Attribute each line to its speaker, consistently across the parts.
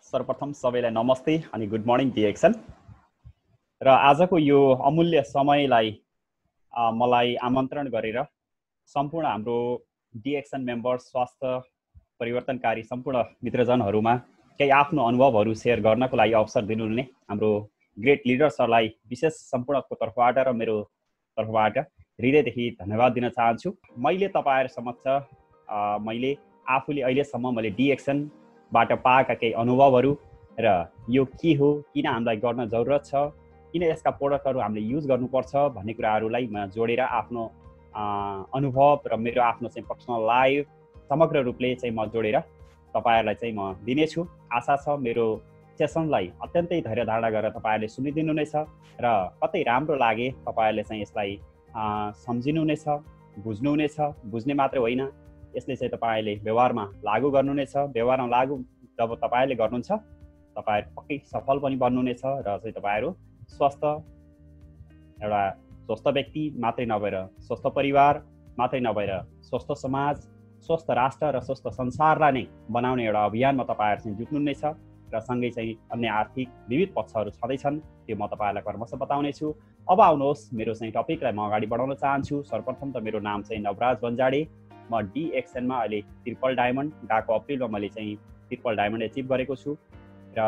Speaker 1: सर्वप्रथम सबैलाई नमस्ते अनि गुड मर्निङ डिएक्सन। र आजको यो अमूल्य समयलाई मलाई आमन्त्रण गरेर सम्पूर्ण हाम्रो डिएक्सन मेम्बर स्वास्थ्य परिवर्तनकारी सम्पूर्ण मित्रजनहरूमा केही आफ्नो अनुभवहरू सेयर गर्नको लागि अवसर दिनुहुने हाम्रो ग्रेट लिडर्सहरूलाई विशेष सम्पूर्णको तर्फबाट र मेरो तर्फबाट हृदयदेखि धन्यवाद दिन चाहन्छु। मैले तपाईहरु समक्ष मैले आफूले अहिलेसम्म मैले डिएक्सनबाट पाएका केही अनुभवहरू र यो के हो, किन हामीलाई गर्न जरुरत छ, किन यसका प्रोडक्टहरू हामीले युज गर्नुपर्छ भन्ने कुराहरूलाई म जोडेर आफ्नो अनुभव र मेरो आफ्नो चाहिँ पर्सनल लाइफ समग्र रूपले चाहिँ म जोडेर तपाईहरुलाई चाहिँ म दिनेछु। आशा छ मेरो सेसनलाई अत्यन्तै धैर्य धारणा गरेर तपाईहरुले सुनिदिनुहुनेछ र कतै राम्रो लागे तपाईहरुले चाहिँ यसलाई सम्झिनुहुनेछ, बुझ्नुहुनेछ। बुझ्ने मात्र होइन, यसले चाहिँ तपाईहरुले व्यवहारमा लागू गर्नुहुनेछ। व्यवहारमा लागू जब तपाईहरुले गर्नुहुन्छ तपाईहरु पक्कै सफल पनि बन्नुहुनेछ र चाहिँ तपाईहरु एउटा स्वस्थ व्यक्ति मात्रै नभएर स्वस्थ परिवार मात्रै नभएर स्वस्थ समाज, स्वस्थ राष्ट्र र स्वस्थ संसारलाई नै बनाउने एउटा अभियानमा तपाईहरु चाहिँ जुट्नुहुनेछ र सँगै चाहिँ अन्य आर्थिक विविध पक्षहरू छँदैछन्, त्यो म तपाईहरुलाई क्रमशः बताउने छु। अब आउनुहोस् मेरो चाहिँ टपिकलाई म अगाडि बढाउन चाहन्छु। सर्वप्रथम त मेरो नाम चाहिँ नवराज बन्जाडे। म डिएक्सनमा अहिले ट्रिपल डायमन्ड गएको अप्रिलमा मैले चाहिँ ट्रिपल डायमन्ड एचिभ गरेको छु र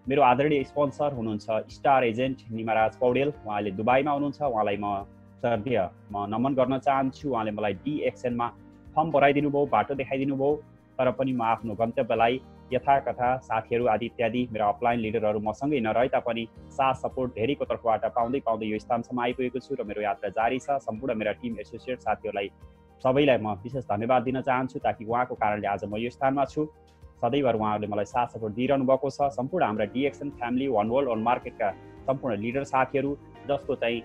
Speaker 1: मेरो आदरणीय स्पोन्सर हुनुहुन्छ स्टार एजेन्ट निमाराज पौडेल। उहाँले दुबईमा हुनुहुन्छ, उहाँलाई म नमन गर्न चाहन्छु। उहाँले मलाई डिएक्सनमा फर्म भराइदिनु भयो, बाटो देखाइदिनु भयो, तर पनि म आफ्नो गन्तव्यलाई यथाकथा साथीहरू आदि इत्यादि मेरो अपलाइन लिडरहरू मसँगै नरहे तापनि साथ सपोर्ट धेरैको तर्फबाट पाउँदै यो स्थानसम्म आइपुगेको छु र मेरो यात्रा जारी छ। सम्पूर्ण मेरा टिम एसोसिएट साथीहरूलाई सबैलाई म विशेष धन्यवाद दिन चाहन्छु, ताकि उहाँको कारणले आज म यो स्थानमा छु। सदैव उहाँहरूले मलाई साथ सपोर्ट दिइरहनु भएको छ। सम्पूर्ण हाम्रा DXN family, one world one मार्केटका सम्पूर्ण लिडर साथीहरू जसको चाहिँ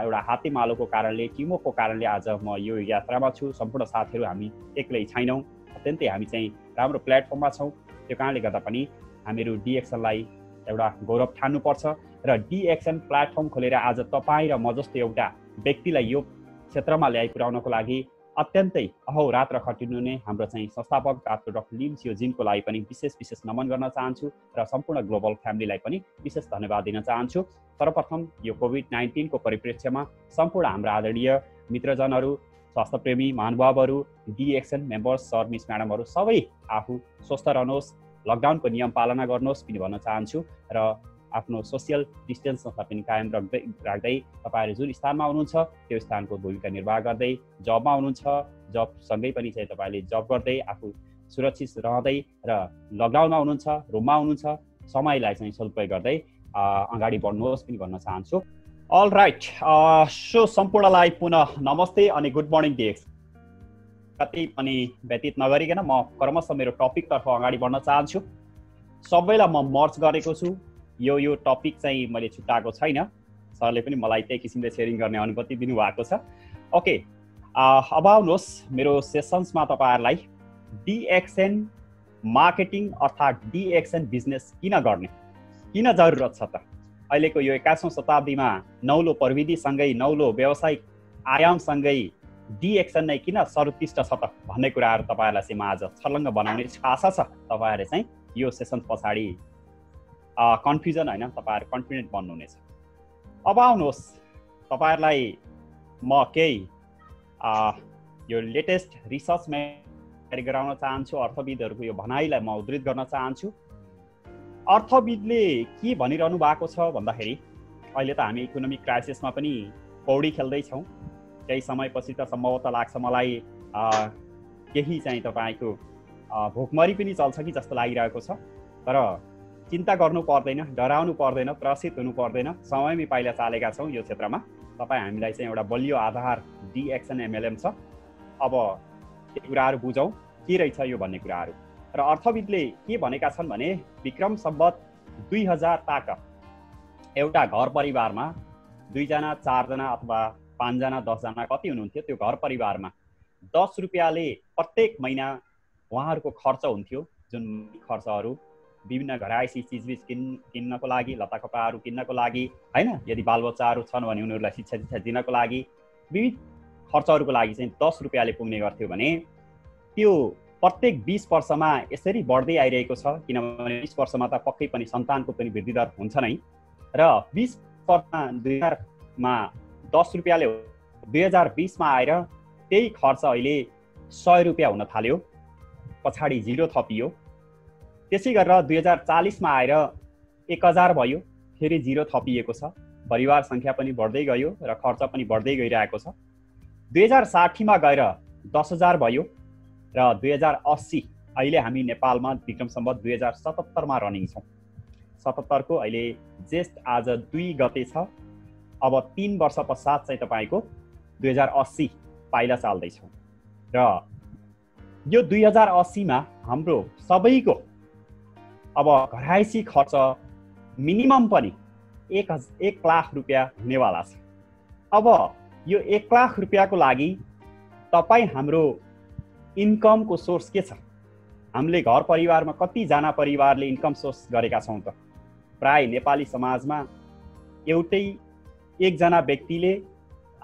Speaker 1: एउटा हातेमालोको कारणले, टिमवर्कको कारणले आज म यो यात्रामा छु। सम्पूर्ण साथीहरू हामी एक्लै छैनौँ, अत्यन्तै हामी चाहिँ राम्रो प्लेटफर्ममा छौँ। त्यो कारणले गर्दा पनि हामीहरू डिएक्सनलाई एउटा गौरव ठान्नुपर्छ र डिएक्सन प्लेटफर्म खोलेर आज तपाईँ र म जस्तो एउटा व्यक्तिलाई यो क्षेत्रमा ल्याइपुर्याउनको लागि अत्यन्तै अहोरात्र खटिनुहुने हाम्रो चाहिँ संस्थापक डाक्टर लिम सियोजिनको लागि पनि विशेष नमन गर्न चाहन्छु र सम्पूर्ण ग्लोबल फ्यामिलीलाई पनि विशेष धन्यवाद दिन चाहन्छु। सर्वप्रथम यो कोभिड-19 को परिप्रेक्ष्यमा सम्पूर्ण हाम्रा आदरणीय मित्रजनहरू, स्वास्थ्यप्रेमी महानुभावहरू, डिएक्सन मेम्बर्स, सर मिस म्याडमहरू सबै आफू स्वस्थ रहनुहोस्, लकडाउनको नियम पालना गर्नुहोस् पनि भन्न चाहन्छु र आफ्नो सोसियल डिस्टेन्सलाई पनि कायम राख्दै तपाईहरु जुन स्थानमा हुनुहुन्छ त्यो स्थानको भूमिका निर्वाह गर्दै, जबमा हुनुहुन्छ जबसँगै पनि चाहिँ तपाईले जब गर्दै आफू सुरक्षित रहँदै र लकडाउनमा हुनुहुन्छ, रुममा हुनुहुन्छ, समयलाई चाहिँ सदुपयोग गर्दै अगाडि बढ्नुहोस् पनि भन्न चाहन्छु। अल राइट, सो सम्पूर्णलाई पुनः नमस्ते अनि गुड मर्निङ डिएक्स। कतै पनि व्यतीत नगरिकन म क्रमशः मेरो टपिकतर्फ अगाडि बढ्न चाहन्छु। सबैलाई म मर्ज गरेको छु, यो टपिक चाहिँ मैले छुट्याएको छैन। सरले पनि मलाई त्यही किसिमले सेयरिङ गर्ने अनुमति दिनुभएको छ। ओके, अब आउनुहोस् मेरो सेसन्समा तपाईहरुलाई डिएक्सन मार्केटिङ अर्थात् डिएक्सन बिजनेस किन गर्ने, किन जरुरत छ त, अहिलेको यो 21औं शताब्दीमा नौलो प्रविधिसँगै नौलो व्यावसायिक आयामसँगै डिएक्सन नै किन सर्वोत्कृष्ट छ त भन्ने कुराहरू तपाईहरुलाई चाहिँ म आज छर्लङ्ग बनाउने आशा छ। तपाईहरुले चाहिँ यो सेसन पछाडि कन्फ्युजन होइन, तपाईहरु कन्फिडेन्ट बन्नुहुनेछ। अब आउनुहोस् तपाईहरुलाई म केही यो लेटेस्ट रिसर्चमा गराउन चाहन्छु। अर्थविदहरूको यो भनाइलाई म उद्धृत गर्न चाहन्छु। अर्थविदले के भनिरहनु भएको छ भन्दाखेरि अहिले त हामी इकोनोमिक क्राइसिसमा पनि पौडी खेल्दैछौँ। केही समयपछि त सम्भवतः लाग्छ मलाई केही चाहिँ तपाईको भोकमरी पनि चल्छ कि जस्तो लागिरहेको छ। तर चिन्ता गर्नु पर्दैन, डराउनु पर्दैन, त्रसित हुनु पर्दैन। समयमै पाइला चालेका छौँ यो क्षेत्रमा। तपाईँ हामीलाई चाहिँ एउटा बलियो आधार डिएक्सन एमएलएम छ। अब त्यो कुराहरू बुझौँ के रहेछ यो भन्ने कुराहरू। र अर्थविदले के भनेका छन् भने विक्रम सम्वत 2000 ताक एउटा घर परिवारमा 2 जना 4 जना अथवा 5 जना 10 जना कति हुनुहुन्थ्यो, त्यो घर परिवारमा 10 रुपैयाँले प्रत्येक महिना उहाँहरूको खर्च हुन्थ्यो। जुन खर्चहरू विभिन्न घरायसी चिजबिज किन्नको लागि, लत्ता कपडाहरू किन्नको लागि हैन, यदि बालबच्चाहरू छन् भने उनीहरूलाई शिक्षा दिनको लागि विविध खर्चहरूको लागि चाहिँ 10 रुपैयाँले पुग्ने गर्थ्यो भने त्यो प्रत्येक 20 वर्षमा यसरी बढ्दै आइरहेको छ, किनभने 20 वर्षमा त पक्कै पनि सन्तानको पनि वृद्धि दर हुन्छ नै। र 20 वर्षमा 2000मा 10 रुपियाँले 2020मा आएर त्यही खर्च अहिले 100 रुपियाँ हुन थाल्यो, पछाडि 0 थपियो। त्यसै गरेर 2040मा आएर 1000 भयो, फेरि 0 थपिएको छ। परिवार सङ्ख्या पनि बढ्दै गयो र खर्च पनि बढ्दै गइरहेको छ। 2060मा गएर 10,000 भयो र 2080 अहिले हामी नेपालमा विक्रम सम्वत 2077मा रनिङ छौँ। 77को अहिले जेष्ठ आज 2 गते छ। अब 3 वर्ष पश्चात चाहिँ तपाईँको 2080 पाइला चाल्दैछौँ र यो 2080मा हाम्रो सबैको अब घराइसी खर्च मिनिमम पनि 1 लाख रुपियाँ हुनेवाला छ। अब यो 1 लाख रुपियाँको लागि तपाईँ हाम्रो इन्कमको सोर्स के छ? हामीले घर परिवारमा कतिजना परिवारले इन्कम सोर्स गरेका छौँ त? प्राय नेपाली समाजमा एउटै एकजना व्यक्तिले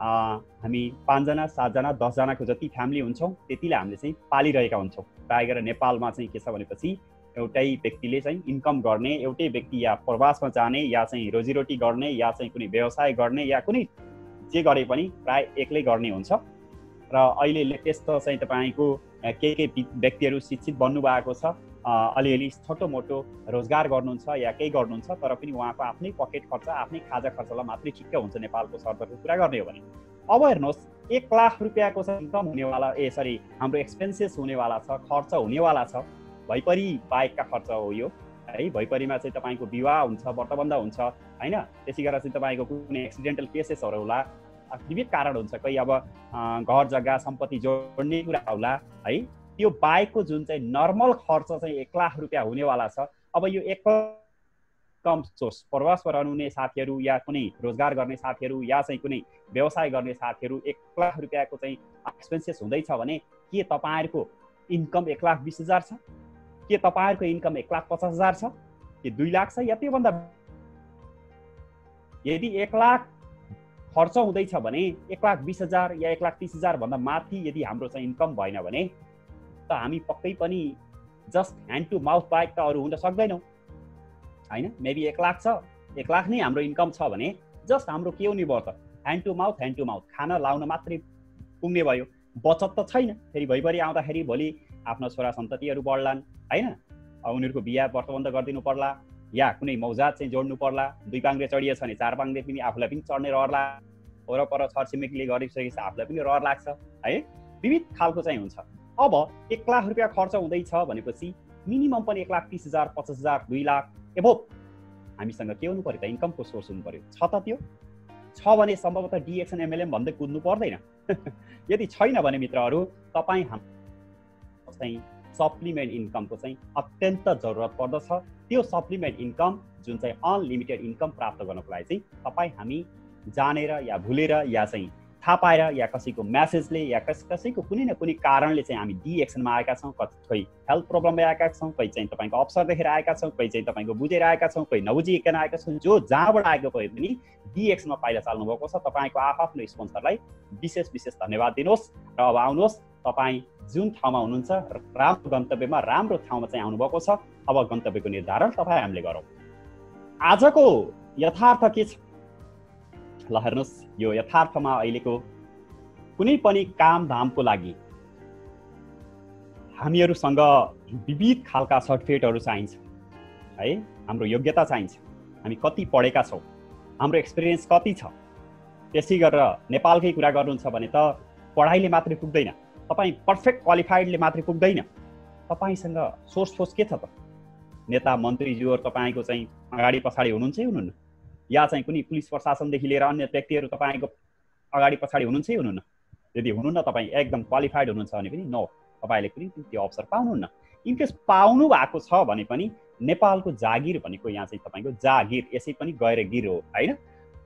Speaker 1: हामी 5 जना 7 जना 10 जनाको जति फ्यामिली हुन्छौँ त्यतिले हामीले चाहिँ पालिरहेका हुन्छौँ। प्राय गरेर नेपालमा चाहिँ के छ भनेपछि एउटै व्यक्तिले चाहिँ इन्कम गर्ने, एउटै व्यक्ति या प्रवासमा जाने या चाहिँ रोजीरोटी गर्ने या चाहिँ कुनै व्यवसाय गर्ने या कुनै जे गरे पनि प्राय एक्लै गर्ने हुन्छ। र अहिले लेटेस्ट चाहिँ तपाईँको केही व्यक्तिहरू शिक्षित बन्नु भएको छ, अलिअलि छोटो मोटो रोजगार गर्नुहुन्छ या केही गर्नुहुन्छ, तर पनि उहाँको आफ्नै पकेट खर्च आफ्नै खाजा खर्चलाई मात्रै ठिक्क हुन्छ नेपालको सरदरको कुरा गर्ने हो भने। अब हेर्नुहोस् 1 लाख रुपियाँको चाहिँ इन्कम हुनेवाला हाम्रो एक्सपेन्सेस हुनेवाला छ, खर्च हुनेवाला छ। भैपरी बाहेकका खर्च हो यो है। भैपरीमा चाहिँ तपाईँको विवाह हुन्छ, व्रतबन्ध हुन्छ होइन, त्यसै गरेर चाहिँ तपाईँको कुनै एक्सिडेन्टल केसेसहरू होला, विविध कारण हुन्छ, कोही अब घर जग्गा सम्पत्ति जोड्ने कुरा होला है। त्यो बाहेकको जुन चाहिँ नर्मल खर्च चाहिँ 1 लाख रुपियाँ हुनेवाला छ। अब यो 1 कम सोर्स प्रवासमा रहनुहुने साथीहरू या कुनै रोजगार गर्ने साथीहरू या चाहिँ कुनै व्यवसाय गर्ने साथीहरू 1 लाख रुपियाँको चाहिँ एक्सपेन्सेस हुँदैछ भने के तपाईँहरूको इन्कम 1,20,000 छ? के तपाईँहरूको इन्कम 1,50,000 छ? के 2 लाख छ या त्योभन्दा? यदि 1 लाख खर्च हुँदैछ भने 1,20,000 या 1,30,000 भन्दा माथि यदि हाम्रो चाहिँ इन्कम भएन भने त हामी पक्कै पनि जस्ट ह्यान्ड टु माउथ बाहेक त अरू हुन सक्दैनौँ होइन। मेबी 1 लाख छ, 1 लाख नै हाम्रो इन्कम छ भने जस्ट हाम्रो के हुने भयो त? ह्यान्ड टु माउथ खाना लाउन मात्रै पुग्ने भयो, बचत त छैन। फेरि भइपरि आउँदाखेरि भोलि आफ्नो छोरा सन्ततिहरू बढ्लान् होइन, उनीहरूको बिहा व्रतबन्ध गरिदिनु पर्ला या कुनै मौजात चाहिँ जोड्नु पर्ला। 2 पाङ्ग्रे चढिएछ भने 4 पाङ्ग्रे पनि आफूलाई पनि चढ्ने रहर लाग्छ, वरपर छरछिमेकीले गरिसकेपछि आफूलाई पनि रहर लाग्छ है। विविध खालको चाहिँ हुन्छ। अब 1 लाख रुपियाँ खर्च हुँदैछ भनेपछि मिनिमम पनि 1,30,000 50,000 2 लाख एभोभ हामीसँग के हुनु पर्यो त? इन्कमको सोर्स हुनु पर्यो। छ त? त्यो छ भने सम्भवतः डिएक्सन एमएलएम भन्दै कुद्नु पर्दैन। यदि छैन भने मित्रहरू तपाईँ चाहिँ सप्लिमेन्ट इन्कमको चाहिँ अत्यन्त जरुरत पर्दछ। त्यो सप्लिमेन्ट इन्कम जुन चाहिँ अनलिमिटेड इन्कम प्राप्त गर्नको लागि चाहिँ तपाईँ हामी जानेर या भुलेर या चाहिँ थाहा पाएर या कसैको म्यासेजले या कसैको कुनै न कुनै कारणले चाहिँ हामी डिएक्सनमा आएका छौँ। कोही हेल्थ प्रब्लमले आएका छौँ, कोही चाहिँ तपाईँको अवसर देखेर आएका छौँ, कोही चाहिँ तपाईँको बुझेर आएका छौँ, कोही नबुझिकन आएका छौँ। जो जहाँबाट आएको भए पनि डिएक्समा पाइला चाल्नु भएको छ। तपाईँको आफ्नो स्पोन्सरलाई विशेष धन्यवाद दिनुहोस् र अब आउनुहोस् तपाईँ जुन ठाउँमा हुनुहुन्छ राम्रो गन्तव्यमा राम्रो ठाउँमा चाहिँ आउनुभएको छ। अब गन्तव्यको निर्धारण तपाईँ हामीले गरौँ। आजको यथार्थ के छ ल हेर्नुहोस्। यो यथार्थमा अहिलेको कुनै पनि कामधामको लागि हामीहरूसँग विविध खालका सर्टिफिकेटहरू चाहिन्छ है। हाम्रो योग्यता चाहिन्छ, हामी कति पढेका छौँ, हाम्रो एक्सपिरियन्स कति छ। त्यसै गरेर नेपालकै कुरा गर्नुहुन्छ भने त पढाइले मात्रै पुग्दैन, तपाईँ पर्फेक्ट क्वालिफाइडले मात्रै पुग्दैन। तपाईँसँग सोर्स के छ त? नेता मन्त्रीज्यूहरू तपाईँको चाहिँ अगाडि पछाडि हुनुहुन्छ कि हुनुहुन्न? या चाहिँ कुनै पुलिस प्रशासनदेखि लिएर अन्य व्यक्तिहरू तपाईँको अगाडि पछाडि हुनुहुन्छ कि हुनुहुन्न? यदि हुनुहुन्न तपाईँ एकदम क्वालिफाइड हुनुहुन्छ भने पनि नो, तपाईँले कुनै त्यो अवसर पाउनुहुन्न। इनकेस पाउनु भएको छ भने पनि नेपालको जागिर भनेको यहाँ चाहिँ तपाईँको जागिर यसै पनि गएर गिर हो होइन।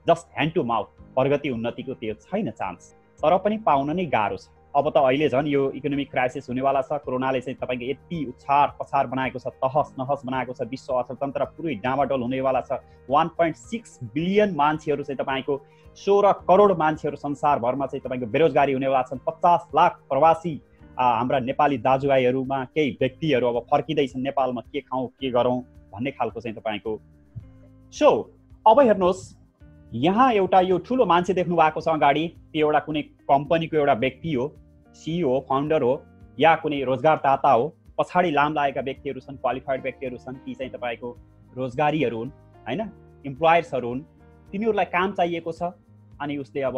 Speaker 1: जस्ट ह्यान्ड टु माउथ प्रगति उन्नतिको त्यो छैन चान्स, तर पनि पाउन नै गाह्रो छ। अब त अहिले झन् यो इकोनोमिक क्राइसिस हुनेवाला छ। कोरोनाले चाहिँ तपाईँको यति उछार पछार बनाएको छ, तहस नहस बनाएको छ। विश्व अर्थतन्त्र पुरै डामाडोल हुनेवाला छ। 1.6 बिलियन मान्छेहरू चाहिँ तपाईँको 16 करोड मान्छेहरू संसारभरमा चाहिँ तपाईँको बेरोजगारी हुनेवाला छन्। 50 लाख प्रवासी हाम्रा नेपाली दाजुभाइहरूमा केही व्यक्तिहरू अब फर्किँदैछन् नेपालमा के खाउँ के गरौँ भन्ने खालको चाहिँ तपाईँको। सो अब हेर्नुहोस्, यहाँ एउटा यो ठुलो मान्छे देख्नु भएको छ अगाडि, त्यो एउटा कुनै कम्पनीको एउटा व्यक्ति हो, सिइओ फाउन्डर हो या कुनै रोजगारदाता हो। पछाडि लाम लागेका व्यक्तिहरू छन्, क्वालिफाइड व्यक्तिहरू छन्, ती चाहिँ तपाईँको रोजगारीहरू हुन् होइन, इम्प्लोयर्सहरू हुन्। तिनीहरूलाई काम चाहिएको छ अनि उसले अब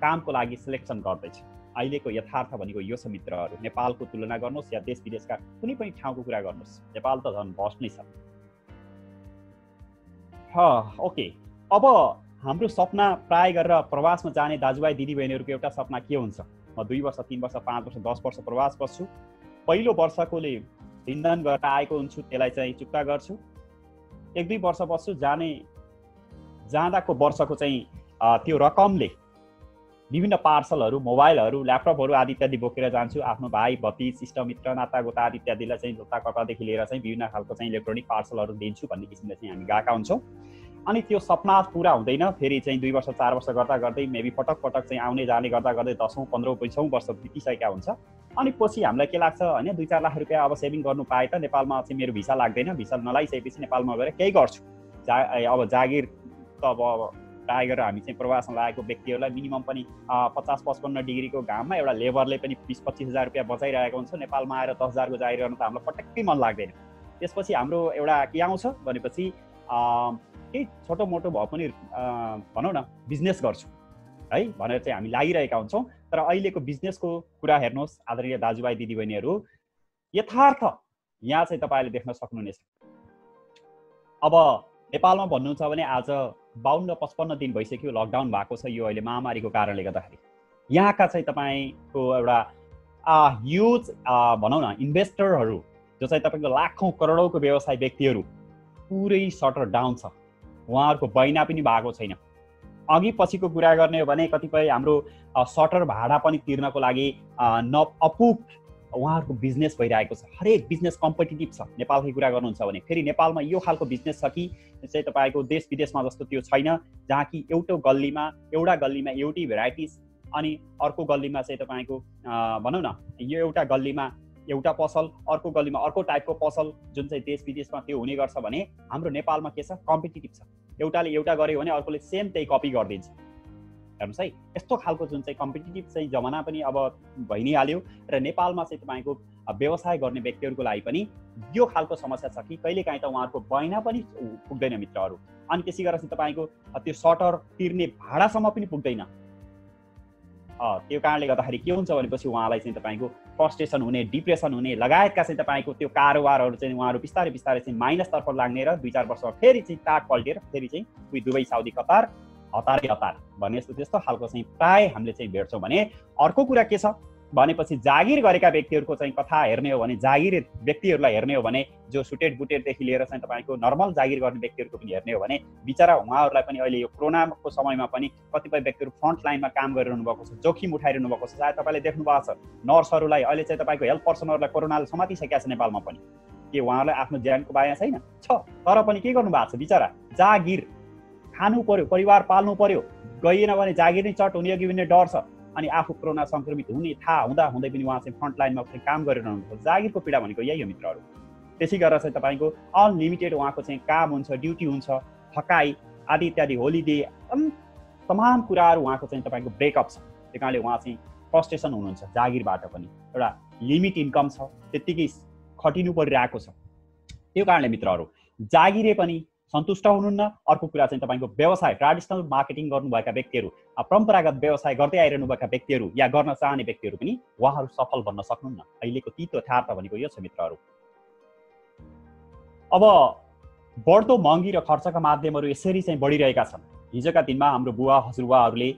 Speaker 1: कामको लागि सिलेक्सन गर्दैछ। अहिलेको यथार्थ भनेको यो छ मित्रहरू। नेपालको तुलना गर्नुहोस् या देश विदेशका कुनै पनि ठाउँको कुरा गर्नुहोस्, नेपाल त झन् भस्ट नै छ। ओके, अब हाम्रो सपना प्राय गरेर प्रवासमा जाने दाजुभाइ दिदीबहिनीहरूको एउटा सपना के हुन्छ? म 2 वर्ष 3 वर्ष 5 वर्ष 10 वर्ष प्रवास बस्छु, पहिलो वर्षकोले इन्धन गरेर आएको हुन्छु, त्यसलाई चाहिँ चुक्ता गर्छु, 1-2 वर्ष बस्छु, जाँदाको वर्षको चाहिँ त्यो रकमले विभिन्न पार्सलहरू, मोबाइलहरू, ल्यापटपहरू आदि इत्यादि बोकेर जान्छु। आफ्नो भाइ भतिज इष्टमित्र नातागोता आदि इत्यादिलाई चाहिँ लुता कपडादेखि लिएर चाहिँ विभिन्न खालको चाहिँ इलेक्ट्रोनिक पार्सलहरू दिन्छु भन्ने किसिमले चाहिँ हामी गएका हुन्छौँ। अनि त्यो सपना पुरा हुँदैन, फेरि चाहिँ 2 वर्ष 4 वर्ष गर्दा गर्दै मेबी पटक पटक चाहिँ आउने जाने गर्दा गर्दै 10औँ 15औँ 20औँ वर्ष बितिसकेका हुन्छ। अनि पछि हामीलाई के लाग्छ होइन, 2-4 लाख रुपियाँ अब सेभिङ गर्नु पाए त नेपालमा चाहिँ मेरो भिसा लाग्दैन, भिसा नलागिसकेपछि नेपालमा गएर केही गर्छु। अब जागिर त अब प्राय गरेर हामी चाहिँ प्रवासमा लागेको व्यक्तिहरूलाई मिनिमम पनि 50-55 डिग्रीको घाममा एउटा लेबरले पनि 20-25 हजार रुपियाँ बचाइरहेको हुन्छ। नेपालमा आएर 10 हजारको जागिर गर्न त हामीलाई पटक्कै मन लाग्दैन। त्यसपछि हाम्रो एउटा के आउँछ भनेपछि केही छोटो मोटो भए पनि भनौँ न बिजनेस गर्छु है भनेर चाहिँ हामी लागिरहेका हुन्छौँ। तर अहिलेको बिजनेसको कुरा हेर्नुहोस् आदरणीय दाजुभाइ दिदीबहिनीहरू, यथार्थ यहाँ चाहिँ तपाईँले देख्न सक्नुहुनेछ। अब नेपालमा भन्नुहुन्छ भने आज 52-55 दिन भइसक्यो लकडाउन भएको छ, यो अहिले महामारीको कारणले गर्दाखेरि। यहाँका चाहिँ तपाईँको एउटा ह्युज भनौँ न इन्भेस्टरहरू जो चाहिँ तपाईँको लाखौँ करोडौँको व्यवसाय व्यक्तिहरू पुरै सटर डाउन छ, उहाँहरूको बैना पनि भएको छैन। अघि पछिको कुरा गर्ने हो भने कतिपय हाम्रो सटर भाडा पनि तिर्नको लागि अपुग उहाँहरूको बिजनेस भइरहेको छ। हरेक बिजनेस कम्पिटिटिभ छ। नेपालकै कुरा गर्नुहुन्छ भने फेरि नेपालमा यो खालको बिजनेस छ कि चाहिँ तपाईँको देश विदेशमा जस्तो त्यो छैन, जहाँ कि एउटा गल्लीमा एउटै भेराइटिज अनि अर्को गल्लीमा चाहिँ तपाईँको भनौँ न यो एउटा गल्लीमा एउटा पसल, अर्को गल्लीमा अर्को टाइपको पसल, जुन चाहिँ देश विदेशमा त्यो हुने गर्छ भने हाम्रो नेपालमा के छ, कम्पिटिटिभ छ। एउटाले एउटा गर्यो भने अर्कोले सेम त्यही कपी गरिदिन्छ। हेर्नुहोस् है, यस्तो खालको जुन चाहिँ कम्पिटिटिभ चाहिँ जमाना पनि अब भइ नै हाल्यो र नेपालमा चाहिँ तपाईँको व्यवसाय गर्ने व्यक्तिहरूको लागि पनि यो खालको समस्या छ कि कहिलेकाहीँ त उहाँहरूको बैना पनि पुग्दैन मित्रहरू। अनि त्यसै गरेर चाहिँ तपाईँको त्यो सटर तिर्ने भाडासम्म पनि पुग्दैन। त्यो कारणले गर्दाखेरि के हुन्छ भनेपछि उहाँलाई चाहिँ तपाईँको फ्रस्ट्रेसन हुने, डिप्रेसन हुने लगायतका चाहिँ तपाईँको त्यो कारोबारहरू चाहिँ उहाँहरू बिस्तारै बिस्तारै चाहिँ माइनसतर्फ लाग्ने र 2-4 वर्षमा फेरि चाहिँ टाट पल्टेर फेरि चाहिँ उही दुबई साउदी कतार हतार भने जस्तो त्यस्तो खालको चाहिँ प्राय हामीले चाहिँ भेट्छौँ। भने अर्को कुरा के छ भनेपछि जागिर गरेका व्यक्तिहरूको चाहिँ कथा हेर्ने हो भने, जागिर व्यक्तिहरूलाई हेर्ने हो भने, जो सुटेड बुटेडदेखि लिएर चाहिँ तपाईँको नर्मल जागिर गर्ने व्यक्तिहरूको पनि हेर्ने हो भने बिचरा उहाँहरूलाई पनि अहिले यो कोरोनाको समयमा पनि कतिपय व्यक्तिहरू फ्रन्ट लाइनमा काम गरिरहनु भएको छ, जोखिम उठाइरहनु भएको छ। सायद तपाईँले देख्नु भएको छ नर्सहरूलाई अहिले चाहिँ तपाईँको हेल्थ पर्सनहरूलाई कोरोनाले समातिसकेका छ नेपालमा पनि। के उहाँहरूलाई आफ्नो ज्यानको बाया छैन? छ, तर पनि के गर्नु भएको छ बिचरा, जागिर खानु पर्यो, परिवार पाल्नु पर्यो, गइएन भने जागिर नै चट हुने कि भन्ने डर छ। अनि आफू कोरोना सङ्क्रमित हुने थाहा हुँदै पनि उहाँ चाहिँ फ्रन्ट लाइनमा काम गरिरहनु हुन्छ। जागिरको पीडा भनेको यही हो मित्रहरू। त्यसै गरेर चाहिँ तपाईँको अनलिमिटेड उहाँको चाहिँ काम हुन्छ, ड्युटी हुन्छ, थकाइ आदि इत्यादि, होलिडे, तमाम कुराहरू उहाँको चाहिँ तपाईँको ब्रेकअप छ। त्यही कारणले उहाँ चाहिँ फ्रस्ट्रेसन हुनुहुन्छ। जागिरबाट पनि एउटा लिमिट इन्कम छ, त्यत्तिकै खटिनु परिरहेको छ। त्यो कारणले मित्रहरू जागिरे पनि सन्तुष्ट हुनुहुन्न। अर्को कुरा चाहिँ तपाईँको व्यवसाय, ट्रेडिसनल मार्केटिङ गर्नुभएका व्यक्तिहरू, परम्परागत व्यवसाय गर्दै आइरहनुभएका व्यक्तिहरू या गर्न चाहने व्यक्तिहरू पनि उहाँहरू सफल बन्न सक्नुहुन्न। अहिलेको तितो यथार्थ भनेको यो छ मित्रहरू। अब बढ्दो महँगी र खर्चका माध्यमहरू यसरी चाहिँ बढिरहेका छन्। हिजोका दिनमा हाम्रो बुवा हजुरबुवाहरूले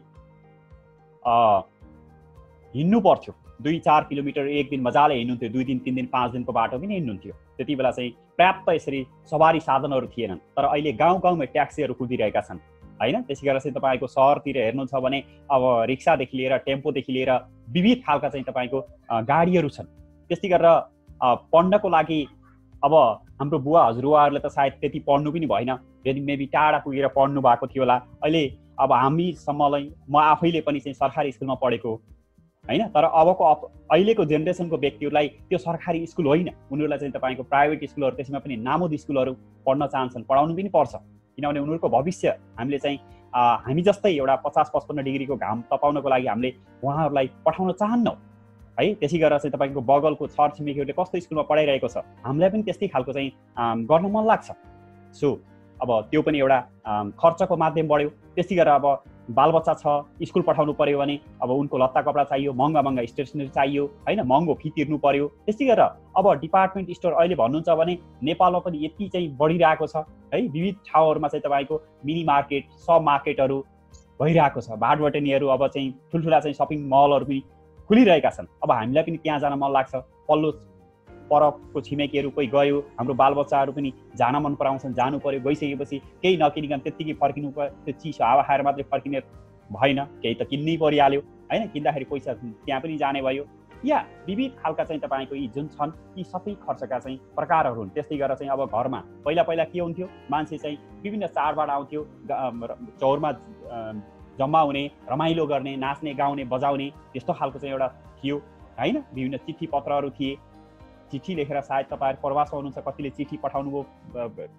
Speaker 1: हिँड्नु पर्थ्यो 2-4 किलोमिटर एक दिन मजाले हिँड्नुहुन्थ्यो, 2 दिन 3 दिन 5 दिनको बाटो पनि हिँड्नुहुन्थ्यो। त्यति बेला चाहिँ पर्याप्त यसरी सवारी साधनहरू थिएनन्। तर अहिले गाउँ गाउँमा ट्याक्सीहरू कुदिरहेका छन् होइन। त्यसै गरेर चाहिँ तपाईँको सहरतिर हेर्नु छ भने अब रिक्सादेखि लिएर टेम्पोदेखि लिएर विविध खालका चाहिँ तपाईँको गाडीहरू छन्। त्यस्तै गरेर पढ्नको लागि अब हाम्रो बुवा हजुरबुवाहरूले त सायद त्यति पढ्नु पनि भएन, यदि मेबी टाढा पुगेर पढ्नु भएको थियो होला। अहिले अब हामीसम्मलाई म आफैले पनि चाहिँ सरकारी स्कुलमा पढेको हैन। तर अहिलेको जेनेरेसनको व्यक्तिहरूलाई त्यो सरकारी स्कुल होइन, उनीहरूलाई चाहिँ तपाईँको प्राइभेट स्कुलहरू, त्यसमा पनि नामुद स्कुलहरू पढ्न चाहन्छन्, पढाउनु पनि पर्छ, किनभने उनीहरूको भविष्य हामीले चाहिँ हामी जस्तै एउटा 50-55 डिग्रीको घाम तपाउनको लागि हामीले उहाँहरूलाई पठाउन चाहन्नौँ है। त्यसै गरेर चाहिँ तपाईँको बगलको छरछिमेकीहरूले कस्तो स्कुलमा पढाइरहेको छ, हामीलाई पनि त्यस्तै खालको चाहिँ गर्न मन लाग्छ। सो अब त्यो पनि एउटा खर्चको माध्यम बढ्यो। त्यसै गरेर अब बालबच्चा छ, स्कुल पठाउनु पर्यो भने अब उनको लत्ता कपडा चाहियो, महँगा स्टेसनरी चाहियो हैन, महँगो फी तिर्नु पर्यो। त्यसै गरेर अब डिपार्टमेन्ट स्टोर अहिले भन्नुहुन्छ भने नेपालमा पनि यति चाहिँ बढिरहेको छ है। विविध ठाउँहरूमा चाहिँ तपाईँको मिनी मार्केट, सब मार्केटहरू भइरहेको छ, भाटबटेनीहरू, अब चाहिँ ठुल्ठुला चाहिँ सपिङ मलहरू पनि खुलिरहेका छन्। अब हामीलाई पनि त्यहाँ जान मन लाग्छ, पल्लो परको छिमेकीहरू कोही गयो, हाम्रो बालबच्चाहरू पनि जान मन पराउँछन्, जानु पर्यो। गइसकेपछि केही नकिनिकन त्यत्तिकै फर्किनु पर्यो, त्यो चिसो हावा खाएर मात्रै फर्किने भएन, केही त किन्नै परिहाल्यो हैन, किन्दाखेरि पैसा त्यहाँ पनि जाने भयो। या विविध खालका चाहिँ तपाईँको यी जुन छन् यी सबै खर्चका चाहिँ प्रकारहरू हुन्। त्यस्तै गरेर चाहिँ अब घरमा पहिला के हुन्थ्यो, मान्छे चाहिँ विभिन्न चाडबाड आउँथ्यो, चौरमा जम्मा हुने, रमाइलो गर्ने, नाच्ने, गाउने, बजाउने, त्यस्तो खालको चाहिँ एउटा थियो हैन। विभिन्न चिठी पत्रहरू थिए, चिठी लेखेर सायद तपाईँहरू प्रवासमा हुनुहुन्छ, कतिले चिठी पठाउनु भयो,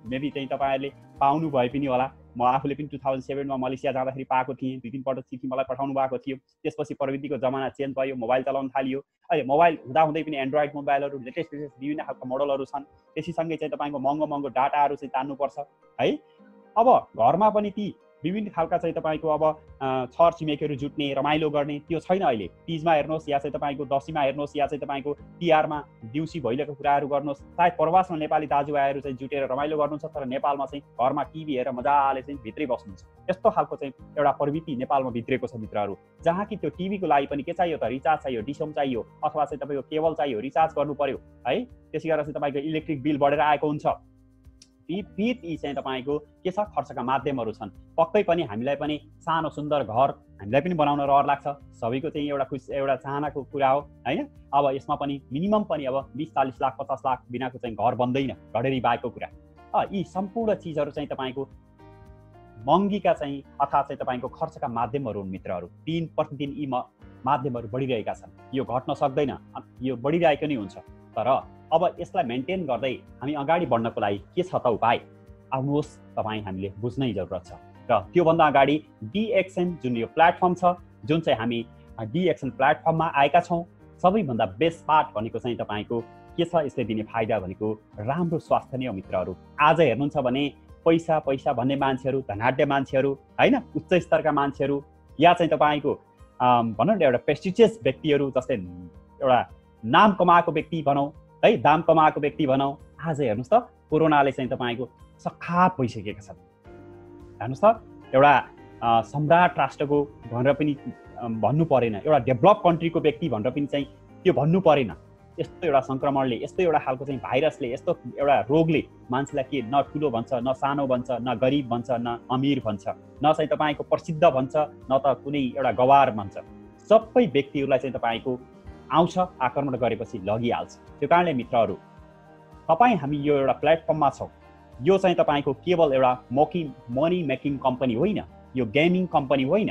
Speaker 1: मेबी चाहिँ तपाईँहरूले पाउनु भए पनि होला। म आफूले पनि 2007 मा मलेसिया जाँदाखेरि पाएको थिएँ, 2-3 पल्ट चिठी मलाई पठाउनु भएको थियो। त्यसपछि प्रविधिको जमाना चेन्ज भयो, मोबाइल चलाउन थालियो। अहिले मोबाइल हुँदाहुँदै पनि एन्ड्रोइड मोबाइलहरू, लेटेस्ट विभिन्न खालका मोडलहरू छन्। त्यसैसँगै चाहिँ तपाईँको महँगो डाटाहरू चाहिँ तान्नुपर्छ है। अब घरमा पनि ती विभिन्न खालका चाहिँ तपाईँको अब छर छिमेकीहरू जुट्ने, रमाइलो गर्ने त्यो छैन अहिले। तीजमा हेर्नुहोस्, या चाहिँ तपाईँको दसैँमा हेर्नुहोस्, या चाहिँ तपाईँको तिहारमा देउसी भैलोको कुराहरू गर्नुहोस्, सायद प्रवासमा नेपाली दाजुभाइहरू चाहिँ जुटेर रमाइलो गर्नुहुन्छ, तर नेपालमा चाहिँ घरमा टिभी हेरेर मजाले चाहिँ भित्रै बस्नुहुन्छ। यस्तो खालको चाहिँ एउटा प्रवृत्ति नेपालमा भित्रेको छ मित्रहरू, जहाँ कि त्यो टिभीको लागि पनि के चाहियो त, रिचार्ज चाहियो, डिसोम चाहियो, अथवा चाहिँ तपाईँको केबल चाहियो, रिचार्ज गर्नु पर्यो है। त्यसै गरेर चाहिँ तपाईँको इलेक्ट्रिक बिल बढेर आएको हुन्छ। विविध यी चाहिँ तपाईँको के छ, खर्चका माध्यमहरू छन्। पक्कै पनि हामीलाई पनि सानो सुन्दर घर हामीलाई पनि बनाउन रहर लाग्छ, सबैको चाहिँ एउटा चाहनाको कुरा हो हैन। अब यसमा पनि मिनिमम पनि अब 20-40 लाख 50 लाख बिनाको चाहिँ घर बन्दैन, घडेरी बाहेकको कुरा। यी सम्पूर्ण चिजहरू चाहिँ तपाईँको महँगीका चाहिँ अथवा चाहिँ तपाईँको खर्चका माध्यमहरू हुन् मित्रहरू। दिन प्रतिदिन यी माध्यमहरू बढिरहेका छन्, यो घट्न सक्दैन, यो बढिरहेको नै हुन्छ। तर अब यसलाई मेन्टेन गर्दै हामी अगाडि बढ्नको लागि के छ त उपाय, आउनुहोस् तपाईँ हामीले बुझ्नै जरुरत छ। र त्योभन्दा अगाडि डिएक्सन जुन यो प्लेटफर्म छ, जुन चाहिँ हामी डिएक्सन प्लेटफर्ममा आएका छौँ, सबैभन्दा बेस्ट पार्ट भनेको चाहिँ तपाईँको के छ, यसले दिने फाइदा भनेको राम्रो स्वास्थ्य नै हो मित्रहरू। आज हेर्नुहुन्छ भने पैसा भन्ने मान्छेहरू, धनाढ्य मान्छेहरू हैन, उच्च स्तरका मान्छेहरू, या चाहिँ तपाईँको भनौँ न एउटा प्रेस्टिजियस व्यक्तिहरू, जस्तै एउटा नाम कमाएको व्यक्ति भनौँ है, दाम कमाएको व्यक्ति भनौँ, आज हेर्नुहोस् त कोरोनाले चाहिँ तपाईँको सखाप भइसकेका छन्। हेर्नुहोस् त एउटा सम्राट राष्ट्रको भनेर पनि भन्नु परेन, एउटा डेभलप कन्ट्रीको व्यक्ति भनेर पनि चाहिँ त्यो भन्नु परेन। यस्तो एउटा सङ्क्रमणले, यस्तो एउटा खालको चाहिँ भाइरसले, यस्तो एउटा रोगले मान्छेलाई के न ठुलो भन्छ, न सानो भन्छ, न गरिब भन्छ, न अमिर भन्छ, न चाहिँ तपाईँको प्रसिद्ध भन्छ, न त कुनै एउटा गवार भन्छ। सबै व्यक्तिहरूलाई चाहिँ तपाईँको आउँछ, आक्रमण गरेपछि लगिहाल्छ। त्यो कारणले मित्रहरू, तपाईँ हामी यो एउटा प्लेटफर्ममा छौँ। यो चाहिँ तपाईँको केवल एउटा मनी मेकिङ कम्पनी होइन, यो गेमिङ कम्पनी होइन,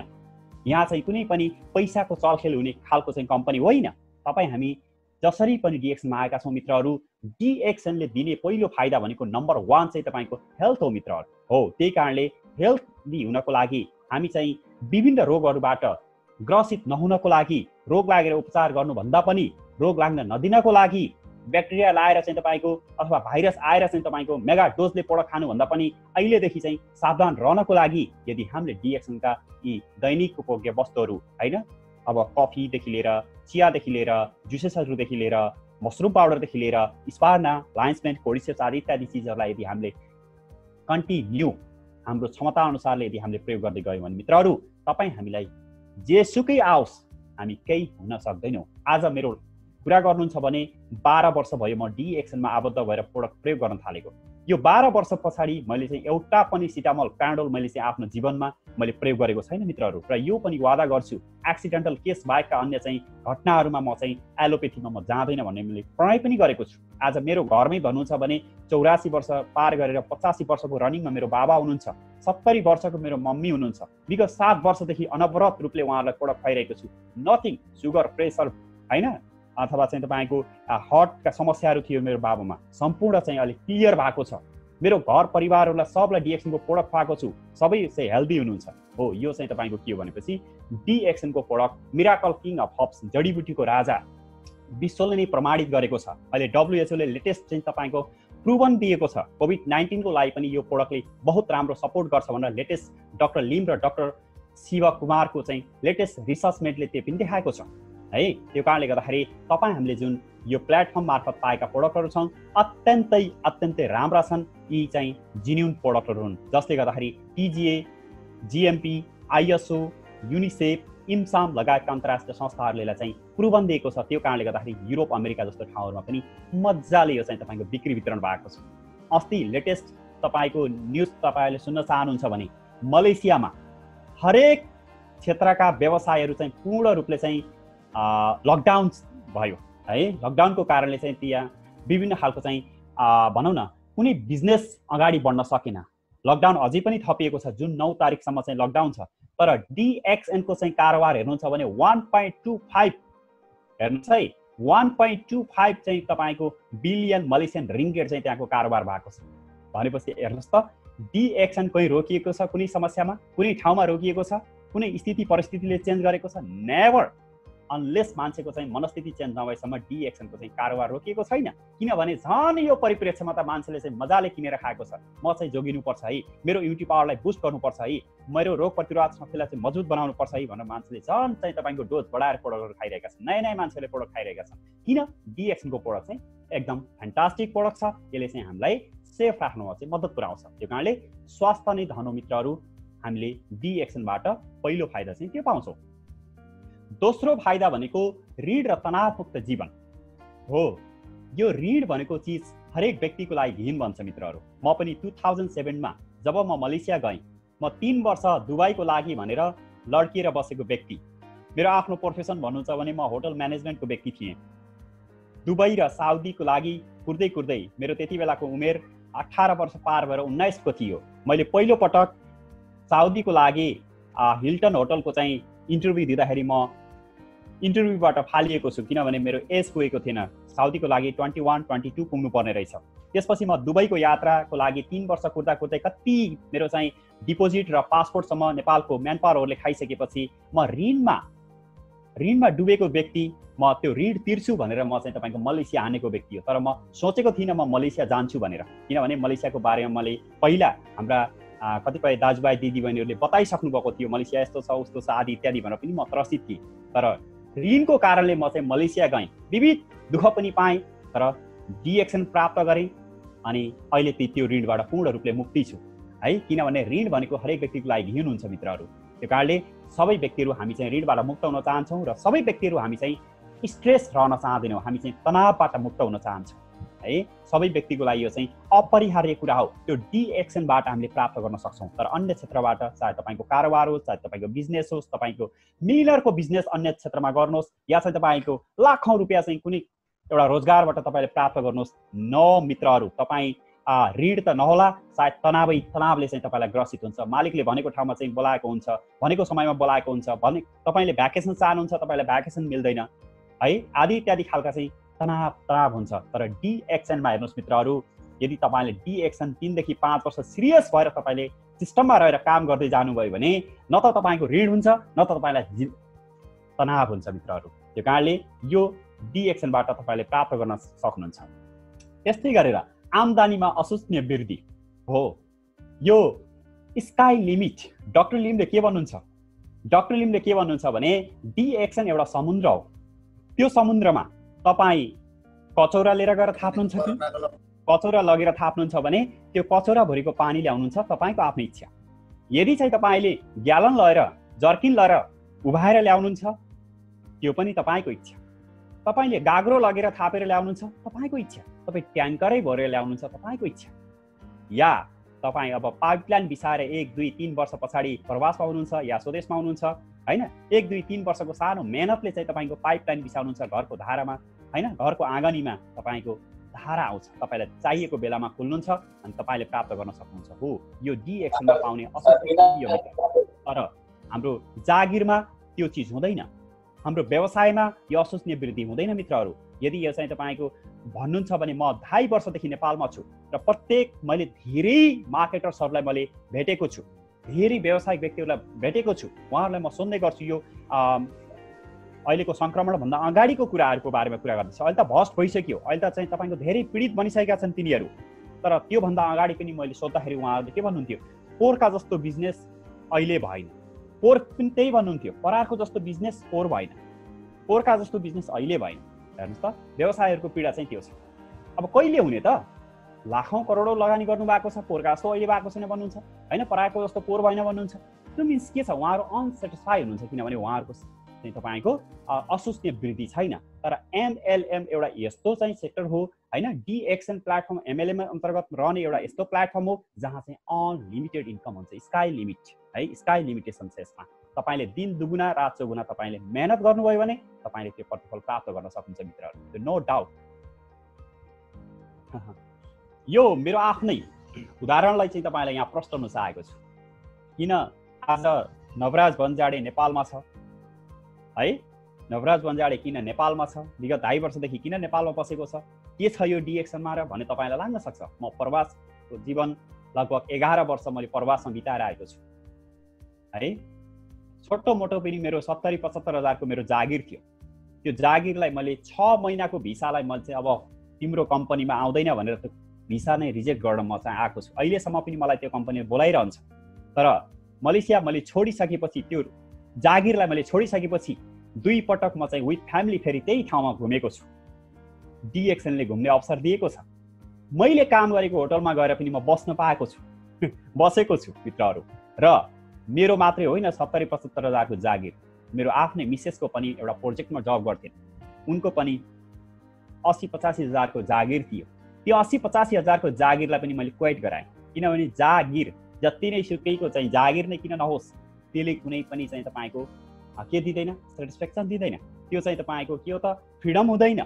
Speaker 1: यहाँ चाहिँ कुनै पनि पैसाको चलखेल हुने खालको चाहिँ कम्पनी होइन। तपाईँ हामी जसरी पनि डिएक्सनमा आएका छौँ मित्रहरू, डिएक्सनले दिने पहिलो फाइदा भनेको नम्बर 1 चाहिँ तपाईँको हेल्थ हो मित्रहरू। हो, त्यही कारणले हेल्थली हुनको लागि हामी चाहिँ विभिन्न रोगहरूबाट ग्रसित नहुनको लागि, रोग लागेर उपचार गर्नुभन्दा पनि रोग लाग्न नदिनको लागि, ब्याक्टेरिया लाएर चाहिँ तपाईँको अथवा भाइरस आएर चाहिँ तपाईँको मेगा डोजले प्रोडक्ट खानुभन्दा पनि अहिलेदेखि चाहिँ सावधान रहनको लागि यदि हामीले डिएक्सनका यी दैनिक उपभोग्य वस्तुहरू होइन, अब कफीदेखि लिएर, चियादेखि लिएर, जुसेसहरूदेखि लिएर, मसरुम पाउडरदेखि लिएर, स्पार्ना, लायन्समेन्ट, कोर्डिसेप्स आदि इत्यादि चिजहरूलाई यदि हामीले कन्टिन्यू हाम्रो क्षमता अनुसारले यदि हामीले प्रयोग गर्दै गयौँ भने मित्रहरू, तपाईँ हामीलाई जेसुकै आओस् हामी केही हुन सक्दैनौँ। आज मेरो कुरा गर्नुहुन्छ भने 12 वर्ष भयो म डिएक्सनमा आबद्ध भएर प्रोडक्ट प्रयोग गर्न थालेको। यो 12 वर्ष पछाडि मैले चाहिँ एउटा पनि सिटामोल प्याराडोल मैले चाहिँ आफ्नो जीवनमा मैले प्रयोग गरेको छैन मित्रहरू। र यो पनि वादा गर्छु एक्सिडेन्टल केस बाहेकका अन्य चाहिँ घटनाहरूमा म चाहिँ एलोपेथीमा म जाँदैन भन्ने मैले प्रणय पनि गरेको छु। आज मेरो घरमै भन्नुहुन्छ भने 84 वर्ष पार गरेर 85 वर्षको रनिङमा मेरो बाबा हुनुहुन्छ, 70 वर्षको मेरो मम्मी हुनुहुन्छ। विगत 7 वर्षदेखि अनवरत रूपले उहाँहरूलाई प्रोडक्ट खुवाइरहेको छु। नथिङ सुगर प्रेसर हैन अथवा चाहिँ तपाईको हार्टका समस्याहरू थियो मेरो बाबामा, सम्पूर्ण चाहिँ अलि क्लियर भएको छ। मेरो घर परिवारहरूलाई सबलाई डिएक्सनको प्रोडक्ट खुवाएको छु, सबै चाहिँ हेल्दी हुनुहुन्छ। हो यो चाहिँ तपाईको के हो भनेपछि डिएक्सनको product miracle king of herbs, जडीबुटीको राजा, विश्वले नै प्रमाणित गरेको छ। अहिले WHO ले लेटेस्ट चाहिँ तपाईको प्रुभन दिएको छ कोभिड-19 को लागि पनि यो प्रोडक्टले बहुत राम्रो सपोर्ट गर्छ भनेर लेटेस्ट डाक्टर लिम र डाक्टर शिव कुमारको चाहिँ लेटेस्ट रिसर्चमेन्टले त्यो पनि देखाएको छ है। त्यो कारणले गर्दाखेरि तपाईँ हामीले जुन यो प्लेटफर्म मार्फत पाएका प्रोडक्टहरू छन् अत्यन्तै राम्रा छन्। यी चाहिँ जिन्युन प्रोडक्टहरू हुन् जसले गर्दाखेरि TGA, GMP, ISO, युनिसेफ, इम्साम लगायतका अन्तर्राष्ट्रिय संस्थाहरूले चाहिँ प्रुभन दिएको छ। त्यो कारणले गर्दाखेरि युरोप अमेरिका जस्तो ठाउँहरूमा पनि मजाले यो चाहिँ तपाईँको बिक्री वितरण भएको छ। अस्ति लेटेस्ट तपाईँको न्युज तपाईँहरूले सुन्न चाहनुहुन्छ भने मलेसियामा हरेक क्षेत्रका व्यवसायहरू चाहिँ पूर्ण रूपले चाहिँ लकडाउन भयो है। लकडाउनको कारणले चाहिँ त्यहाँ विभिन्न खालको चाहिँ भनौँ न कुनै बिजनेस अगाडि बढ्न सकेन। लकडाउन अझै पनि थपिएको छ, जुन 9 तारिकसम्म चाहिँ लकडाउन छ। तर DXN को चाहिँ कारोबार हेर्नुहुन्छ भने 1.25 हेर्नुहोस् है 1.25 चाहिँ तपाईँको बिलियन मलेसियन रिङ्गेट चाहिँ त्यहाँको कारोबार भएको छ। भनेपछि हेर्नुहोस् त DXN कहीँ रोकिएको छ, कुनै समस्यामा कुनै ठाउँमा रोकिएको छ, कुनै स्थिति परिस्थितिले चेन्ज गरेको छ? नेभर, अनलेस मान्छेको चाहिँ मनस्थिति चेन्ज नभएसम्म DXN को चाहिँ कारोबार रोकिएको छैन। किनभने झन् यो परिप्रेक्ष्यमा त मान्छेले चाहिँ मजाले किनेर खाएको छ। म चाहिँ जोगिनुपर्छ है, मेरो इम्युनिटी पावरलाई बुस्ट गर्नुपर्छ है, मेरो रोग प्रतिरोधक शक्तिलाई चाहिँ मजबुत बनाउनुपर्छ है भनेर मान्छेले झन् चाहिँ तपाईँको डोज बढाएर प्रोडक्टहरू खाइरहेका छन्। नयाँ मान्छेले प्रोडक्ट खाइरहेका छन्। किन? DXN को प्रोडक्ट चाहिँ एकदम फ्यान्टास्टिक प्रोडक्ट छ। यसले चाहिँ हामीलाई सेफ राख्नुमा चाहिँ मद्दत पुर्याउँछ। त्यो कारणले स्वास्थ्य नै धन हो मित्रहरू। हामीले DXN बाट पहिलो फाइदा चाहिँ त्यो पाउँछौँ। दोस्रो फाइदा भनेको ऋण र तनावमुक्त जीवन हो। यो ऋण भनेको चिज हरेक व्यक्तिको लागि घिन बन्छ मित्रहरू। म पनि 2007 मा जब म मलेसिया गएँ, म 3 वर्ष दुबईको लागि भनेर लड्किएर बसेको व्यक्ति। मेरो आफ्नो प्रोफेसन भन्नुहुन्छ भने म होटल म्यानेजमेन्टको व्यक्ति थिएँ। दुबई र साउदीको लागि कुर्दै कुर्दै मेरो त्यति बेलाको उमेर 18 वर्ष पार भएर 19 को थियो। मैले पहिलो पटक साउदीको लागि हिल्टन होटलको चाहिँ इन्टरभ्यू दिँदाखेरि म इन्टरभ्यूबाट फालिएको छु, किनभने मेरो एज पुगेको थिएन। साउदीको लागि 21-22 पुग्नु पर्ने रहेछ। त्यसपछि म दुबईको यात्राको लागि 3 वर्ष कुर्दा कुर्दै कति मेरो चाहिँ डिपोजिट र पासपोर्टसम्म नेपालको म्यान पावरहरूले खाइसकेपछि म ऋणमा डुबेको व्यक्ति, म त्यो ऋण तिर्छु भनेर म चाहिँ तपाईँको मलेसिया हानेको व्यक्ति हो। तर म सोचेको थिइनँ म मलेसिया जान्छु भनेर, किनभने मलेसियाको बारेमा मैले पहिला हाम्रा कतिपय दाजुभाइ दिदीबहिनीहरूले बताइसक्नु भएको थियो, मलेसिया यस्तो छ उस्तो छ आदि इत्यादि भनेर पनि म त्रसित थिएँ। तर ऋणको कारणले म चाहिँ मलेसिया गएँ, विविध दुःख पनि पाएँ, तर DXN प्राप्त गरेँ अनि अहिले त्यो ऋणबाट पूर्ण रूपले मुक्ति छु है। किनभने ऋण भनेको हरेक व्यक्तिको लागि घिन हुन्छ मित्रहरू। त्यो कारणले सबै व्यक्तिहरू हामी चाहिँ ऋणबाट मुक्त हुन चाहन्छौँ र सबै व्यक्तिहरू हामी चाहिँ स्ट्रेस रहन चाहँदैनौँ, हामी चाहिँ तनावबाट मुक्त हुन चाहन्छौँ है। सबै व्यक्तिको लागि यो चाहिँ अपरिहार्य कुरा हो। त्यो DXN बाट हामीले प्राप्त गर्न सक्छौँ। तर अन्य क्षेत्रबाट, चाहे तपाईँको कारोबार होस्, चाहे तपाईँको बिजनेस होस्, तपाईँको मिलियनरको बिजनेस अन्य क्षेत्रमा गर्नुहोस्, या चाहिँ तपाईँको लाखौँ रुपियाँ चाहिँ कुनै एउटा रोजगारबाट तपाईँले प्राप्त गर्नुहोस्, न मित्रहरू तपाईँ ऋण त नहोला, सायद तनावले चाहिँ तपाईँलाई ग्रसित हुन्छ। मालिकले भनेको ठाउँमा चाहिँ बोलाएको हुन्छ, भनेको समयमा बोलाएको हुन्छ, भने तपाईँले भ्याकेसन चाहनुहुन्छ तपाईँलाई भ्याकेसन मिल्दैन है, आदि इत्यादि खालका चाहिँ तनाव हुन्छ। तर DXN मा हेर्नुहोस् मित्रहरू, यदि तपाईँले DXN 3 देखि 5 वर्ष सिरियस भएर तपाईँले सिस्टममा रहेर काम गर्दै जानुभयो भने न त तपाईँको ऋण हुन्छ, न त तपाईँलाई तनाव हुन्छ मित्रहरू। त्यो कारणले यो DXN बाट तपाईँले प्राप्त गर्न सक्नुहुन्छ। त्यस्तै गरेर आम्दानीमा असूचनीय वृद्धि हो। यो स्काई लिमिट, डाक्टर लिमले के भन्नुहुन्छ? डाक्टर लिमले के भन्नुहुन्छ भने DXN एउटा समुद्र हो। त्यो समुद्रमा तपाईँ कचौरा लिएर गएर थाप्नुहुन्छ कि कचौरा लगेर थाप्नुहुन्छ भने त्यो कचौराभरिको पानी ल्याउनुहुन्छ तपाईँको आफ्नै इच्छा। यदि चाहिँ तपाईँले ग्यालन लगेर जर्किन लगेर उभाएर ल्याउनुहुन्छ त्यो पनि तपाईँको इच्छा। तपाईँले गाग्रो लगेर थापेर ल्याउनुहुन्छ तपाईँको इच्छा। तपाईँ ट्याङ्करै भरेर ल्याउनुहुन्छ तपाईँको इच्छा। या तपाईँ अब पाइपलाइन बिसाएर 1 2 3 वर्ष पछाडि प्रवासमा हुनुहुन्छ या स्वदेशमा हुनुहुन्छ हैन, 1 2 3 वर्षको सानो मेहनतले चाहिँ तपाईँको पाइपलाइन बिसाउनुहुन्छ घरको धारामा हैन, घरको आँगनीमा तपाईँको धारा आउँछ, तपाईँलाई चाहिएको बेलामा खोल्नुहुन्छ अनि तपाईँले प्राप्त गर्न सक्नुहुन्छ। हो, यो डी एक्सनमा पाउने असल यो मित्र। तर हाम्रो जागिरमा त्यो चिज हुँदैन, हाम्रो व्यवसायमा यो अशोचनीय वृद्धि हुँदैन मित्रहरू। यदि यो चाहिँ तपाईँको भन्नुहुन्छ भने म 2.5 वर्षदेखि नेपालमा छु र प्रत्येक मैले धेरै मार्केटर्सहरूलाई मैले भेटेको छु, धेरै व्यावसायिक व्यक्तिहरूलाई भेटेको छु, उहाँहरूलाई म सोध्दै गर्छु यो अहिलेको सङ्क्रमणभन्दा अगाडिको कुराहरूको बारेमा कुरा गर्दैछ। अहिले त भस्ट भइसक्यो, अहिले त चाहिँ तपाईँको धेरै पीडित बनिसकेका छन् तिनीहरू। तर त्योभन्दा अगाडि पनि मैले सोद्धाखेरि उहाँहरूले के भन्नुहुन्थ्यो, पोहोरका जस्तो बिजनेस अहिले भएन। पोहोर पनि त्यही भन्नुहुन्थ्यो, परारको जस्तो बिजनेस पोहोर भएन, पोहोरका जस्तो बिजनेस अहिले भएन। हेर्नुहोस् त, व्यवसायहरूको पीडा चाहिँ त्यो छ। अब कहिले हुने त? लाखौँ करोडौँ लगानी गर्नुभएको छ, पोहोरका जस्तो अहिले भएको छैन भन्नुहुन्छ होइन, परारको जस्तो पोहोर भएन भन्नुहुन्छ। त्यो मिन्स के छ, उहाँहरू अनसेटिस्फाई हुनुहुन्छ किनभने उहाँहरूको चाहिँ तपाईँको अशोचनीय वृद्धि छैन। तर एमएलएम एउटा यस्तो चाहिँ सेक्टर हो होइन, डिएक्सन प्लेटफर्म एमएलएम अन्तर्गत रहने एउटा यस्तो प्लेटफर्म हो जहाँ चाहिँ अनलिमिटेड इन्कम हुन्छ, स्काई लिमिट है, स्काई लिमिटेसन छ यसमा। तपाईँले दिन दुगुना रात चौगुना तपाईँले मेहनत गर्नुभयो भने तपाईँले त्यो प्रतिफल प्राप्त गर्न सक्नुहुन्छ मित्रहरू, त्यो नो डाउट। यो मेरो आफ्नै उदाहरणलाई चाहिँ तपाईँलाई यहाँ प्रश्न चाहेको छु, किन आज नवराज भन्जाडे नेपालमा छ है, नवराज भन्जाडे किन नेपालमा छ, विगत 2.5 वर्षदेखि किन नेपालमा बसेको छ, के छ यो डिएक्सनमा र भन्ने तपाईँलाई लाग्न सक्छ। म प्रवासको जीवन लगभग 11 वर्ष मैले प्रवासमा बिताएर आएको छु है। छोटो मोटो पनि मेरो 70-75 हजारको मेरो जागिर थियो। त्यो जागिरलाई मैले 6 महिनाको भिसालाई मैले चाहिँ अब तिम्रो कम्पनीमा आउँदैन भनेर त्यो भिसा नै रिजेक्ट गर्न म चाहिँ आएको छु। अहिलेसम्म पनि मलाई त्यो कम्पनीले बोलाइरहन्छ। तर मलेसिया मैले छोडिसकेपछि, त्यो जागिरलाई मैले छोडिसकेपछि 2 पटक म चाहिँ विथ फ्यामिली फेरि त्यही ठाउँमा घुमेको छु। डिएक्सनले घुम्ने अवसर दिएको छ। मैले काम गरेको होटलमा गएर पनि म बस्न पाएको छु, बसेको छु मित्रहरू। र मेरो मात्रै होइन, 70-75 हजारको जागिर, मेरो आफ्नै मिसेसको पनि एउटा प्रोजेक्टमा जब गर्थेँ, उनको पनि 80-85 हजारको जागिर थियो। त्यो 80-85 हजारको जागिरलाई पनि मैले क्वाइट गराएँ, किनभने जागिर जति नै सुकैको चाहिँ जागिर नै किन नहोस्, त्यसले कुनै पनि चाहिँ तपाईँको के दिँदैन, सेटिस्फ्याक्सन दिँदैन। त्यो चाहिँ तपाईँको के हो त, फ्रिडम हुँदैन।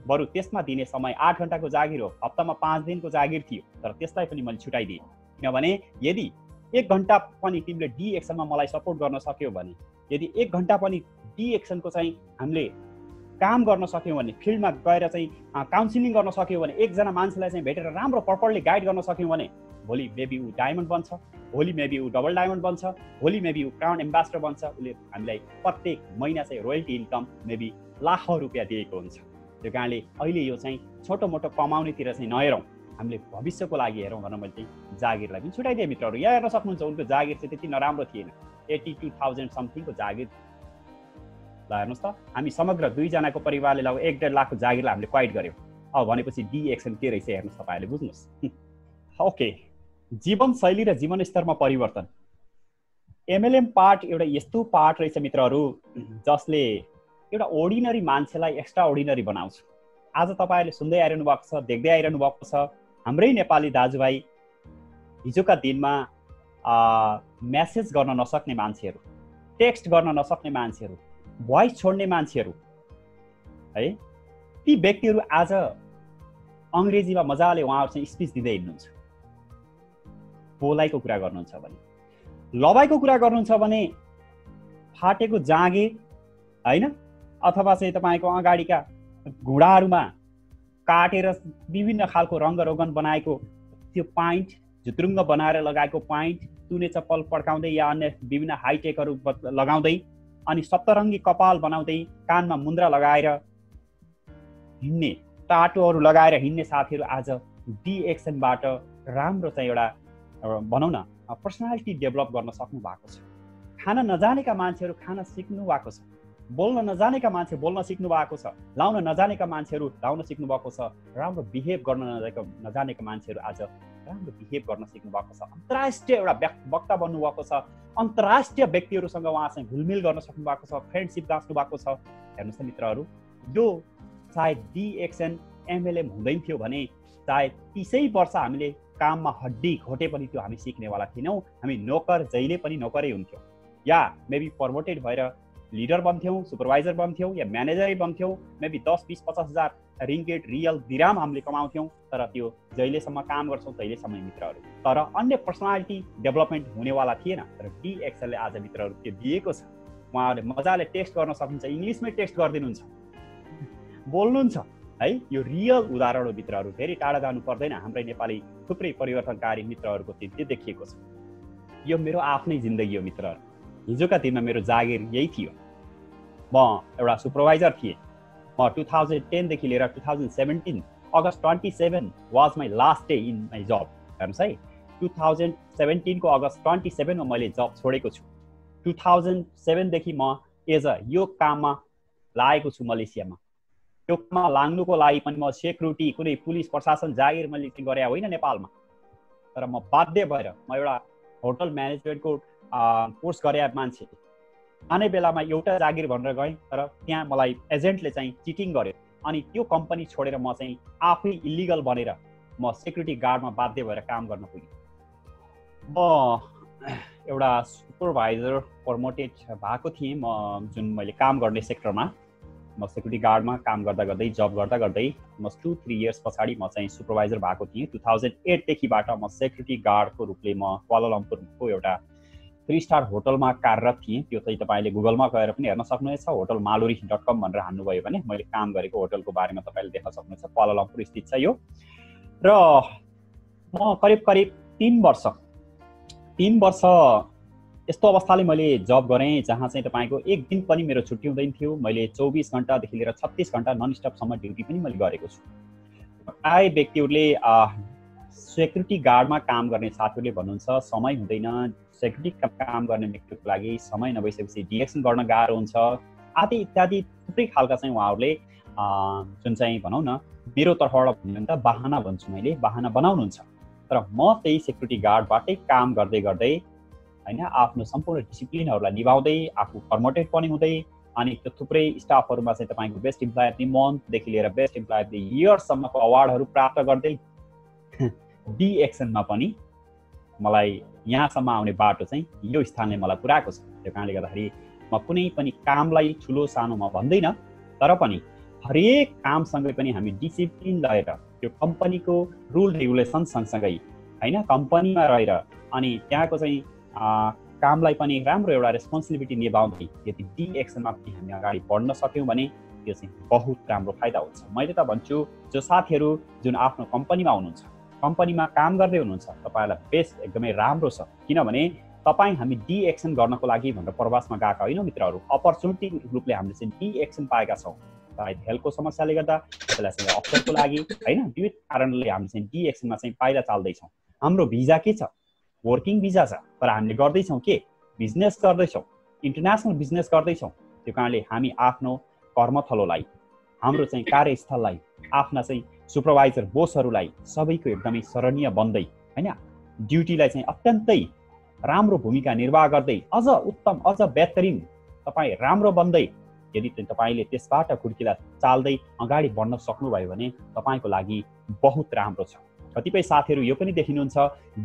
Speaker 1: बरु त्यसमा दिने समय 8 घन्टाको जागिर हो, हप्तामा 5 दिनको जागिर थियो, तर त्यसलाई पनि मैले छुटाइदिएँ। किनभने यदि 1 घन्टा पनि तिमीले डिएक्सनमा मलाई सपोर्ट गर्न सक्यौ भने, यदि 1 घन्टा पनि डिएक्सनको चाहिँ हामीले काम गर्न सक्यौँ भने, फिल्डमा गएर चाहिँ काउन्सिलिङ गर्न सक्यौँ भने, एकजना मान्छेलाई चाहिँ भेटेर राम्रो प्रपरली गाइड गर्न सक्यौँ भने, भोलि मेबी ऊ डायमन्ड बन्छ, भोलि मेबी ऊ डबल डायमन्ड बन्छ, भोलि मेबी ऊ क्राउन एम्बेसडर बन्छ। उसले हामीलाई प्रत्येक महिना चाहिँ रोयल्टी इन्कम मेबी लाखौँ रुपियाँ दिएको हुन्छ। त्यो कारणले अहिले यो चाहिँ छोटो मोटो कमाउनेतिर चाहिँ नहेरौँ, हामीले भविष्यको लागि हेरौँ भनेर मैले चाहिँ जागिरलाई पनि छुटाइदिएँ मित्रहरू। यहाँ हेर्न सक्नुहुन्छ, उनको जागिर चाहिँ त्यति नराम्रो थिएन, 82,000 समथिङको जागिर। ल हेर्नुहोस् त, हामी समग्र 2 जनाको परिवारले लगभग 1.5 लाखको जागिरलाई हामीले क्वाइट गऱ्यौँ। अब भनेपछि डिएक्सन के रहेछ हेर्नुहोस् तपाईँहरूले, बुझ्नुहोस्। ओके, जीवनशैली र जीवनस्तरमा परिवर्तन। एमएलएम पार्ट एउटा यस्तो पार्ट रहेछ मित्रहरू जसले एउटा अर्डिनरी मान्छेलाई एक्स्ट्रा अर्डिनरी बनाउँछ। आज तपाईँहरूले सुन्दै आइरहनु भएको छ, देख्दै आइरहनु भएको छ, हाम्रै नेपाली दाजुभाइ हिजोका दिनमा मेसेज गर्न नसक्ने मान्छेहरू, टेक्स्ट गर्न नसक्ने मान्छेहरू, भोइस छोड्ने मान्छेहरू है, ती व्यक्तिहरू आज अङ्ग्रेजीमा मजाले उहाँहरू चाहिँ स्पिच दिँदै हिँड्नुहुन्छ। बोलाइको कुरा गर्नुहुन्छ भने, लबाइको कुरा गर्नुहुन्छ भने, फाटेको जागिर होइन, अथवा चाहिँ तपाईँको अगाडिका घुँडाहरूमा काटेर विभिन्न खालको रङ्गरोगन बनाएको त्यो पाइन्ट, झुत्रुङ्ग बनाएर लगाएको पाइन्ट, तुने चप्पल पड्काउँदै या अन्य विभिन्न हाइटेकहरू लगाउँदै अनि सप्तरङ्गी कपाल बनाउँदै कानमा मुन्द्रा लगाएर हिँड्ने, टाटोहरू लगाएर हिँड्ने साथीहरू आज डिएक्सनबाट राम्रो चाहिँ एउटा भनौँ न पर्सनालिटी डेभलप गर्न सक्नु भएको छ। खान नजानेका मान्छेहरू खान सिक्नु भएको छ, बोल्न नजानेका मान्छे बोल्न सिक्नु भएको छ, लाउन नजानेका मान्छेहरू लाउन सिक्नु भएको छ, राम्रो बिहेभ गर्न नजानेका मान्छेहरू आज राम्रो बिहेभ गर्न सिक्नु भएको छ, अन्तर्राष्ट्रिय एउटा वक्ता बन्नु भएको छ, अन्तर्राष्ट्रिय व्यक्तिहरूसँग उहाँ चाहिँ घुलमिल गर्न सक्नु भएको छ, फ्रेन्डसिप गाँच्नु भएको छ। हेर्नुहोस् न मित्रहरू, यो सायद डिएक्सन एमएलएम हुँदैन थियो भने सायद 30 वर्ष हामीले काममा हड्डी घोटे पनि त्यो हामी सिक्नेवाला थिएनौँ। हामी नोकर जहिले पनि नोकरै हुन्थ्यौँ, या मेबी प्रमोटेड भएर लिडर बन्थ्यौँ, सुपरभाइजर बन्थ्यौँ, या म्यानेजरै बन्थ्यौँ। मेबी 10, 20, 50 हजार रिङ्गेट रियल दिराम हामीले कमाउँथ्यौँ। तर त्यो जहिलेसम्म काम गर्छौँ तहिलेसम्म मित्रहरू। तर अन्य पर्सनालिटी डेभलपमेन्ट हुनेवाला थिएन। तर DXLले आज मित्रहरू त्यो दिएको छ। उहाँहरूले मजाले टेस्ट गर्न सक्नुहुन्छ, इङ्ग्लिसमै टेस्ट गरिदिनुहुन्छ, बोल्नुहुन्छ है। यो रियल उदाहरण हो मित्रहरू, धेरै टाढा जानु पर्दैन। हाम्रै नेपाली थुप्रै परिवर्तनकारी मित्रहरूको त्यो देखिएको छ। यो मेरो आफ्नै जिन्दगी हो मित्रहरू। हिजोका दिनमा मेरो जागिर यही थियो। म एउटा सुपरभाइजर थिएँ। म 2010 देखि लिएर 2017 अगस्त 27 was my last day in my job. हेर्नुहोस् है, 2017 को अगस्त 27 मा मैले जब छोडेको छु। 2007 देखि म यो काममा लागेको छु मलेसियामा। त्यो काममा लाग्नुको लागि पनि म सेक्युरिटी कुनै पुलिस प्रशासन जागिर मैले गरे होइन नेपालमा। तर म बाध्य भएर म एउटा होटल म्यानेजमेन्टको कोर्स गरे मान्छे। आने बेलामा एउटा जागिर भनेर गएँ, तर त्यहाँ मलाई एजेन्टले चाहिँ चिटिङ गर्यो। अनि त्यो कम्पनी छोडेर म चाहिँ आफै इलिगल बनेर म सेक्युरिटी गार्डमा बाध्य भएर काम गर्न पुगेँ। म एउटा सुपरभाइजर प्रमोटेड भएको थिएँ म जुन मैले काम गर्ने सेक्टरमा। म सेक्युरिटी गार्डमा काम गर्दा गर्दै जब गर्दा गर्दै म 2-3 इयर्स पछाडि म चाहिँ सुपरभाइजर भएको थिएँ। 2008 देखिबाट म सेक्युरिटी गार्डको रूपले म क्वालालम्पुरको एउटा 3 स्टार होटलमा कार्यरत थिएँ। त्यो चाहिँ तपाईँले गुगलमा गएर पनि हेर्न सक्नुहुनेछ। होटल maluri.com भनेर हान्नुभयो भने मैले काम गरेको होटलको बारेमा तपाईँले देख्न सक्नुहुन्छ। क्वालालम्पुर स्थित छ यो। र म करिब 3 वर्ष यस्तो अवस्थाले मैले जब गरेँ जहाँ चाहिँ तपाईँको एक दिन पनि मेरो छुट्टी हुँदैन थियो। मैले 24 घण्टादेखि लिएर 36 घण्टा नन स्टपसम्म ड्युटी पनि मैले गरेको छु। प्राय व्यक्तिहरूले सेक्युरिटी गार्डमा काम गर्ने साथीहरूले भन्नुहुन्छ समय हुँदैन, सेक्युरिटी काम गर्ने व्यक्तिको लागि समय नभइसकेपछि डिएक्सन गर्न गाह्रो हुन्छ आदि इत्यादि थुप्रै खालका चाहिँ उहाँहरूले जुन चाहिँ भनौँ न मेरो तर्फबाट भन्नु भने त बाहना भन्छु मैले, बाहना बनाउनुहुन्छ। तर म त्यही सेक्युरिटी गार्डबाटै काम गर्दै गर्दै हैन आफ्नो सम्पूर्ण डिसिप्लिनहरूलाई निभाउँदै आफू प्रमोटेड पनि हुँदै अनि त्यो थुप्रै स्टाफहरूमा चाहिँ तपाईँको बेस्ट इम्प्लोयर अफ द मन्थदेखि लिएर बेस्ट इम्प्लोयर अफ द इयरसम्मको अवार्डहरू प्राप्त गर्दै डिएक्सनमा पनि मलाई यहाँसम्म आउने बाटो चाहिँ यो स्थानले मलाई पुर्याएको छ। त्यो कारणले गर्दाखेरि म कुनै पनि कामलाई ठुलो सानो म भन्दैन, तर पनि हरेक कामसँगै पनि हामी डिसिप्लिन लिएर त्यो कम्पनीको रुल रेगुलेसन सँगसँगै हैन कम्पनीमा रहेर अनि त्यहाँको चाहिँ कामलाई पनि राम्रो एउटा रेस्पोन्सिबिलिटी निभाउँदै यदि डिएक्सनमा पनि हामी अगाडि बढ्न सक्यौँ भने त्यो चाहिँ बहुत राम्रो फाइदा हुन्छ। मैले त भन्छु जो साथीहरू जुन आफ्नो कम्पनीमा हुनुहुन्छ, कम्पनीमा काम गर्दै हुनुहुन्छ, तपाईँलाई बेस्ट एकदमै राम्रो छ। किनभने तपाईँ हामी डिएक्सन गर्नको लागि भनेर प्रवासमा गएका होइन मित्रहरू, अपर्च्युनिटी रूपले हामीले चाहिँ डिएक्सन पाएका छौँ। सायद हेल्थको समस्याले गर्दा, त्यसलाई चाहिँ अवसरको लागि होइन विविध कारणले हामी चाहिँ डिएक्सनमा चाहिँ पाइला चाल्दैछौँ। हाम्रो भिजा के छ? वर्किङ भिजा छ, तर हामीले गर्दैछौँ के? बिजनेस गर्दैछौँ, इन्टरनेसनल बिजनेस गर्दैछौँ। त्यो कारणले हामी आफ्नो कर्मथलोलाई, हाम्रो चाहिँ कार्यस्थललाई, आफ्ना चाहिँ सुपरभाइजर बोसहरूलाई सबैको एकदमै सराहनीय बन्दै हैन ड्युटीलाई चाहिँ अत्यन्तै राम्रो भूमिका निर्वाह गर्दै अझ उत्तम अझ बेहतरिन तपाईँ राम्रो बन्दै यदि तपाईँले त्यसबाट खुड्किला चाल्दै अगाडि बढ्न सक्नुभयो भने तपाईँको लागि बहुत राम्रो छ। कतिपय साथीहरू यो पनि देखिनुहुन्छ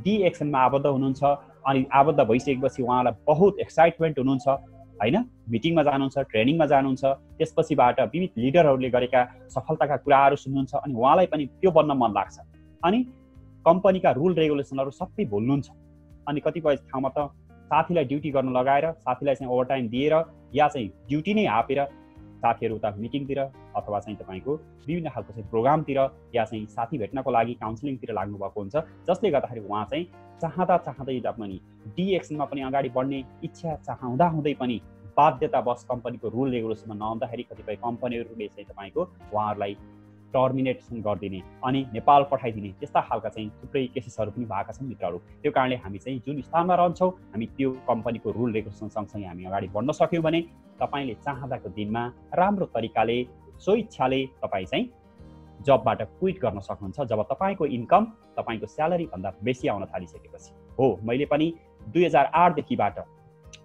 Speaker 1: डिएक्सनमा आबद्ध हुनुहुन्छ अनि आबद्ध भइसकेपछि उहाँलाई बहुत एक्साइटमेन्ट हुनुहुन्छ हैन, मिटिङमा जानुहुन्छ, ट्रेनिङमा जानुहुन्छ, त्यसपछिबाट विविध लिडरहरूले गरेका सफलताका कुराहरू सुन्नुहुन्छ अनि उहाँलाई पनि त्यो बन्न मन लाग्छ अनि कम्पनीका रुल रेगुलेसनहरू सबै भुल्नुहुन्छ। अनि कतिपय ठाउँमा त साथीलाई ड्युटी गर्न लगाएर साथीलाई चाहिँ ओभरटाइम दिएर या चाहिँ ड्युटी नै हापेर साथीहरू उता मिटिङतिर अथवा चाहिँ तपाईँको विभिन्न खालको चाहिँ प्रोग्रामतिर या चाहिँ साथी भेट्नको लागि काउन्सिलिङतिर लाग्नु भएको हुन्छ, जसले गर्दाखेरि उहाँ चाहिँ चाहँदै पनि डिएक्सनमा पनि अगाडि बढ्ने इच्छा चाहँदा हुँदै पनि बाध्यतावश कम्पनीको रुल रेगुलेसनमा नहुँदाखेरि कतिपय कम्पनीहरूले चाहिँ तपाईँको उहाँहरूलाई टर्मिनेसन गरिदिने अनि नेपाल पठाइदिने त्यस्ता खालका चाहिँ थुप्रै केसेसहरू पनि भएका छन् मित्रहरू। त्यो कारणले हामी चाहिँ जुन स्थानमा रहन्छौँ हामी त्यो कम्पनीको रुल रेगुलेसन सँगसँगै हामी अगाडि बढ्न सक्यौँ भने तपाईँले चाहँदाको दिनमा राम्रो तरिकाले स्वेच्छाले तपाईँ चाहिँ जबबाट क्विट गर्न सक्नुहुन्छ जब तपाईँको इन्कम तपाईँको स्यालेरी भन्दा बेसी आउन थालिसकेपछि हो। मैले पनि 2008 देखिबाट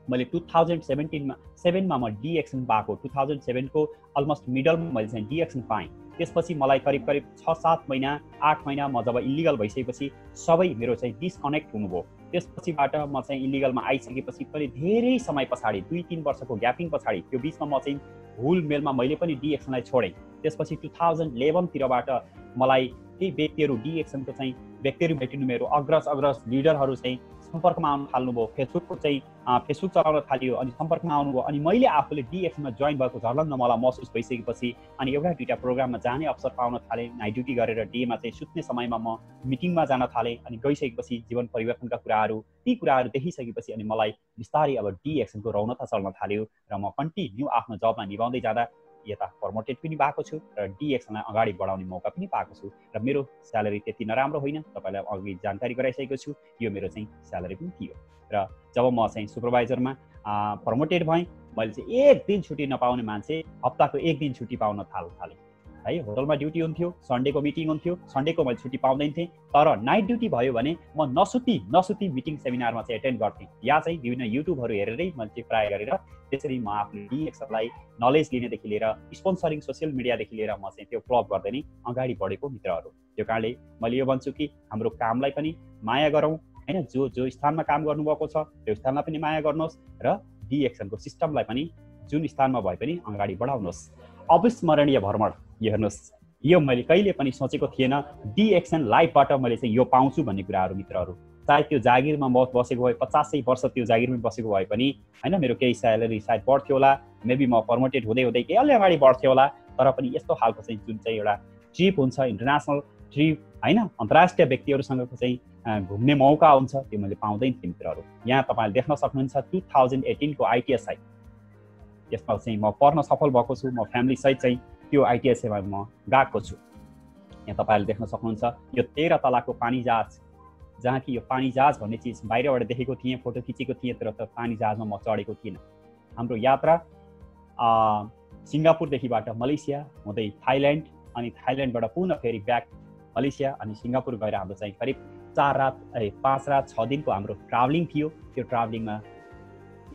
Speaker 1: मैले 2017मा म डिएक्सन पाएको, 2007 को अलमोस्ट मिडलमा मैले चाहिँ डिएक्सन पाएँ। त्यसपछि मलाई करिब करिब 6-7 महिना 8 महिना म जब इलिगल भइसकेपछि सबै मेरो चाहिँ डिस्कनेक्ट हुनुभयो। त्यसपछिबाट म चाहिँ इलिगलमा आइसकेपछि पनि धेरै समय पछाडि 2-3 वर्षको ग्यापिङ पछाडि त्यो बिचमा म चाहिँ हुलमेलमा मैले पनि डिएक्सनलाई छोडेँ। त्यसपछि 2011 तिरबाट मलाई केही व्यक्तिहरू डिएक्सनको चाहिँ व्यक्तिहरू भेटिनु, मेरो अग्रज लिडरहरू चाहिँ सम्पर्कमा आउन थाल्नुभयो। फेसबुक चलाउन थाल्यो अनि सम्पर्कमा आउनुभयो। अनि मैले आफूले डिएक्सनमा जोइन भएको झर्लङ्ग मलाई महसुस भइसकेपछि अनि एउटा दुईवटा प्रोग्राममा जाने अवसर पाउन थालेँ। नाइट ड्युटी गरेर डेमा चाहिँ सुत्ने समयमा म मिटिङमा जान थालेँ। अनि गइसकेपछि जीवन परिवर्तनका ती कुराहरू देखिसकेपछि अनि मलाई बिस्तारै अब डिएक्सनको रौनता चल्न थाल्यो र म कन्टिन्यू आफ्नो जबमा निभाउँदै जाँदा यता प्रमोटेड पनि भएको छु र डिएक्सनलाई अगाडि बढाउने मौका पनि पाएको छु र मेरो स्यालेरी त्यति नराम्रो होइन। तपाईँलाई अघि जानकारी गराइसकेको छु, यो मेरो चाहिँ स्यालेरी पनि थियो। र जब म चाहिँ सुपरभाइजरमा प्रमोटेड भएँ, मैले चाहिँ एक दिन छुट्टी नपाउने मान्छे हप्ताको एक दिन छुट्टी पाउन थालेँ है। होटलमा ड्युटी हुन्थ्यो, सन्डेको मिटिङ हुन्थ्यो, सन्डेको मैले छुट्टी पाउँदैन थिएँ। तर नाइट ड्युटी भयो भने म नसुती मिटिङ सेमिनारमा चाहिँ एटेन्ड गर्थेँ। या चाहिँ विभिन्न युट्युबहरू हेरेरै मैले चाहिँ ट्राई गरेर त्यसरी म आफ्नो डिएक्सनलाई नलेज लिनेदेखि लिएर स्पोन्सरिङ सोसियल मिडियादेखि लिएर म चाहिँ त्यो क्लब गर्दै नै अगाडि बढेको मित्रहरू। त्यो कारणले मैले यो भन्छु कि हाम्रो कामलाई पनि माया गरौँ होइन। जो स्थानमा काम गर्नुभएको छ त्यो स्थानमा पनि माया गर्नुहोस् र डिएक्सनको सिस्टमलाई पनि जुन स्थानमा भए पनि अगाडि बढाउनुहोस्। अविस्मरणीय भ्रमण, यो हेर्नुहोस्, यो मैले कहिले पनि सोचेको थिएन डिएक्सन लाइफबाट मैले चाहिँ यो पाउँछु भन्ने कुराहरू मित्रहरू। सायद त्यो जागिरमा म बसेको भए 50 वर्ष त्यो जागिरमै बसेको भए पनि होइन मेरो केही स्यालेरी सायद बढ्थ्यो होला, मेबी म प्रमोटेड हुँदै केही अलि अगाडि बढ्थ्यो होला। तर पनि यस्तो खालको चाहिँ जुन चाहिँ एउटा ट्रिप हुन्छ, इन्टरनेसनल ट्रिप होइन, अन्तर्राष्ट्रिय व्यक्तिहरूसँगको चाहिँ घुम्ने मौका हुन्छ, त्यो मैले पाउँदैन थिएँ मित्रहरू। यहाँ तपाईँले देख्न सक्नुहुन्छ 2018 को आइटिएसआई, यसमा चाहिँ म पढ्न सफल भएको छु। म फ्यामिलीसहित चाहिँ त्यो आइटिएसआईमा म गएको छु। यहाँ तपाईँले देख्न सक्नुहुन्छ यो 13 तलाको पानी जहाज, जहाँ कि यो पानी जहाज भन्ने चिज बाहिरबाट देखेको थिएँ, फोटो खिचेको थिएँ, तर त पानी जहाजमा म चढेको थिइनँ। हाम्रो यात्रा सिङ्गापुरदेखिबाट मलेसिया हुँदै थाइल्यान्ड अनि थाइल्यान्डबाट पुनः फेरि ब्याक मलेसिया अनि सिङ्गापुर गएर हाम्रो चाहिँ करिब 5 रात 6 दिनको हाम्रो ट्राभलिङ थियो। त्यो ट्राभलिङमा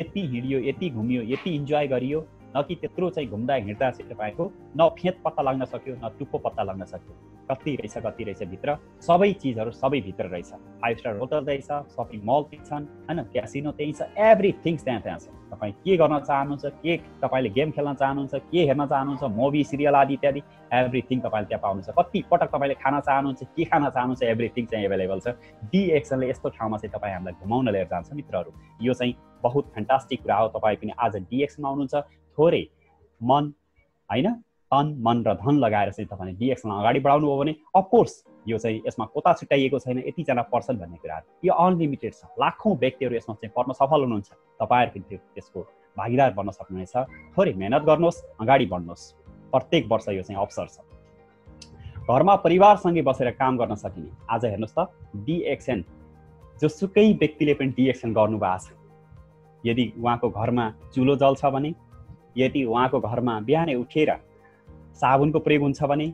Speaker 1: यति हिँडियो, यति घुमियो, यति इन्जोय गरियो, न कि त्यत्रो चाहिँ घुम्दा हिँड्दा चाहिँ तपाईँको न फेद पत्ता लाग्न सक्यो न टुप्पो पत्ता लाग्न सक्यो। कति रहेछ भित्र, सबै चिजहरू सबै भित्र रहेछ। 5 स्टार होटल रहेछ, सपिङ मल त्यही छन् होइन, क्यासिनो त्यही छ, एभ्रिथिङ त्यहाँ छ। तपाईँ के गर्न चाहनुहुन्छ, के तपाईँले गेम खेल्न चाहनुहुन्छ, के हेर्न चाहनुहुन्छ, मुभी सिरियल आदि इत्यादि एभ्रिथिङ तपाईँले त्यहाँ पाउनुहुन्छ। कति पटक तपाईँले खान चाहनुहुन्छ, के खान चाहनुहुन्छ, एभ्रिथिङ चाहिँ एभाइलेबल छ। डिएक्सनले यस्तो ठाउँमा चाहिँ तपाईँ हामीलाई घुमाउन लिएर जान्छ मित्रहरू। यो चाहिँ बहुत फ्यान्टास्टिक कुरा हो। तपाईँ पनि आज डिएक्सनमा आउनुहुन्छ, थोरै मन होइन, तन मन र धन लगाएर चाहिँ तपाईँले डिएक्सनलाई अगाडि बढाउनु हो भने अफकोर्स यो चाहिँ यसमा कोता छुट्याइएको छैन, यतिजना पर्छन् भन्ने कुराहरू, यो अनलिमिटेड छ। लाखौँ व्यक्तिहरू यसमा चाहिँ पढ्न सफल हुनुहुन्छ, तपाईँहरू पनि त्यसको भागीदार बन्न सक्नुहुनेछ। थोरै मेहनत गर्नुहोस्, अगाडि बढ्नुहोस्। प्रत्येक वर्ष यो चाहिँ अवसर छ। घरमा परिवारसँगै बसेर काम गर्न सकिने। आज हेर्नुहोस् त डिएक्सन, जोसुकै व्यक्तिले पनि डिएक्सन गर्नुभएको छ। यदि उहाँको घरमा चुलो जल्छ भने, यदि उहाँको घरमा बिहानै उठेर साबुनको प्रयोग हुन्छ भने,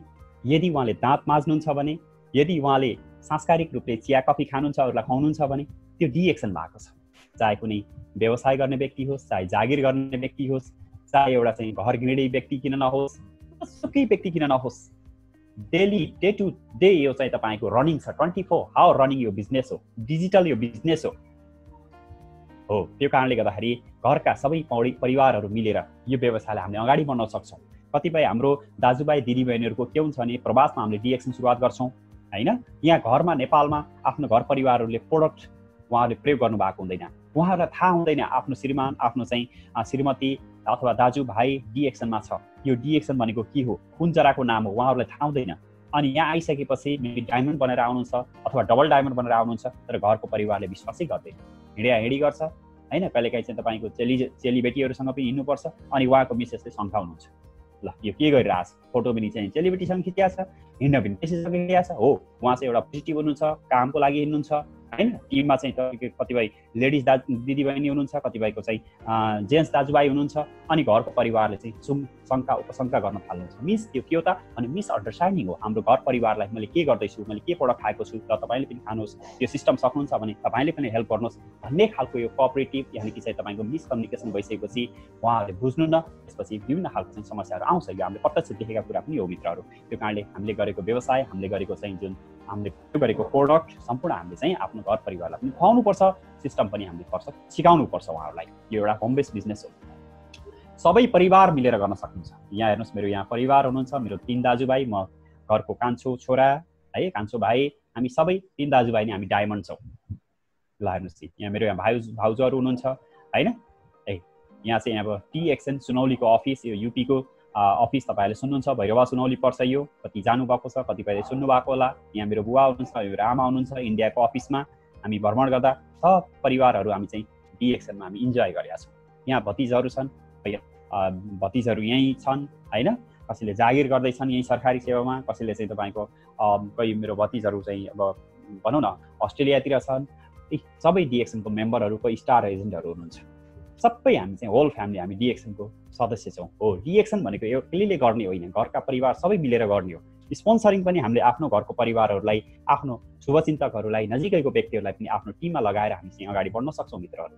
Speaker 1: यदि उहाँले दाँत माझ्नुहुन्छ भने, यदि उहाँले सांस्कारिक रूपले चिया कफी खानुहुन्छ, अरूलाई खुवाउनुहुन्छ भने त्यो डिएक्सन भएको छ। चाहे कुनै व्यवसाय गर्ने व्यक्ति होस्, चाहे जागिर गर्ने व्यक्ति होस्, चाहे एउटा चाहिँ घर गृहिणी व्यक्ति किन नहोस्, सुकै व्यक्ति किन नहोस्, डेली डे टु डे यो चाहिँ तपाईँको रनिङ छ। 24 आवर रनिङ यो बिजनेस हो, डिजिटल यो बिजनेस हो। त्यो कारणले गर्दाखेरि घरका सबै परिवारहरू मिलेर यो व्यवसायलाई हामीले अगाडि बढाउन सक्छौँ। कतिपय हाम्रो दाजुभाइ दिदीबहिनीहरूको के हुन्छ भने प्रवासमा हामीले डिएक्सन सुरुवात गर्छौँ होइन। यहाँ घरमा नेपालमा आफ्नो घर परिवारहरूले प्रोडक्ट उहाँहरूले प्रयोग गर्नुभएको हुँदैन, उहाँहरूलाई थाहा हुँदैन आफ्नो श्रीमान, आफ्नो चाहिँ श्रीमती अथवा दाजुभाइ डिएक्सनमा छ। यो डिएक्सन भनेको के हो, कुन जराको नाम हो, उहाँहरूलाई थाहा हुँदैन। अनि यहाँ आइसकेपछि डायमन्ड बनेर आउनुहुन्छ अथवा डबल डायमन्ड बनेर आउनुहुन्छ, तर घरको परिवारले विश्वासै गर्दैन, हिँडी गर्छ होइन। कहिलेकाहीँ चाहिँ तपाईँको चेलीबेटीहरूसँग पनि हिँड्नुपर्छ अनि उहाँको मिसेसले सम्झाउनुहुन्छ, ल यो के गरिरहेछ, फोटो पनि चाहिँ चेलीबेटीसँग खिचिया छ, हिँड्न पनि त्यसैसँग खिचिया छ। हो, उहाँ चाहिँ एउटा पोजिटिभ हुनुहुन्छ, कामको लागि हिँड्नुहुन्छ होइन। टिममा चाहिँ तपाईँको कतिपय लेडिज दिदीबहिनी हुनुहुन्छ, कतिपयको चाहिँ जेन्ट्स दाजुभाइ हुनुहुन्छ, अनि घरको परिवारले चाहिँ शङ्का उपशङ्का गर्न थाल्नुहुन्छ। मिस त्यो के हो त भने मिसअन्डरस्ट्यान्डिङ हो। हाम्रो घर परिवारलाई मैले के गर्दैछु, मैले के प्रोडक्ट खाएको छु र तपाईँले पनि खानुहोस्, त्यो सिस्टम सक्नुहुन्छ भने तपाईँले पनि हेल्प गर्नुहोस् भन्ने खालको यो कोअपरेटिभ यानि कि चाहिँ तपाईँको मिसकम्युनिकेसन भइसकेपछि उहाँहरूले बुझ्नु न, त्यसपछि विभिन्न खालको चाहिँ समस्याहरू आउँछ। यो हामीले प्रत्यक्ष देखेका कुरा पनि हो मित्रहरू। त्यो कारणले हामीले गरेको व्यवसाय, हामीले गरेको चाहिँ जुन हामीले गरेको प्रोडक्ट सम्पूर्ण हामीले चाहिँ आफ्नो घर परिवारलाई पनि खुवाउनुपर्छ, सिस्टम पनि हामीले सिकाउनुपर्छ उहाँहरूलाई। यो एउटा होम बेस्ड बिजनेस हो, सबै परिवार मिलेर गर्न सक्नुहुन्छ। यहाँ हेर्नुहोस्, मेरो यहाँ परिवार हुनुहुन्छ, मेरो 3 दाजुभाइ, म घरको कान्छो छोरा है, कान्छो भाइ, हामी सबै 3 दाजुभाइ नै हामी डायमन्ड छौँ। ल हेर्नुहोस्, यहाँ मेरो यहाँ भाउजूहरू हुनुहुन्छ होइन। यहाँ चाहिँ अब TXN सुनौलीको अफिस, यो युपीको अफिस तपाईँहरूले सुन्नुहुन्छ, भैरवा सुनौली पर्छ यो, कति जानुभएको छ, कतिपयले सुन्नुभएको होला। यहाँ मेरो बुवा हुनुहुन्छ, मेरो आमा हुनुहुन्छ इन्डियाको अफिसमा। हामी भ्रमण गर्दा सब परिवारहरू हामी चाहिँ DXNमा हामी इन्जोय गरेका छौँ। यहाँ भतिजहरू छन्, भतिजहरू यहीँ छन् होइन, कसैले जागिर गर्दैछन् यहीँ सरकारी सेवामा, कसैले चाहिँ तपाईँको कोही मेरो भतिजहरू चाहिँ अब भनौँ न अस्ट्रेलियातिर छन्। सबै DXNको मेम्बरहरू, कोही स्टार एजेन्टहरू हुनुहुन्छ। सबै हामी चाहिँ होल फ्यामिली हामी DXNको सदस्य छौँ। हो, DXN भनेको एक्लैले गर्ने होइन, घरका परिवार सबै मिलेर गर्ने हो। स्पोन्सरिङ पनि हामीले आफ्नो घरको परिवारहरूलाई, आफ्नो शुभचिन्तकहरूलाई, नजिकैको व्यक्तिहरूलाई पनि आफ्नो टिममा लगाएर हामी चाहिँ अगाडि बढ्न सक्छौँ मित्रहरू।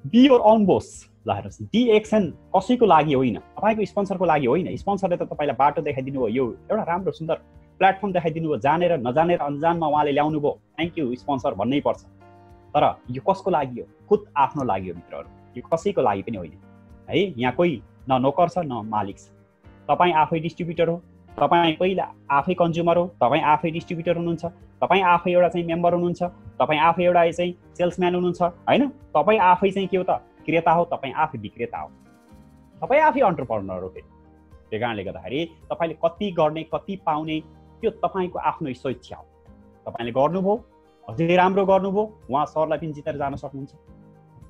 Speaker 1: Be your own boss. ल हेर्नुहोस्, DXN कसैको लागि होइन, तपाईँको स्पोन्सरको लागि होइन। स्पोन्सरले त तपाईँलाई बाटो देखाइदिनु हो, यो एउटा राम्रो सुन्दर प्लेटफर्म देखाइदिनु हो, जानेर नजानेर अन्जानमा उहाँले ल्याउनु भयो, थ्याङ्क यू स्पोन्सर भन्नै पर्छ। तर यो कसको लागि हो? खुद आफ्नो लागि हो मित्रहरू, यो कसैको लागि पनि होइन है। यहाँ कोही न नोकर छ न मालिक छ, तपाईँ आफै डिस्ट्रिब्युटर हो, तपाईँ पहिला आफै कन्ज्युमर हो, तपाईँ आफै डिस्ट्रिब्युटर हुनुहुन्छ, तपाईँ आफै एउटा चाहिँ मेम्बर हुनुहुन्छ, तपाईँ आफै एउटा चाहिँ सेल्सम्यान हुनुहुन्छ होइन। तपाईँ आफै चाहिँ के हो त क्रेता हो, तपाईँ आफै विक्रेता हो, तपाईँ आफै अन्टरप्रेन्योर हो। फेरि त्यो कारणले गर्दाखेरि तपाईँले कति गर्ने कति पाउने त्यो तपाईँको आफ्नो स्वेच्छा हो। तपाईँले गर्नुभयो, अझै राम्रो गर्नुभयो, उहाँ सरलाई पनि जितेर जान सक्नुहुन्छ,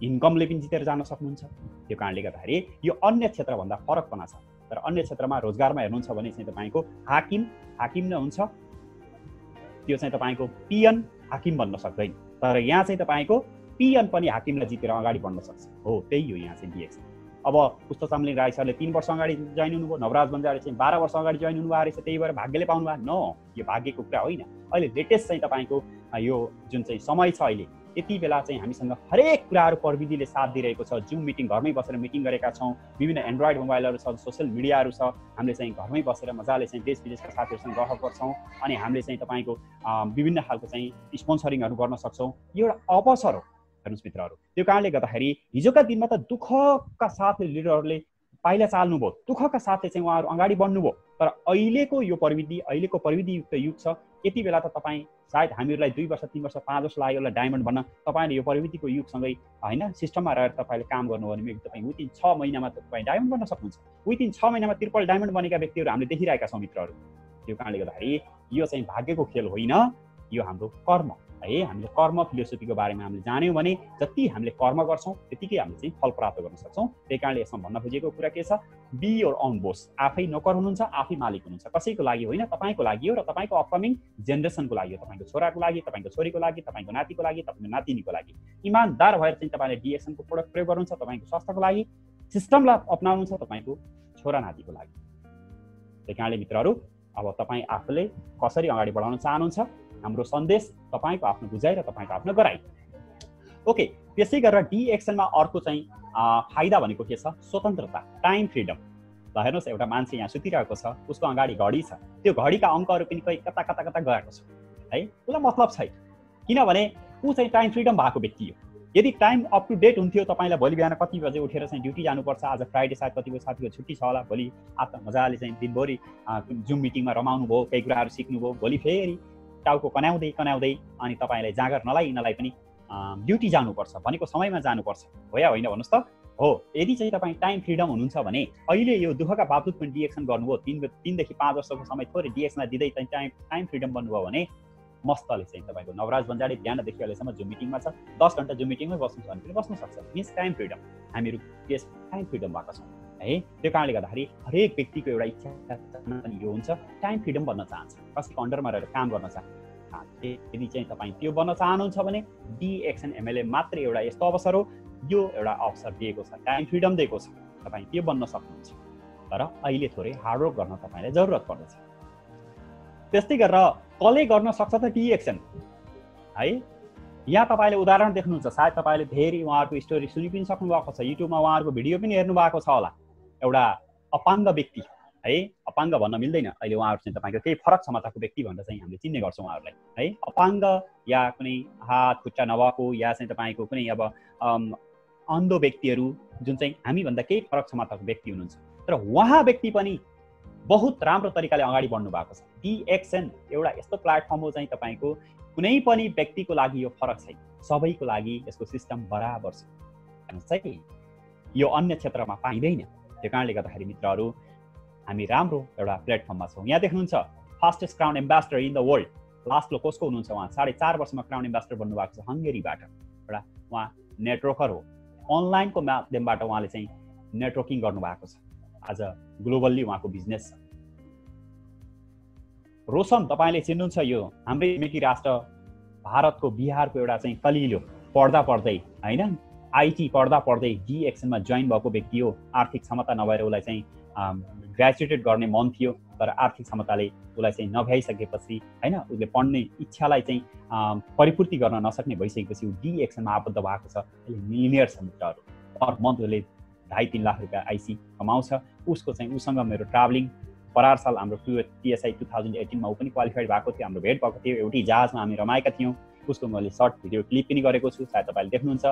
Speaker 1: इन्कमले पनि जितेर जान सक्नुहुन्छ। त्यो कारणले गर्दाखेरि यो अन्य क्षेत्रभन्दा फरकपना छ। तर अन्य क्षेत्रमा रोजगारमा हेर्नुहुन्छ भने चाहिँ तपाईँको हाकिम नै हुन्छ, त्यो चाहिँ तपाईँको पिएन हाकिम बन्न सक्दैन। तर यहाँ चाहिँ तपाईँको पिएन पनि हाकिमलाई जितेर अगाडि बढ्न सक्छ। हो, त्यही हो यहाँ चाहिँ DXN। अब पुष्प चामलिङ राई सरले 3 वर्ष अगाडि जोइन हुनुभयो, नवराज बन्जाले चाहिँ 12 वर्ष अगाडि जोइन हुनुभएको रहेछ, त्यही भएर भाग्यले पाउनु भयो। न, यो भाग्यको कुरा होइन। अहिले लेटेस्ट चाहिँ तपाईँको यो जुन चाहिँ समय छ अहिले, यति बेला चाहिँ हामीसँग हरेक कुराहरू प्रविधिले साथ दिइरहेको छ। जुम मिटिङ घरमै बसेर मिटिङ गरेका छौँ, विभिन्न एन्ड्रोइड मोबाइलहरू छ, सोसियल मिडियाहरू छ, हामीले चाहिँ घरमै बसेर मजाले चाहिँ देश विदेशका साथीहरूसँग गफ गर्छौँ अनि हामीले चाहिँ तपाईँको विभिन्न खालको चाहिँ स्पोन्सरिङहरू गर्न सक्छौँ। यो एउटा अवसर हो हेर्नुहोस् मित्रहरू। त्यो कारणले गर्दाखेरि हिजोका दिनमा त दुःखका साथले लिडरहरूले पाइला चाल्नुभयो, दुःखका साथले चाहिँ उहाँहरू अगाडि बढ्नुभयो। तर अहिलेको यो प्रविधि, अहिलेको प्रविधियुक्त युग छ। यति बेला त तपाईँ सायद हामीहरूलाई 2 वर्ष 3 वर्ष 5 वर्ष लाग्यो होला डायमन्ड बन्न, तपाईँले यो प्रविधिको युगसँगै होइन सिस्टममा रहेर तपाईँले काम गर्नुभयो भने तपाईँ विदिन 6 महिनामा तपाईँ डायमन्ड बन्न सक्नुहुन्छ। विदिन 6 महिनामा ट्रिपल डायमन्ड बनेका व्यक्तिहरू हामीले देखिरहेका छौँ मित्रहरू। त्यो कारणले गर्दाखेरि यो चाहिँ भाग्यको खेल होइन, यो हाम्रो कर्म है। हामीले कर्म फिलोसफीको बारेमा हामीले जान्यौँ भने जति हामीले कर्म गर्छौँ त्यतिकै हामीले चाहिँ फल प्राप्त गर्न सक्छौँ। त्यही कारणले यसमा भन्न खोजेको कुरा के छ, बी योर ओन बोस। आफै नोकर हुनुहुन्छ, आफै मालिक हुनुहुन्छ, कसैको लागि होइन, तपाईँको लागि हो र तपाईँको अपकमिङ जेनेरेसनको लागि हो, तपाईँको छोराको लागि, तपाईँको छोरीको लागि, तपाईँको नातिको लागि, तपाईँको नातिनीको लागि। इमानदार भएर चाहिँ तपाईँले DXNको प्रोडक्ट प्रयोग गर्नुहुन्छ, तपाईँको स्वास्थ्यको लागि, सिस्टमलाई अपनाउनुहुन्छ, तपाईँको छोरा नातिको लागि। त्यही कारणले मित्रहरू, अब तपाईँ आफूले कसरी अगाडि बढाउन चाहनुहुन्छ, हाम्रो सन्देश तपाईँको आफ्नो बुझाइ र तपाईँको आफ्नो गराइ। ओके, त्यसै गरेर DXNमा अर्को चाहिँ फाइदा भनेको के छ, स्वतन्त्रता, टाइम फ्रिडम। ल हेर्नुहोस्, एउटा मान्छे यहाँ सुतिरहेको छ, उसको अगाडि घडी छ, त्यो घडीका अङ्कहरू पनि कहीँ कता कता कता गएको छ है, उसलाई मतलब छैन, किनभने ऊ चाहिँ टाइम फ्रिडम भएको व्यक्ति हो। यदि टाइम अप टु डेट हुन्थ्यो, तपाईँलाई भोलि बिहान कति बजे उठेर चाहिँ ड्युटी जानुपर्छ, आज फ्राइडे सायद कतिको साथीको छुट्टी छ होला, भोलि आज मजाले चाहिँ दिनभरि जुम मिटिङमा रमाउनु भयो, केही कुराहरू सिक्नुभयो, भोलि फेरि टाउको कनाउँदै अनि तपाईँलाई जाँगर नलाइ पनि ड्युटी जानुपर्छ, भनेको समयमा जानुपर्छ, हो या होइन भन्नुहोस् त। हो, यदि चाहिँ तपाईँ टाइम फ्रिडम हुनुहुन्छ भने अहिले यो दुःखका बावजुद पनि DXN गर्नुभयो, 3 देखि 5 वर्षको समय थोरै DXNलाई दिँदै चाहिँ टाइम फ्रिडम बन्नुभयो भने मस्तले चाहिँ तपाईँको नवराज बन्जाडे बिहानदेखि अहिलेसम्म जुम मिटिङमा छ, 10 घन्टा जुम मिटिङमै बस्नु छ भने पनि बस्नु सक्छ। मिन्स टाइम फ्रिडम, हामीहरू यस टाइम फ्रिडम भएको छौँ है। त्यो कारणले गर्दाखेरि हरेक व्यक्तिको एउटा इच्छा पनि यो हुन्छ, टाइम फ्रिडम बन्न चाहन्छ, कसैको अन्डरमा रहेर काम गर्न चाहन्छ। यदि चाहिँ तपाईँ त्यो बन्न चाहनुहुन्छ भने DXN MLA मात्र एउटा यस्तो अवसर हो, यो एउटा अवसर दिएको छ, टाइम फ्रिडम दिएको छ, तपाईँ त्यो बन्न सक्नुहुन्छ तर अहिले थोरै हार्डवर्क गर्न तपाईँलाई जरुरत पर्दछ। त्यस्तै गरेर कसले गर्न सक्छ त डिएक्सन है। यहाँ तपाईँले उदाहरण देख्नुहुन्छ, सायद तपाईँले धेरै उहाँहरूको स्टोरी सुनि पनि सक्नु भएको छ, युट्युबमा उहाँहरूको भिडियो पनि हेर्नु भएको छ होला। एउटा अपाङ्ग व्यक्ति है, अपाङ्ग भन्न मिल्दैन अहिले, उहाँहरू चाहिँ तपाईँको केही फरक क्षमताको व्यक्ति भनेर चाहिँ हामीले चिन्ने गर्छौँ उहाँहरूलाई है। अपाङ्ग या कुनै हात खुट्टा नभएको या चाहिँ तपाईँको कुनै अब अन्धो व्यक्तिहरू जुन चाहिँ हामीभन्दा केही फरक क्षमताको व्यक्ति हुनुहुन्छ, तर उहाँ व्यक्ति पनि बहुत राम्रो तरिकाले अगाडि बढ्नु भएको छ। डिएक्सन एउटा यस्तो प्लेटफर्म हो चाहिँ तपाईँको कुनै पनि व्यक्तिको लागि यो फरक छैन, सबैको लागि यसको सिस्टम बराबर छ चाहिँ, यो अन्य क्षेत्रमा पाइँदैन। त्यो कारणले गर्दाखेरि मित्रहरू हामी राम्रो एउटा प्लेटफर्ममा छौँ। यहाँ देख्नुहुन्छ fastest crown ambassador in the world, लास्टलो कसको हुनुहुन्छ उहाँ, 4.5 वर्षमा क्राउन एम्बेसडर बन्नु भएको छ हङ्गेरीबाट। एउटा उहाँ नेटवर्कर हो, अनलाइनको माध्यमबाट उहाँले चाहिँ नेटवर्किङ गर्नुभएको छ। आज ग्लोबल्ली उहाँको बिजनेस छ। रोशन तपाईँले चिन्नुहुन्छ, यो हाम्रै छिमेकी राष्ट्र भारतको बिहारको एउटा चाहिँ कलिलो पढ्दा पढ्दै होइन, आइटी पढ्दा पढ्दै डिएक्सनमा जोइन भएको व्यक्ति हो। आर्थिक क्षमता नभएर उसलाई चाहिँ ग्रेजुएटेड गर्ने मन थियो, तर आर्थिक क्षमताले उसलाई चाहिँ नभ्याइसकेपछि होइन, उसले पढ्ने इच्छालाई चाहिँ परिपूर्ति गर्न नसक्ने भइसकेपछि ऊ डिएक्सनमा आबद्ध भएको छ। अहिले मिलिनियर छ मित्रहरू, पर मन्थ उसले 2.5-3 लाख रुपियाँ आइसी कमाउँछ। उसको चाहिँ उसँग मेरो ट्राभलिङ परार साल हाम्रो TSI 2018मा ऊ पनि क्वालिफाइड भएको थियो, हाम्रो भेट भएको थियो, एउटै जहाजमा हामी रमाएका थियौँ। उसको मैले सर्ट भिडियो क्लिप पनि गरेको छु, सायद तपाईँले देख्नुहुन्छ।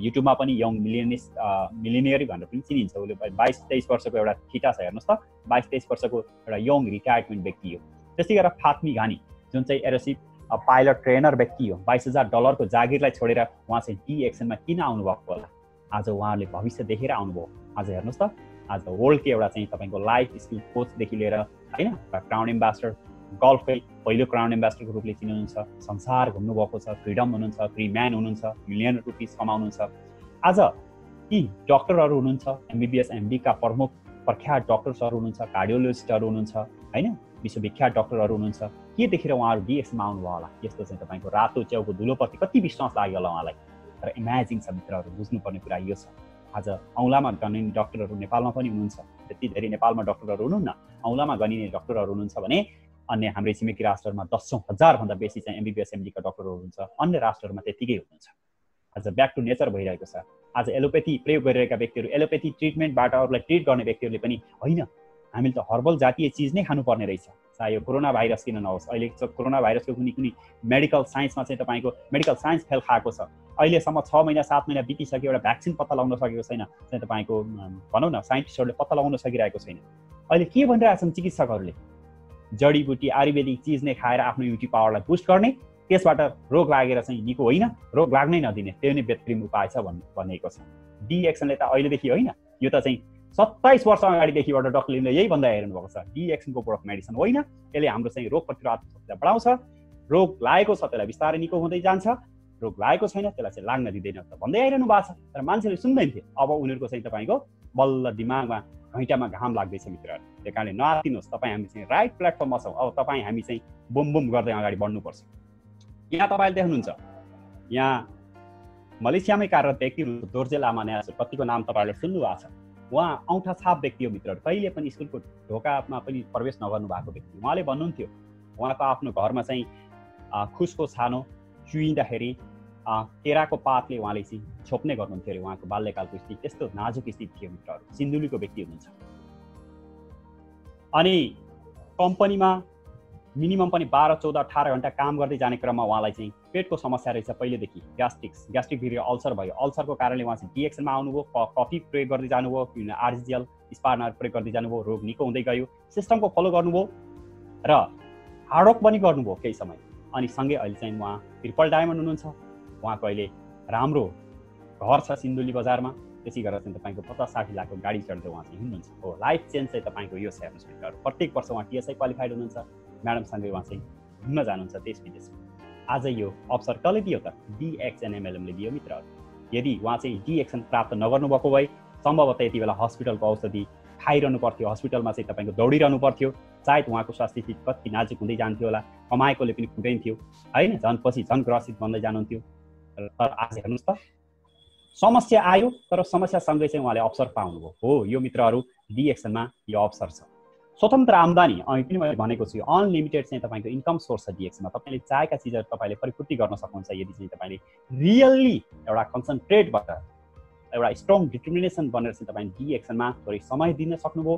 Speaker 1: युट्युबमा पनि यङ मिलिनियर भनेर पनि चिनिन्छ। उसले 22-23 वर्षको एउटा खिटा छ, हेर्नुहोस् त, 22-23 वर्षको एउटा यङ रिटायर्डमेन्ट व्यक्ति हो। त्यस्तै गरेर फात्मी घानी जुन चाहिँ एरोसिप पाइलट ट्रेनर व्यक्ति हो, $22,000 जागिरलाई छोडेर उहाँ चाहिँ डिएक्सनमा किन आउनुभएको होला? आज उहाँहरूले भविष्य देखेर आउनुभयो। आज हेर्नुहोस् त, आज वर्ल्डकै एउटा चाहिँ तपाईँको लाइफ स्किल कोचदेखि लिएर होइन, क्राउन एम्बेसडर, गल्फकै पहिलो क्राउन एम्बेसडरको रूपले चिन्नुहुन्छ, संसार घुम्नुभएको छ, फ्रिडम हुनुहुन्छ, फ्री म्यान हुनुहुन्छ, मिलियन रुपिस कमाउनुहुन्छ। आज यी डक्टरहरू हुनुहुन्छ, MBBS MD का प्रमुख प्रख्यात डक्टर्सहरू हुनुहुन्छ, कार्डियोलोजिस्टहरू हुनुहुन्छ होइन, विश्वविख्यात डक्टरहरू हुनुहुन्छ। के देखेर उहाँहरू डिएक्समा आउनुभयो होला? यस्तो चाहिँ तपाईँको रातो च्याउको धुलोप्रति कति विश्वास लाग्यो होला उहाँलाई? तर इमेजिङ छ मित्रहरू, बुझ्नुपर्ने कुरा यो छ। आज औँलामा गनिने डक्टरहरू नेपालमा पनि हुनुहुन्छ, त्यति धेरै नेपालमा डक्टरहरू हुनुहुन्न, औँलामा गनिने डक्टरहरू हुनुहुन्छ भने अन्य हाम्रै छिमेकी राष्ट्रहरूमा 10,000 भन्दा बेसी चाहिँ MBBS MD का डक्टरहरू हुनुहुन्छ, अन्य राष्ट्रहरूमा त्यतिकै हुनुहुन्छ। आज ब्याक टु नेचर भइरहेको छ। आज एलोपेथी प्रयोग गरिरहेका व्यक्तिहरू, एलोपेथी ट्रिटमेन्टबाट अरूलाई ट्रिट गर्ने व्यक्तिहरूले पनि होइन, हामीले त हर्बल जातीय चिज नै खानुपर्ने रहेछ, चाहे यो कोरोना भाइरस किन नहोस्। अहिले कोरोना भाइरसको कुनै मेडिकल साइन्समा चाहिँ तपाईँको मेडिकल साइन्स फेल खाएको छ। अहिलेसम्म 6 महिना 7 महिना बितिसक्यो, एउटा भ्याक्सिन पत्ता लगाउन सकेको छैन चाहिँ तपाईँको भनौँ न, साइन्टिस्टहरूले पत्ता लगाउन सकिरहेको छैन। अहिले के भनिरहेछन् चिकित्सकहरूले? जडीबुटी आयुर्वेदिक चिज नै खाएर आफ्नो इम्युनिटी पावरलाई बुस्ट गर्ने, त्यसबाट रोग लागेर चाहिँ निको होइन, रोग लाग्नै नदिने, त्यो नै बेतरिम उपाय छ भनेको छ। डिएक्सनले त अहिलेदेखि होइन, यो त चाहिँ 27 वर्ष अगाडिदेखिबाट डक्टरले यही भन्दा हेर्नु भएको छ। डिएक्सनको प्रोडक्ट मेडिसिन होइन, यसले हाम्रो चाहिँ रोग प्रतिरोधक शक्तिलाई बढाउँछ, रोग लागेको छ त्यसलाई बिस्तारै निको हुँदै जान्छ, रोग लागेको छैन त्यसलाई चाहिँ लाग्न दिँदैन त भन्दै आइरहनु भएको छ। तर मान्छेले सुन्दैन थियो। अब उनीहरूको चाहिँ तपाईँको बल्ल दिमागमा घैँटामा घाम लाग्दैछ मित्रहरू। त्यही कारणले नआत्तिनुहोस्, तपाईँ हामी चाहिँ राइट प्लेटफर्ममा छौँ। अब तपाईँ हामी चाहिँ बुम बुम गर्दै अगाडि बढ्नुपर्छ। यहाँ तपाईँले देख्नुहुन्छ, यहाँ मलेसियामै कार्यरत व्यक्ति हुनुहुन्छ दोर्जे लामा न्यासो, कतिको नाम तपाईँहरूले सुन्नु भएको छ। उहाँ औँठा छाप व्यक्ति हो मित्रहरू, कहिले पनि स्कुलको ढोकामा पनि प्रवेश नगर्नु भएको व्यक्ति। उहाँले भन्नुहुन्थ्यो उहाँको आफ्नो घरमा चाहिँ खुसको छानो चुइँदाखेरि केराको पातले उहाँले चाहिँ छोप्ने गर्नुहुन्थ्यो अरे। उहाँको बाल्यकालको स्थिति त्यस्तो नाजुक स्थिति थियो मित्रहरू, सिन्धुलीको व्यक्ति हुनुहुन्छ। अनि कम्पनीमा मिनिमम पनि 12, 14, 18 घन्टा काम गर्दै जाने क्रममा उहाँलाई चाहिँ पेटको समस्या रहेछ पहिलेदेखि, ग्यास्ट्रिक भिडियो अल्सर भयो। अल्सरको कारणले उहाँ चाहिँ डिएक्सनमा आउनुभयो, कफी प्रयोग गर्दै जानुभयो, आरजिएल स्पार्नर प्रयोग गर्दै जानुभयो, रोग निको हुँदै गयो, सिस्टमको फलो गर्नुभयो र हार्डवर्क पनि गर्नुभयो केही समय। अनि सँगै अहिले चाहिँ उहाँ ट्रिपल डायमन्ड हुनुहुन्छ। उहाँको अहिले राम्रो घर छ सिन्धुली बजारमा। त्यसै गरेर चाहिँ तपाईँको 50-60 लाखको गाडी चढ्दै उहाँ चाहिँ हिँड्नुहुन्छ। हो, लाइफ चेन्ज चाहिँ तपाईँको यो छ हेर्नुहोस् मित्रहरू। प्रत्येक वर्ष उहाँ TSI क्वालिफाइड हुनुहुन्छ, म्याडमसँगै उहाँ चाहिँ घुम्न जानुहुन्छ देश विदेशमा। आज यो अवसर कसले दियो त? डिएक्सन MLM ले दियो मित्रहरू। यदि उहाँ चाहिँ डिएक्सन प्राप्त नगर्नुभएको भए सम्भवतः यति बेला हस्पिटलको औषधि खाइरहनु पर्थ्यो, हस्पिटलमा चाहिँ तपाईँको दौडिरहनु पर्थ्यो, सायद उहाँको स्वास्थ्य स्थिति कति नाजुक हुँदै जान्थ्यो होला, कमाएकोले पनि पुगैन्थ्यो होइन, झन् पछि झन् ग्रसित बन्दै जानुहुन्थ्यो। तर आज हेर्नुहोस् त, समस्या आयो तर समस्यासँगै चाहिँ उहाँले अवसर पाउनुभयो। हो यो मित्रहरू डी एक्सनमा यो अवसर छ। स्वतन्त्र आम्दानी अनि पनि मैले भनेको छु अनलिमिटेड चाहिँ तपाईँको इन्कम सोर्स छ डी एक्समा। तपाईँले चाहेका चिजहरू तपाईँले परिपूर्ति गर्न सक्नुहुन्छ यदि चाहिँ तपाईँले रियल्ली एउटा कन्सन्ट्रेट भएर एउटा स्ट्रङ डिटर्मिनेसन बनेर चाहिँ तपाईँ डी एक्सनमा थोरै समय दिन सक्नुभयो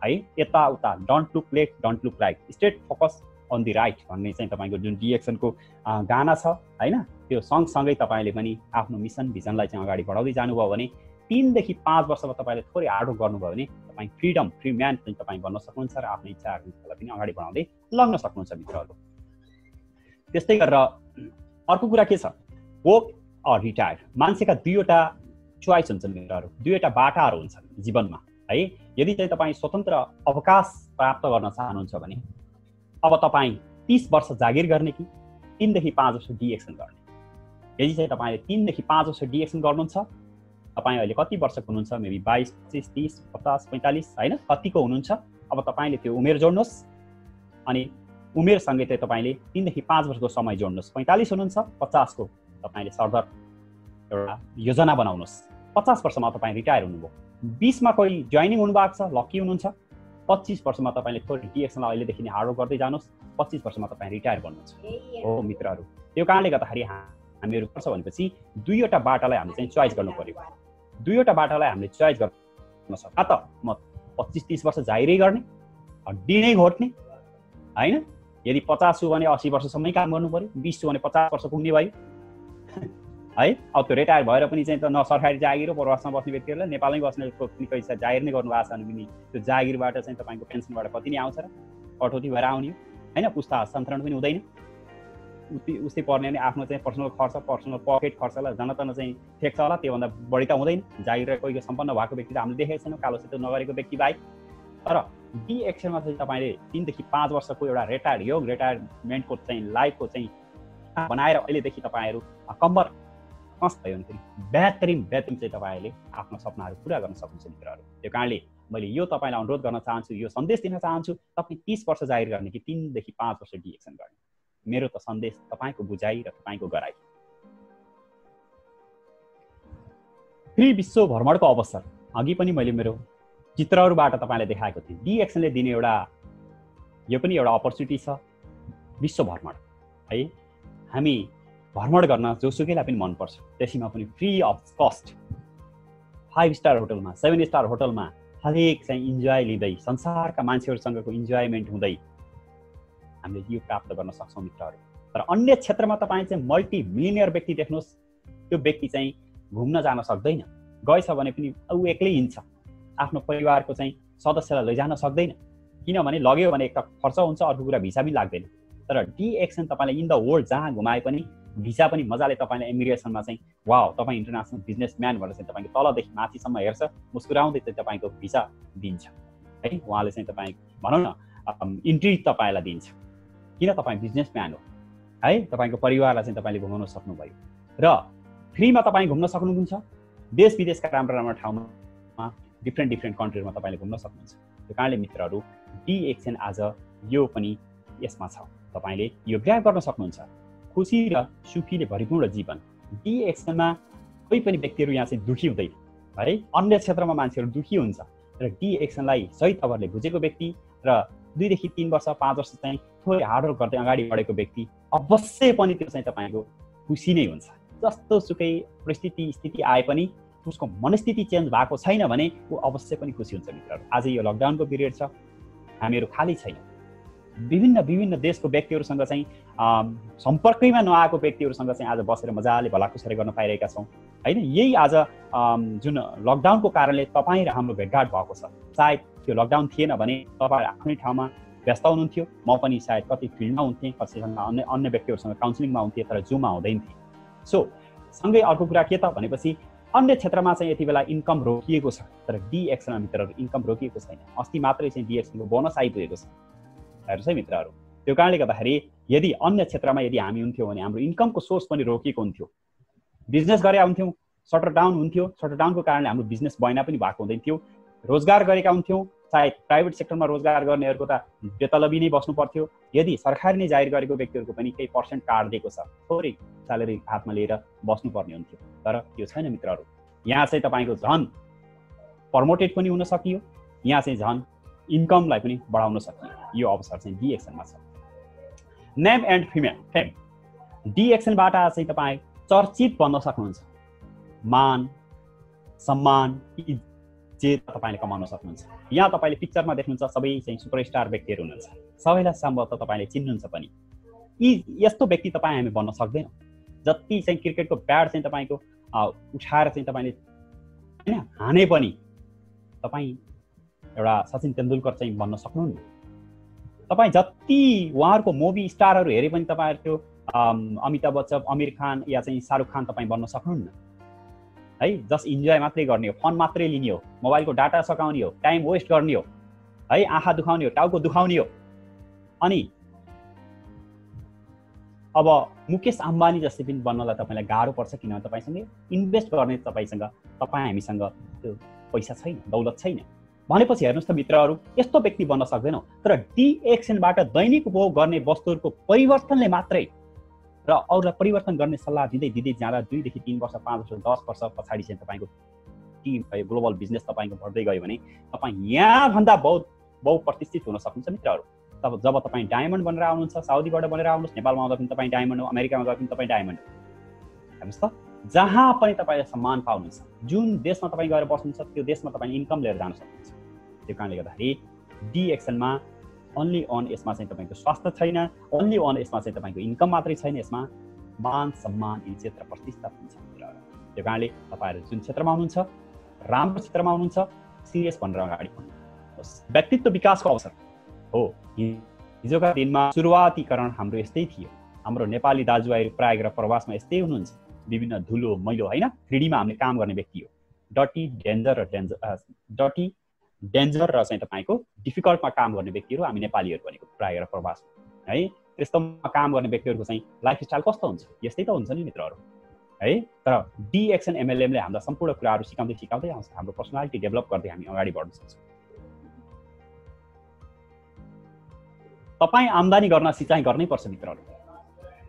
Speaker 1: है। यताउता don't look left don't look right straight focus on the right भन्ने चाहिँ तपाईँको जुन डी एक्सनको गाना छ होइन, त्यो सँगसँगै तपाईँले पनि आफ्नो मिसन भिजनलाई चाहिँ अगाडि बढाउँदै जानुभयो भने 3 देखि 5 वर्षमा तपाईँले थोरै हार्डवर्क गर्नुभयो भने तपाईँ फ्री म्यान चाहिँ तपाईँ बन्न सक्नुहुन्छ र आफ्नो इच्छा आकाङ्क्षालाई पनि अगाडि बढाउँदै लग्न सक्नुहुन्छ मित्रहरू। त्यस्तै गरेर अर्को कुरा के छ, वर्क अर रिटायर। मान्छेका दुईवटा चोइस हुन्छन् मित्रहरू, दुईवटा बाटाहरू हुन्छन् जीवनमा है। यदि चाहिँ तपाईँ स्वतन्त्र अवकाश प्राप्त गर्न चाहनुहुन्छ भने अब तपाईँ 30 वर्ष जागिर गर्ने कि 3 देखि 5 वर्ष डिएक्सन गर्ने। यदि चाहिँ तपाईँले 3 देखि 5 वर्ष डिएक्सन गर्नुहुन्छ, तपाईँ अहिले कति वर्षको हुनुहुन्छ, मेबी 22, 25, 30, 50, 45 होइन, कतिको हुनुहुन्छ, अब तपाईँले त्यो उमेर जोड्नुहोस् अनि उमेरसँगै चाहिँ तपाईँले 3 देखि 5 वर्षको समय जोड्नुहोस्। 45 हुनुहुन्छ, 50 को तपाईँले सरदर एउटा योजना बनाउनुहोस्। 50 वर्षमा तपाईँ रिटायर हुनुभयो। 20 मा कोही जोइनिङ हुनुभएको छ, लकी हुनुहुन्छ। 25 वर्षमा तपाईँले थोरै डिएक्सनलाई अहिलेदेखि नै हार्डवर्क गर्दै जानुहोस्। 25 वर्षमा तपाईँ रिटायर गर्नुहुन्छ। हो मित्रहरू, त्यो कारणले गर्दाखेरि हामीहरू पर्छ भनेपछि दुईवटा बाटालाई हामीले चाहिँ चोइस गर्नु पर्यो। दुईवटा बाटालाई हामीले चोइस गर्न सक्छ। त म 25-30 वर्ष जागिरै गर्ने, हड्डी नै घोट्ने होइन। यदि 50 छु भने 80 वर्षसम्मै काम गर्नु पर्यो, 20 छु भने 50 वर्ष पुग्ने भयो है। अब त्यो रिटायर भएर पनि चाहिँ त न सरकारी जागिर हो, प्रवासमा बस्ने व्यक्तिहरूलाई नेपालमै बस्ने पैसा जागिर नै गर्नु भएको छ भने पनि त्यो जागिरबाट चाहिँ तपाईँको पेन्सनबाट कति नै आउँछ र कटौती भएर आउने हो होइन। पुस्ता हस्तान्तरण पनि हुँदैन, उस्तै पर्ने भने आफ्नो चाहिँ पर्सनल खर्च, पर्सनल पकेट खर्चलाई जनतन चाहिँ ठेक्छ होला, त्योभन्दा बढी त हुँदैन। जागिर कोही सम्पन्न भएको व्यक्ति त हामीले देखेको छैनौँ, कालो सेतो नगरेको व्यक्ति बाहेक। तर डिएक्सनमा चाहिँ तपाईँले 3 देखि 5 वर्षको एउटा रिटायरमेन्टको चाहिँ लाइफको चाहिँ बनाएर अहिलेदेखि तपाईँहरू कम्बर कस भयो भने बेहतरिन चाहिँ तपाईँहरूले आफ्नो सपनाहरू पुरा गर्न सक्नुहुन्छ मित्रहरू। त्यो कारणले मैले यो तपाईँलाई अनुरोध गर्न चाहन्छु, यो सन्देश दिन चाहन्छु, तपाईँ 30 वर्ष जागिर गर्ने कि 3 देखि 5 वर्ष डिएक्सन गर्ने। मेरो त सन्देश तपाईँको बुझाइ र तपाईँको गराइ। फ्री विश्व भ्रमणको अवसर अघि पनि मैले मेरो चित्रहरूबाट तपाईँलाई देखाएको थिएँ। डिएक्सनले दिने एउटा यो पनि एउटा अपर्च्युनिटी छ, विश्व भ्रमण है। हामी भ्रमण गर्न जोसुकैलाई पनि मनपर्छ, त्यसैमा पनि फ्री अफ कस्ट 5 स्टार होटलमा, 7 स्टार होटलमा हरेक चाहिँ इन्जोय लिँदै संसारका मान्छेहरूसँगको इन्जोयमेन्ट हुँदै हामीले यो प्राप्त गर्न सक्छौँ मित्रहरू। तर अन्य क्षेत्रमा तपाईँ चाहिँ मल्टी मिलियनियर व्यक्ति देख्नुहोस्, त्यो व्यक्ति चाहिँ घुम्न जान सक्दैन, गएछ भने पनि ऊ एक्लै हिँड्छ, आफ्नो परिवारको चाहिँ सदस्यलाई लैजान सक्दैन। किनभने लग्यो भने एक त खर्च हुन्छ, अर्को कुरा भिसा पनि लाग्दैन। तर डिएक्सन तपाईँलाई इन द वर्ल्ड जहाँ घुमाए पनि भिसा पनि मजाले तपाईँलाई इमिग्रेसनमा चाहिँ वाउ तपाईँ इन्टरनेसनल बिजनेसम्यान भनेर चाहिँ तपाईँको तलदेखि माथिसम्म हेर्छ, मुस्कुराउँदै चाहिँ तपाईँको भिसा दिन्छ है। उहाँले चाहिँ तपाईँ भनौँ न इन्ट्री तपाईँलाई दिन्छ, किन तपाईँ बिजनेसम्यान हो है। तपाईँको परिवारलाई चाहिँ तपाईँले घुमाउन सक्नुभयो र फ्रीमा तपाईँ घुम्न सक्नुहुन्छ। देश विदेशका राम्रो राम्रो ठाउँमा डिफ्रेन्ट कन्ट्रीमा तपाईँले घुम्न सक्नुहुन्छ। त्यो कारणले मित्रहरू डिएक्सन आज यो पनि यसमा छ, तपाईँले यो ग्र्याब गर्न सक्नुहुन्छ। खुसी र सुखीले भरिपूर्ण जीवन डिएक्सनमा कोही पनि व्यक्तिहरू यहाँ चाहिँ दुखी हुँदैन है। अन्य क्षेत्रमा मान्छेहरू दुखी हुन्छ र डिएक्सनलाई सही तवरले बुझेको व्यक्ति र 2 देखि 3 वर्ष 5 वर्ष चाहिँ थोरै हार्डवर्क गर्दै अगाडि बढेको व्यक्ति अवश्य पनि त्यो चाहिँ तपाईँको खुसी नै हुन्छ। जस्तो सुकै परिस्थिति स्थिति आए पनि उसको मनस्थिति चेन्ज भएको छैन भने ऊ अवश्य पनि खुसी हुन्छ मित्रहरू। आज यो लकडाउनको पिरियड छ, हामीहरू खाली छैन, विभिन्न देशको व्यक्तिहरूसँग चाहिँ सम्पर्कैमा नआएको व्यक्तिहरूसँग चाहिँ आज बसेर मजाले भलाकुसारी गर्न पाइरहेका छौँ होइन। यही आज जुन लकडाउनको कारणले तपाईँ र हाम्रो भेटघाट भएको छ। सायद त्यो लकडाउन थिएन भने तपाईँ आफ्नै ठाउँमा व्यस्त हुनुहुन्थ्यो, म पनि सायद कति फिल्डमा हुन्थेँ, कतिसँग अन्य व्यक्तिहरूसँग काउन्सिलिङमा हुन्थेँ, तर जुममा हुँदैन थिएँ। सो सँगै अर्को कुरा के त भनेपछि अन्य क्षेत्रमा चाहिँ यति बेला इन्कम रोकिएको छ, तर डिएक्सनमा मित्रहरू इन्कम रोकिएको छैन। अस्ति मात्रै चाहिँ डिएक्सनको बोनस आइपुगेको छ हेर्नुहोस् है मित्रहरू। त्यो कारणले गर्दाखेरि यदि अन्य क्षेत्रमा यदि हामी हुन्थ्यौँ भने हाम्रो इन्कमको सोर्स पनि रोकिएको हुन्थ्यो, बिजनेस गरे हुन्थ्यौँ, सटर डाउन हुन्थ्यो, सटर डाउनको कारणले हाम्रो बिजनेस बढ्न पनि भएको हुँदैन थियो, रोजगार गरेका हुन्थ्यौँ, सायद प्राइभेट सेक्टरमा रोजगार गरेहरूको त बेतलबी नै बस्नु पर्थ्यो। यदि सरकारले नै जाहिर गरेको व्यक्तिहरूको पनि केही पर्सेन्ट कार्ड दिएको छ, थोरै स्यालेरी हातमा लिएर बस्नुपर्ने हुन्थ्यो, तर त्यो छैन मित्रहरू। यहाँ चाहिँ तपाईँको झन् प्रमोटेड पनि हुन सकियो, यहाँ चाहिँ झन् इन्कमलाई पनि बढाउन सकियो। यो अवसर चाहिँ डी एक्सनमा छ। नेम एन्ड फेम, डी एक्सनबाट चाहिँ तपाईँ चर्चित बन्न सक्नुहुन्छ। मान सम्मान इज्जत तपाईँले कमाउन सक्नुहुन्छ। यहाँ तपाईँले पिक्चरमा देख्नुहुन्छ सबै चाहिँ सुपरस्टार व्यक्तिहरू हुनुहुन्छ, सबैलाई सम्भवतः तपाईँले चिन्नुहुन्छ पनि। यस्तो व्यक्ति तपाईँ हामी बन्न सक्दैनौँ। जति चाहिँ क्रिकेटको ब्याट चाहिँ तपाईँको उठाएर चाहिँ तपाईँले होइन हाने पनि तपाईँ एउटा सचिन तेन्दुलकर चाहिँ बन्न सक्नुहुन्न। तपाईँ जति उहाँहरूको मुभी स्टारहरू हेरे पनि तपाईँहरू त्यो अमिताभ बच्चन, आमिर खान या चाहिँ शाहरुख खान तपाईँ बन्न सक्नुहुन्न है। जस्ट इन्जोय मात्रै गर्ने हो, फन मात्रै लिने हो, मोबाइलको डाटा सकाउने हो, टाइम वेस्ट गर्ने हो है, आँखा दुखाउने हो, टाउको दुखाउने हो। अनि अब मुकेश अम्बानी जस्तै पनि बन्नलाई तपाईँलाई गाह्रो पर्छ, किनभने तपाईँसँग इन्भेस्ट गर्ने हामीसँग त्यो पैसा छैन, दौलत छैन। भनेपछि हेर्नुहोस् त मित्रहरू, यस्तो व्यक्ति बन्न सक्दैनौँ। तर डी एक्सनबाट दैनिक उपभोग गर्ने वस्तुहरूको परिवर्तनले मात्रै र अरूलाई परिवर्तन गर्ने सल्लाह दिँदै दिँदै जाँदा 2 देखि 3 वर्ष 5 वर्ष 10 वर्ष पछाडि चाहिँ तपाईँको टिम ग्लोबल बिजनेस तपाईँको बढ्दै गयो भने तपाईँ यहाँभन्दा बहुप्रतिष्ठित हुन सक्नुहुन्छ मित्रहरू। तब जब तपाईँ डायमन्ड बनेर आउनुहुन्छ, साउदीबाट बनेर आउनुहोस्, नेपालमा आउँदा पनि तपाईँ डायमन्ड हो, अमेरिकामा गए पनि तपाईँ डायमन्ड हो। हेर्नुहोस् त, जहाँ पनि तपाईँले सम्मान पाउनुहुन्छ, जुन देशमा तपाईँ गएर बस्नुहुन्छ त्यो देशमा तपाईँले इन्कम लिएर जान सक्नुहुन्छ। त्यो कारणले गर्दाखेरि डी एक्सनमा ओन्ली अन यसमा चाहिँ तपाईँको स्वास्थ्य छैन, ओन्ली अन यसमा चाहिँ तपाईँको इन्कम मात्रै छैन, यसमा मान सम्मान इज्जत र प्रतिष्ठा पनि छ मित्रहरू। त्यो कारणले तपाईँहरू जुन क्षेत्रमा हुनुहुन्छ, राम्रो क्षेत्रमा हुनुहुन्छ, सिरियस भनेर अगाडि बढ्नुहोस्। व्यक्तित्व विकासको अवसर हो। हिजोका दिनमा सुरुवातीकरण हाम्रो यस्तै थियो। हाम्रो नेपाली दाजुभाइहरू प्रायः गरेर प्रवासमा यस्तै हुनुहुन्छ, विभिन्न धुलो मैलो होइन, 3Dमा हामीले काम गर्ने व्यक्ति हो। डटी डेन्जर र चाहिँ तपाईँको डिफिकल्टमा काम गर्ने व्यक्तिहरू हामी नेपालीहरू भनेको प्रायः गरेर प्रवासमा है। त्यस्तोमा काम गर्ने व्यक्तिहरूको चाहिँ लाइफस्टाइल कस्तो हुन्छ, यस्तै त हुन्छ नि मित्रहरू है। तर डी एक्सन एमएलएमले हामीलाई सम्पूर्ण कुराहरू सिकाउँदै आउँछ। हाम्रो पर्सनालिटी डेभलप गर्दै हामी अगाडि बढ्न सक्छौँ। तपाईँ आम्दानी गर्न सिँचाइ गर्नै पर्छ मित्रहरू।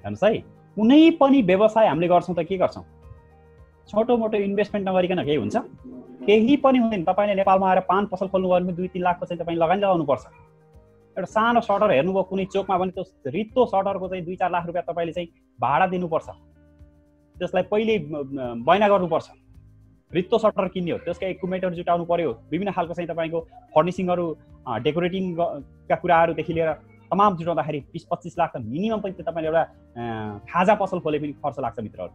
Speaker 1: हेर्नुहोस् है, कुनै पनि व्यवसाय हामीले गर्छौँ त के गर्छौँ, छोटो मोटो इन्भेस्टमेन्ट नगरिकन केही हुन्छ? केही पनि हुँदैन। तपाईँले नेपालमा आएर पान पसल खोल्नु गयो भने 2-3 लाखको चाहिँ तपाईँ लगानी लगाउनुपर्छ। एउटा सानो सटर हेर्नुभयो कुनै चोकमा भने त्यो रित्तो सटरको चाहिँ 2-4 लाख रुपियाँ तपाईँले चाहिँ भाडा दिनुपर्छ। त्यसलाई पहिले बैना गर्नुपर्छ। रित्तो सटर किन्ने हो, त्यसका इक्विपमेन्टहरू जुटाउनु पर्यो, विभिन्न खालको चाहिँ तपाईँको फर्निसिङहरू, डेकोरेटिङका कुराहरूदेखि लिएर तमाम जुटाउँदाखेरि 20-25 लाख त मिनिमम पनि तपाईँले एउटा खाजा पसल खोले पनि खर्च लाग्छ मित्रहरू।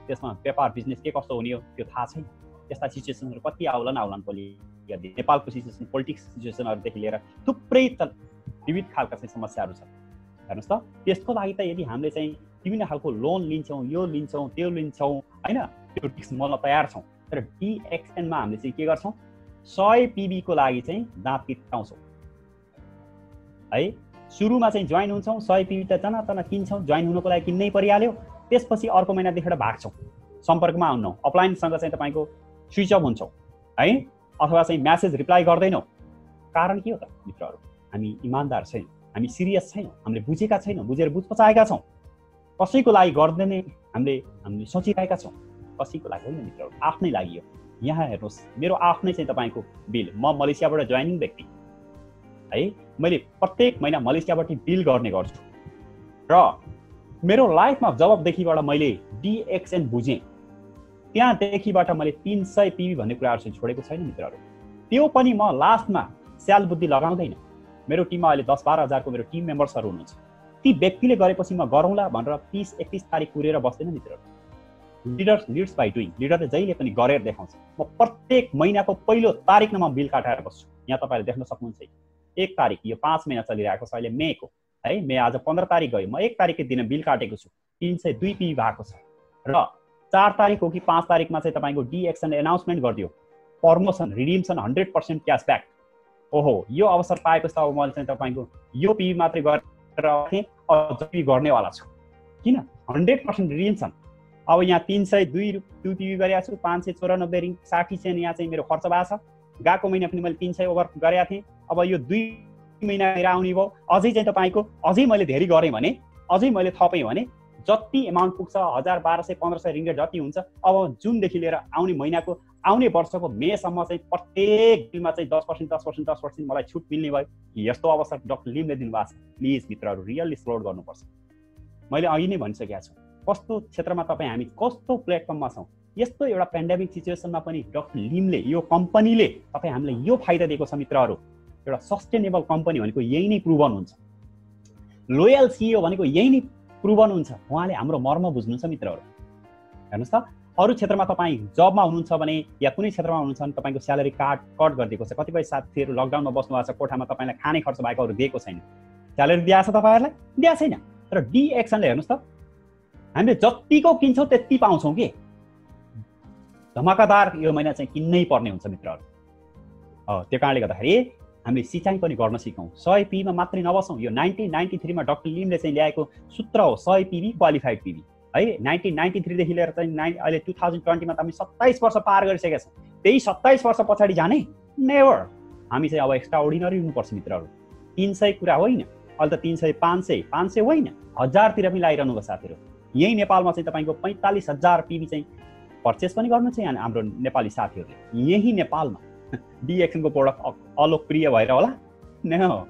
Speaker 1: त्यसमा व्यापार बिजनेस के कस्तो हुने हो त्यो थाहा छैन। त्यस्ता सिचुएसनहरू कति आउलान् पनि। नेपालको सिचुएसन, पोलिटिक्स सिचुएसनहरूदेखि लिएर थुप्रै विविध खालका चाहिँ समस्याहरू छ। हेर्नुहोस् त, त्यसको लागि त यदि हामीले चाहिँ विभिन्न खालको लोन लिन्छौँ, यो लिन्छौँ, त्यो लिन्छौँ होइन, त्यो रिस्क मल्न तयार छौँ। तर डी एक्सएनमा हामीले चाहिँ के गर्छौँ, 100 PB को लागि चाहिँ दाँत किटाउँछौँ है। सुरुमा चाहिँ जोइन हुन्छौँ, 100 PB त तना किन्छौँ, जोइन हुनको लागि किन्नै परिहाल्यो। त्यसपछि अर्को महिनादेखि भाग्छौँ, सम्पर्कमा आउनौँ, अपलाइनसँग चाहिँ तपाईँको स्विच अफ हुन्छौँ है, अथवा चाहिँ म्यासेज रिप्लाई गर्दैनौँ। कारण के हो त मित्रहरू? हामी इमान्दार छैनौँ, हामी सिरियस छैनौँ, हामीले बुझेका छैनौँ, बुझेर बुझपचाएका छौँ। कसैको लागि गर्दैन हामीले सोचिरहेका छौँ, कसैको लागि होइन मित्रहरू, आफ्नै लागि हो। यहाँ हेर्नुहोस्, मेरो आफ्नै चाहिँ तपाईँको बिल, म मलेसियाबाट जोइनिङ व्यक्ति है, मैले प्रत्येक महिना मलेसियाबाट बिल गर्ने गर्छु र मेरो लाइफमा जबदेखिबाट मैले डिएक्सएन बुझेँ त्यहाँदेखिबाट मैले 300 PB भन्ने कुराहरू चाहिँ छोडेको छैन मित्रहरू। त्यो पनि म लास्टमा स्याल बुद्धि लगाउँदैन। मेरो टिममा अहिले 10-12 हजारको मेरो टिम मेम्बर्सहरू हुनुहुन्छ। ती व्यक्तिले गरेपछि म गरौँला भनेर 30-31 तारिक कुरेर बस्दैन मित्रहरू। Leaders by doing. लिडरले जहिले पनि गरेर देखाउँछ। म प्रत्येक महिनाको पहिलो तारिकमा म बिल काटेर बस्छु। यहाँ तपाईँले देख्न सक्नुहुन्छ 1 तारिक, यो 5 महिना चलिरहेको छ अहिले मेको है, मे आज 15 तारिक गयो, म 1 तारिककै दिन बिल काटेको छु। 302 PB भएको छ र 4 तारिक हो कि 5 तारिकमा चाहिँ तपाईँको डिएक्सन एनाउन्समेन्ट गरिदियो, प्रमोसन, रिडिम्सन 100% क्यासब्याक। ओहो, यो अवसर पाएपछि त अब मैले चाहिँ तपाईँको यो PB मात्रै गरेर आउँथेँ, अझ PB गर्नेवाला छु। किन? 100% रिडिम्सन। अब यहाँ 302 PB गरेको छु, 594 रिङ 60 सेन्ट यहाँ चाहिँ मेरो खर्च भएको छ। गएको महिना पनि मैले 300 ओभर गरेको थिएँ। अब यो 2 महिना आउने भयो, अझै चाहिँ तपाईँको अझै मैले धेरै गरेँ भने, अझै मैले थपेँ भने जति एमाउन्ट पुग्छ 1000 1200 1500 रिङ्गेट जति हुन्छ अब जुनदेखि लिएर आउने वर्षको मेसम्म चाहिँ प्रत्येक बिलमा चाहिँ 10% मलाई छुट मिल्ने भयो। यस्तो अवसर डाक्टर लिमले दिनुभएको छ। प्लिज मित्रहरू रियल्ली एक्सप्लोर गर्नुपर्छ। मैले अघि नै भनिसकेको छु कस्तो क्षेत्रमा तपाईँ हामी कस्तो प्लेटफर्ममा छौँ। यस्तो एउटा पेन्डेमिक सिचुएसनमा पनि डाक्टर लिमले यो कम्पनीले तपाईँ हामीलाई यो फाइदा दिएको छ मित्रहरू। एउटा सस्टेनेबल कम्पनी भनेको यही नै प्रुभन हुन्छ। लोयल सिइओ भनेको यही नै प्रुभन हुन्छ। उहाँले हाम्रो मर्म बुझ्नुहुन्छ मित्रहरू। हेर्नुहोस् त अरू क्षेत्रमा तपाईँ जबमा हुनुहुन्छ भने या कुनै क्षेत्रमा हुनुहुन्छ भने तपाईँको स्यालेरी कट गरिदिएको छ। कतिपय साथीहरू लकडाउनमा बस्नु भएको छ, कोठामा तपाईँलाई खाने खर्च भएको अरू दिएको छैन। स्यालेरी दिएको छ तपाईँहरूलाई? दिएको छैन। तर डी एक्सनले हेर्नुहोस् त हामीले जतिको किन्छौँ त्यति पाउँछौँ कि धमाकादार यो महिना चाहिँ किन्नै पर्ने हुन्छ मित्रहरू। त्यो कारणले गर्दाखेरि हामीले सिँचाइ पनि गर्न सिकौँ। 100 पीमा मात्रै नबसौँ। यो 1993 मा डाक्टर लिमले चाहिँ ल्याएको सूत्र हो 100 पीबी क्वालिफाइड पीबी है। 1993 देखि लिएर चाहिँ अहिले 2020 मा त हामी 27 वर्ष पार गरिसकेका छौँ। त्यही 27 वर्ष पछाडि जाने नेभर। हामी चाहिँ अब एक्स्ट्रा अर्डिनरी हुनुपर्छ मित्रहरू। 300 कुरा होइन, अहिले त 300 500 होइन, 1000 तिर पनि लागिरहनु भएको साथीहरू। यही नेपालमा चाहिँ तपाईँको 45,000 पीबी चाहिँ पर्चेस पनि गर्नु छ हाम्रो नेपाली साथीहरूले। यही नेपालमा डी एक्सनको प्रोडक्ट अलोकप्रिय भएर होला न,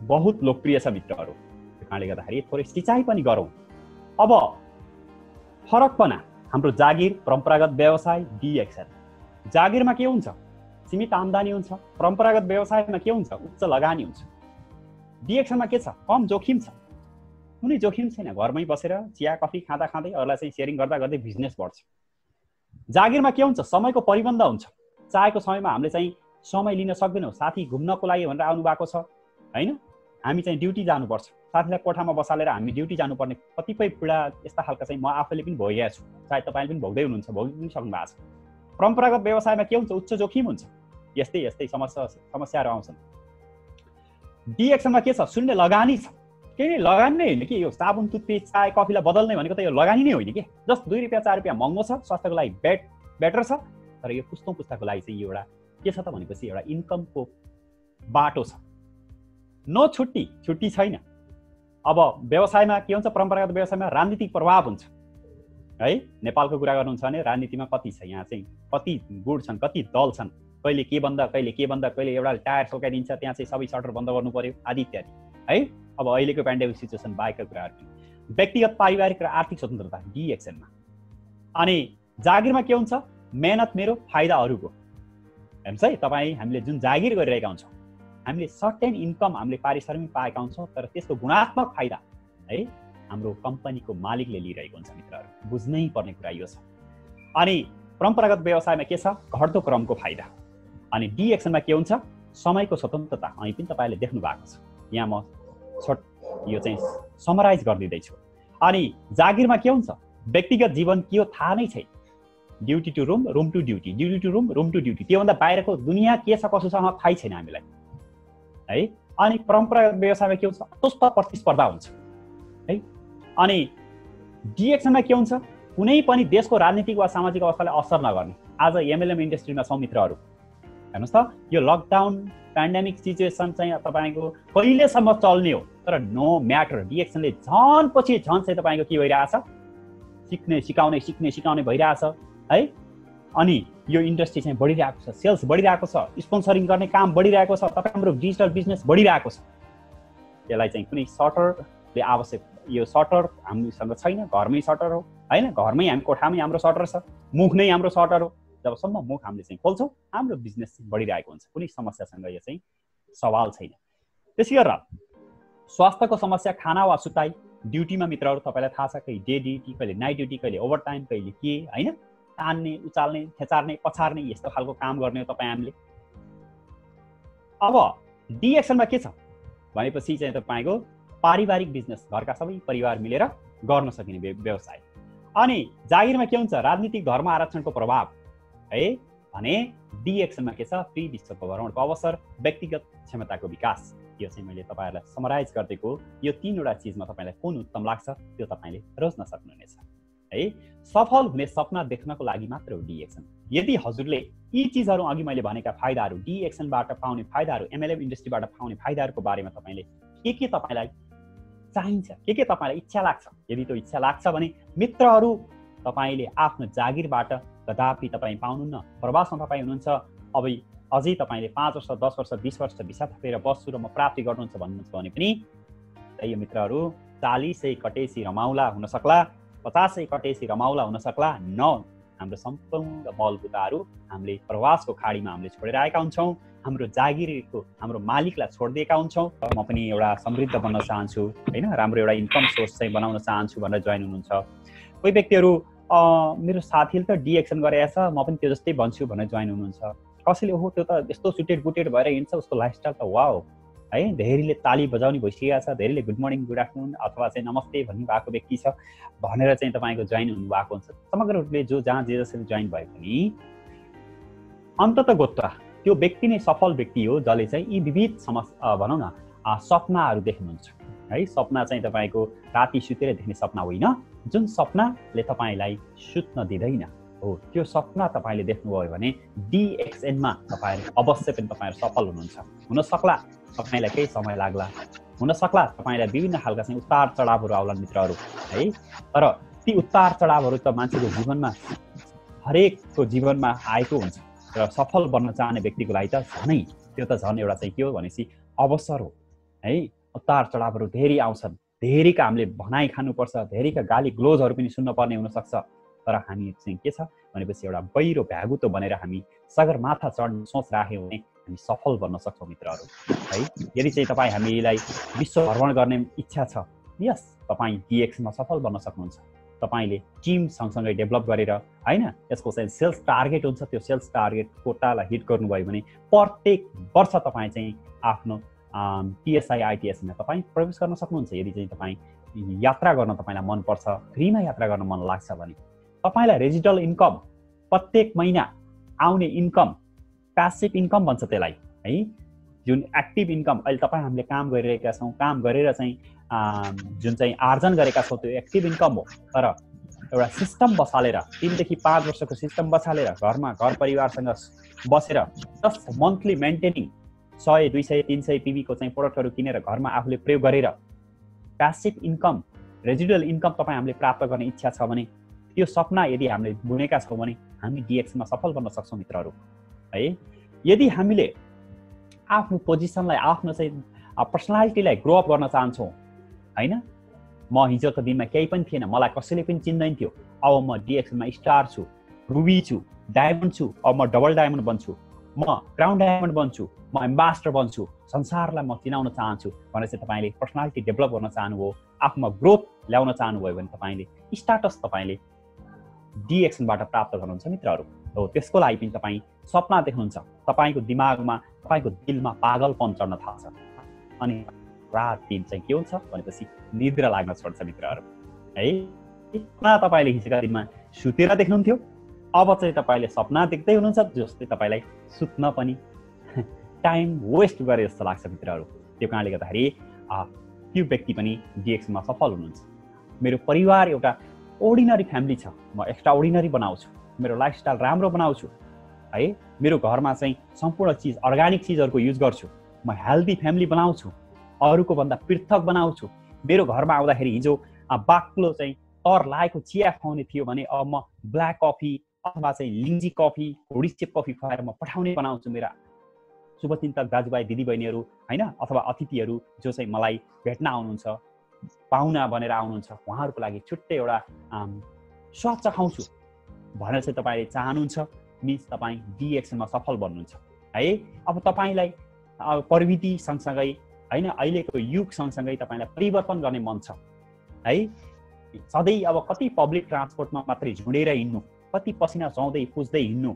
Speaker 1: बहुत लोकप्रिय छ मित्रहरू। त्यो कारणले गर्दाखेरि थोरै सिँचाइ पनि गरौँ। अब फरक बना हाम्रो जागिर परम्परागत व्यवसाय डी एक्सन। जागिरमा के हुन्छ? सीमित आम्दानी हुन्छ। परम्परागत व्यवसायमा के हुन्छ? उच्च लगानी हुन्छ। डी एक्सनमा के छ? कम जोखिम छ। कुनै जोखिम छैन। घरमै बसेर चिया कफी खाँदा खाँदै अरूलाई चाहिँ सेयरिङ गर्दा गर्दै बिजनेस बढ्छ। जागिरमा के हुन्छ? समयको परिबन्ध हुन्छ। चाहेको समयमा हामीले चाहिँ समय लिन सक्दैनौँ। साथी घुम्नको लागि भनेर आउनु भएको छ होइन, हामी चाहिँ ड्युटी जानुपर्छ। साथीलाई कोठामा बसालेर हामी ड्युटी जानुपर्ने कतिपय पीडा यस्ता खालका चाहिँ म आफैले पनि भोगेको छु, सायद तपाईँले पनि भोग्दै हुनुहुन्छ, भोग्नु पनि सक्नु भएको छ। परम्परागत व्यवसायमा के हुन्छ? उच्च जोखिम हुन्छ। यस्तै यस्तै समस्याहरू आउँछन्। डी एक्सनमा के छ? शून्य लगानी छ। केही लगानी नै होइन कि यो साबुन टुथपेस्ट चाय कफीलाई बदल्ने भनेको त यो लगानी नै होइन कि। जस्ट 2 रुपियाँ 4 रुपियाँ महँगो छ, स्वास्थ्यको लागि बेटर छ। तर यो पुस्तौँ पुस्ताको लागि चाहिँ यो एउटा के छ त भनेपछि एउटा इन्कमको बाटो छ। नो छुट्टी छैन। अब व्यवसायमा के हुन्छ? परम्परागत व्यवसायमा राजनीतिक प्रभाव हुन्छ है। नेपालको कुरा गर्नुहुन्छ भने राजनीतिमा कति छ, यहाँ चाहिँ कति गुड छन्, कति दल छन्, कहिले के बन्द कहिले एउटा टायर सकाइदिन्छ, त्यहाँ चाहिँ सबै सटर बन्द गर्नु पर्यो आदि इत्यादि है। अब अहिलेको पेन्डेमिक सिचुएसन बाहेकका कुराहरू। व्यक्तिगत पारिवारिक र आर्थिक स्वतन्त्रता डी एक्सनमा। अनि जागिरमा के हुन्छ? मेहनत मेरो फाइदा अरूको। हेर्नुहोस् है, तपाईँ हामीले जुन जागिर गरिरहेका हुन्छौँ, हामीले सर्टेन इन्कम हामीले पारिश्रमिक पाएका हुन्छौँ, तर त्यसको गुणात्मक फाइदा है हाम्रो कम्पनीको मालिकले लिइरहेको हुन्छ मित्रहरू। बुझ्नै पर्ने कुरा यो छ। अनि परम्परागत व्यवसायमा के छ? घट्दो क्रमको फाइदा। अनि डी एक्सनमा के हुन्छ? समयको स्वतन्त्रता। અહીં पनि तपाईँले देख्नु भएको छ। यहाँ म यो चाहिँ समराइज गरिदिँदैछु। अनि जागिरमा के हुन्छ? व्यक्तिगत जीवन के हो थाहा नै छैन। Duty to room, room to duty, duty to room, room to duty. त्योभन्दा बाहिरको दुनियाँ के छ कसो छ थाहै छैन हामीलाई है। अनि परम्परागत व्यवसायमा के हुन्छ? स्वस्थ प्रतिस्पर्धा हुन्छ है। अनि डी एक्सनमा के हुन्छ? कुनै पनि देशको राजनीतिक वा सामाजिक अवस्थालाई असर नगर्ने। आज एमएलएम इन्डस्ट्रीमा छौँ मित्रहरू। हेर्नुहोस् त, यो लकडाउन पेन्डेमिक सिचुएसन चाहिँ तपाईँको कहिलेसम्म चल्ने हो, तर नो म्याटर डी एक्सनले झन् पछि झन् चाहिँ तपाईँको के भइरहेछ? सिकाउने भइरहेछ है। अनि यो इन्डस्ट्री चाहिँ बढिरहेको छ, सेल्स बढिरहेको छ, स्पोन्सरिङ गर्ने काम बढिरहेको छ, तपाईँ हाम्रो डिजिटल बिजनेस बढिरहेको छ। त्यसलाई चाहिँ कुनै सटरले आवश्यक, यो सटर हामीसँग छैन, घरमै सटर हो होइन। घरमै हामी कोठामै हाम्रो सटर छ, मुख नै हाम्रो सटर हो। जबसम्म मुख हामीले चाहिँ खोल्छौँ हाम्रो बिजनेस चाहिँ बढिरहेको हुन्छ। कुनै समस्यासँग यो चाहिँ सवाल छैन। त्यसै गरेर स्वास्थ्यको समस्या, खाना वा सुताइ, ड्युटीमा मित्रहरू तपाईँलाई थाहा छ, कहिले डे ड्युटी, कहिले नाइट ड्युटी, कहिले ओभरटाइम, कहिले के होइन, तान्ने उचाल्ने थेचार्ने पछार्ने यस्तो खालको काम गर्ने हो तपाईँ हामीले। अब डी एक्सनमा के छ भनेपछि चाहिँ तपाईँको पारिवारिक बिजनेस, घरका सबै परिवार मिलेर गर्न सकिने व्यवसाय। अनि जागिरमा के हुन्छ? राजनीतिक धर्म आरक्षणको प्रभाव है भने डी एक्सनमा के छ? फ्री विश्वको भ्रमणको अवसर, व्यक्तिगत क्षमताको विकास। यो चाहिँ मैले तपाईँहरूलाई समराइज गरिदिएको। यो 3वटा चिजमा तपाईँलाई कुन उत्तम लाग्छ त्यो तपाईँले रोज्न सक्नुहुनेछ है। सफल हुने सपना देख्नको लागि मात्र हो डी एक्सन। यदि हजुरले यी चिजहरू अघि मैले भनेका फाइदाहरू, डी एक्सनबाट पाउने फाइदाहरू, एमएलएम इन्डस्ट्रीबाट पाउने फाइदाहरूको बारेमा तपाईँले के तपाईँलाई चाहिन्छ, के तपाईँलाई इच्छा लाग्छ, यदि त्यो इच्छा लाग्छ भने मित्रहरू तपाईँले आफ्नो जागिरबाट कदापि तपाईँ पाउनुहुन्न। प्रवासमा तपाईँ हुनुहुन्छ, अब अझै तपाईँले 5 वर्ष 10 वर्ष 20 वर्ष भिसा थपेर बस्छु र म प्राप्ति गर्नुहुन्छ भन्नुहुन्छ भने पनि यो मित्रहरू 40 कटेसी रमाउला हुन सक्ला, 50 कटेसी रमाउला हुन सक्ला, हाम्रो सम्पूर्ण बलबुताहरू हामीले प्रवासको खाडीमा हामीले छोडेर आएका हुन्छौँ, हाम्रो जागिरको हाम्रो मालिकलाई छोडिदिएका हुन्छौँ। म पनि एउटा समृद्ध बन्न चाहन्छु होइन, राम्रो एउटा इन्कम सोर्स चाहिँ बनाउन चाहन्छु भनेर जोइन हुनुहुन्छ। कोही व्यक्तिहरू मेरो साथीले त डिएक्सन गरेको छ, म पनि त्यो जस्तै भन्छु भनेर जोइन हुनुहुन्छ। कसैले ओहो त्यो त यस्तो सुटेड बुटेड भएर हिँड्छ, उसको लाइफस्टाइल त वाउ है, धेरैले ताली बजाउने भइसकेको छ, धेरैले गुड मर्निङ गुड आफ्टरनुन अथवा चाहिँ नमस्ते भन्नुभएको व्यक्ति छ भनेर चाहिँ तपाईँको जोइन हुनुभएको हुन्छ। समग्र रूपले जो जहाँ जे जसरी जोइन भए पनि अन्ततगोत्र त्यो व्यक्ति नै सफल व्यक्ति हो जसले चाहिँ यी विविध भनौँ न सपनाहरू देख्नुहुन्छ है। सपना चाहिँ तपाईँको राति सुतेर देख्ने सपना होइन, जुन सपनाले तपाईँलाई सुत्न दिँदैन हो, त्यो सपना तपाईँले देख्नुभयो भने डिएक्सएनमा तपाईँहरू अवश्य पनि तपाईँहरू सफल हुनुहुन्छ। हुनसक्ला तपाईँलाई केही समय लाग्ला, हुनसक्ला तपाईँलाई विभिन्न खालका चाहिँ उतार चढावहरू आउला मित्रहरू है, तर ती उतार चढावहरू त मान्छेको जीवनमा हरेकको जीवनमा आएको हुन्छ र सफल बन्न चाहने व्यक्तिको लागि त झनै त्यो त झन् एउटा चाहिँ के हो भनेपछि अवसर हो है। उतार चढावहरू धेरै आउँछन्, धेरैका हामीले भनाइ खानुपर्छ, धेरैका गाली ग्लोजहरू पनि सुन्न पर्ने हुनसक्छ, तर हामी चाहिँ के छ भनेपछि एउटा गहिरो भ्यागुतो बनेर हामी सगरमाथा चढ्ने सोच राख्यौँ भने हामी सफल बन्न सक्छौँ मित्रहरू है। यदि चाहिँ तपाईँ हामीलाई विश्व भ्रमण गर्ने इच्छा छ, यस तपाईँ डिएक्समा सफल बन्न सक्नुहुन्छ। तपाईँले टिम सँगसँगै डेभलप गरेर होइन, यसको चाहिँ सेल्स टार्गेट हुन्छ, त्यो सेल्स टार्गेट कोटालाई हिट गर्नुभयो भने प्रत्येक वर्ष तपाईँ चाहिँ आफ्नो टिएसआई आइटिएसमा तपाईँ प्रवेश गर्न सक्नुहुन्छ। यदि चाहिँ तपाईँ यात्रा गर्न तपाईँलाई मनपर्छ, फ्रीमा यात्रा गर्न मन लाग्छ भने तपाईँलाई रेजिडल इन्कम प्रत्येक महिना आउने इन्कम, प्यासिभ इन्कम भन्छ त्यसलाई है, जुन एक्टिभ इन्कम अहिले तपाईँ हामीले काम गरिरहेका छौँ, काम गरेर चाहिँ जुन चाहिँ आर्जन गरेका छौँ त्यो एक्टिभ इन्कम हो। तर एउटा सिस्टम बसालेर 3 देखि 5 वर्षको सिस्टम बसालेर घरमा घर परिवारसँग बसेर जस्ट मन्थली मेन्टेनिङ 100 200 300 पिबीको चाहिँ प्रोडक्टहरू किनेर घरमा आफूले प्रयोग गरेर प्यासिभ इन्कम रेजिडुअल इन्कम तपाईँ हामीले प्राप्त गर्ने इच्छा छ भने त्यो सपना यदि हामीले बुनेका छौँ भने हामी डिएक्समा सफल बन्न सक्छौँ मित्रहरू है। यदि हामीले आफ्नो पोजिसनलाई आफ्नो चाहिँ पर्सनालिटीलाई ग्रो अप गर्न चाहन्छौँ होइन, म हिजोको दिनमा केही पनि थिएन, मलाई कसैले पनि चिन्दैन थियो, अब म डिएक्समा स्टार छु, रुबी छु, डायमन्ड छु, अब म डबल डायमन्ड बन्छु, म क्राउन डायमन्ड बन्छु, म एम्बासडर बन्छु, संसारलाई म चिनाउन चाहन्छु भनेर चाहिँ तपाईँले पर्सनालिटी डेभलप गर्न चाहनुभयो, आफूमा ग्रोथ ल्याउन चाहनुभयो भने तपाईँले स्टाटस तपाईँले डिएक्सनबाट प्राप्त गर्नुहुन्छ मित्रहरू हो। त्यसको लागि पनि तपाईँ सपना देख्नुहुन्छ, तपाईँको दिमागमा तपाईँको दिलमा पागलपन चढ्न थाल्छ अनि रात दिन चाहिँ के हुन्छ भनेपछि निद्रा लाग्न छोड्छ मित्रहरू है। सपना तपाईँले हिजोका दिनमा सुतेर देख्नुहुन्थ्यो, अब चाहिँ तपाईँले सपना देख्दै हुनुहुन्छ जस्तै तपाईँलाई सुत्न पनि टाइम वेस्ट गरे जस्तो लाग्छ मित्रहरू। त्यो कारणले गर्दाखेरि त्यो व्यक्ति पनि डिएक्समा सफल हुनुहुन्छ। मेरो परिवार एउटा अर्डिनरी फ्यामिली छ, म एक्स्ट्रा अर्डिनरी बनाउँछु, मेरो लाइफस्टाइल राम्रो बनाउँछु है, मेरो घरमा चाहिँ सम्पूर्ण चिज अर्ग्यानिक चिजहरूको युज गर्छु, म हेल्दी फ्यामिली बनाउँछु, अरूको भन्दा पृथक बनाउँछु। मेरो घरमा आउँदाखेरि हिजो बाक्लो चाहिँ तर लागेको चिया खुवाउने थियो भने अब म ब्ल्याक कफी अथवा चाहिँ लिङ्जी कफी, होडिसेप कफी खुवाएर म पठाउने बनाउँछु। मेरा शुभचिन्तक दाजुभाइ दिदीबहिनीहरू होइन अथवा अतिथिहरू जो चाहिँ मलाई भेट्न आउनुहुन्छ, पाहुना बनेर आउनुहुन्छ, उहाँहरूको लागि छुट्टै एउटा स्वाद चखाउँछु भनेर चाहिँ तपाईँले चाहनुहुन्छ मिन्स तपाईँ डिएक्सनमा सफल बन्नुहुन्छ है। अब तपाईँलाई प्रविधि सँगसँगै होइन अहिलेको युग सँगसँगै तपाईँलाई परिवर्तन गर्ने मन छ है। सधैँ अब कति पब्लिक ट्रान्सपोर्टमा मात्रै झुडेर हिँड्नु, कति पसिना चौँदै पुज्दै हिँड्नु,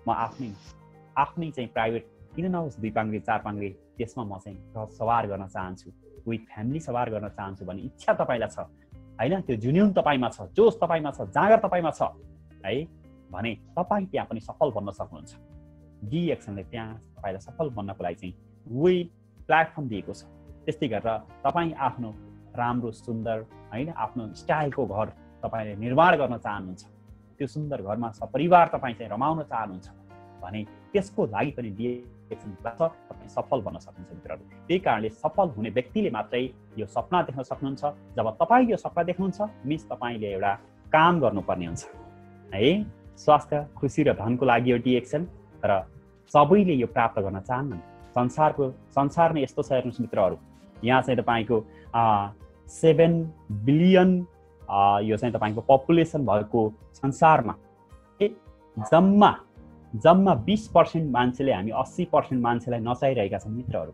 Speaker 1: म आफ्नै चाहिँ प्राइभेट किन नहोस् 2 पाङ्ग्रे 4 पाङ्ग्रे त्यसमा म चाहिँ सवार गर्न चाहन्छु, विथ फ्यामिली सवार गर्न चाहन्छु भन्ने इच्छा तपाईँलाई छ होइन, त्यो जुनून तपाईँमा छ, जोस तपाईँमा छ, जाँगर तपाईँमा छ है भने तपाईँ त्यहाँ पनि सफल बन्न सक्नुहुन्छ। डिएक्सनले त्यहाँ तपाईँलाई सफल बन्नको लागि चाहिँ वही प्लेटफर्म दिएको छ। त्यस्तै गरेर तपाईँ आफ्नो राम्रो सुन्दर होइन आफ्नो स्टाइलको घर तपाईँले निर्माण गर्न चाहनुहुन्छ, त्यो सुन्दर घरमा सपरिवार तपाईँ चाहिँ रमाउन चाहनुहुन्छ भने त्यसको लागि पनि एक्सन लाग्छ तपाईँ सफल बन्न सक्नुहुन्छ मित्रहरू। त्यही कारणले सफल हुने व्यक्तिले मात्रै यो सपना देख्न सक्नुहुन्छ। जब तपाईँ यो सपना देख्नुहुन्छ मिन्स तपाईँले एउटा काम गर्नुपर्ने हुन्छ है। स्वास्थ्य, खुसी र धनको लागि यो डी एक्सन, तर सबैले यो प्राप्त गर्न चाहन्न। संसारमा यस्तो छ हेर्नुहोस् मित्रहरू, यहाँ चाहिँ तपाईँको 7 बिलियन यो चाहिँ तपाईँको पपुलेसन भएको संसारमा जम्मा 20% मान्छेले हामी 80% मान्छेलाई नचाहिरहेका छौँ मित्रहरू।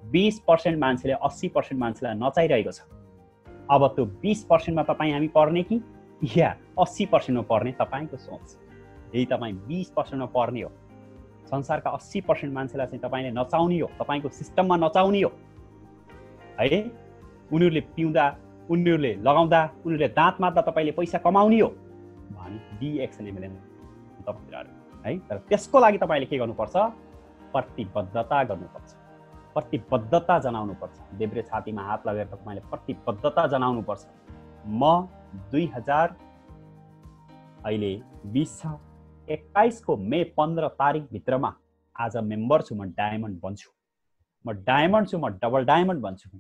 Speaker 1: 20% मान्छेले 80% मान्छेलाई नचाहिरहेको छ। अब त्यो 20%मा तपाईँ हामी पर्ने कि या 80%मा पर्ने तपाईँको सोच। यही तपाईँ 20%मा पर्ने हो। संसारका 80% मान्छेलाई चाहिँ तपाईँले नचाउने हो, तपाईँको सिस्टममा नचाउने हो है। उनीहरूले पिउँदा, उनीहरूले लगाउँदा, उनीहरूले दाँत मार्दा तपाईँले पैसा कमाउने हो भने डी एक्सन एमएलएम है। तर त्यसको लागि तपाईँले के गर्नुपर्छ? प्रतिबद्धता गर्नुपर्छ, प्रतिबद्धता जनाउनुपर्छ। देब्रे छातीमा हात लगाएर तपाईँले प्रतिबद्धता जनाउनुपर्छ। म 2020 छ, 21 को मे 15 तारिकभित्रमा आज मेम्बर छु, म डायमन्ड बन्छु। म डायमन्ड छु, म डबल डायमन्ड बन्छु।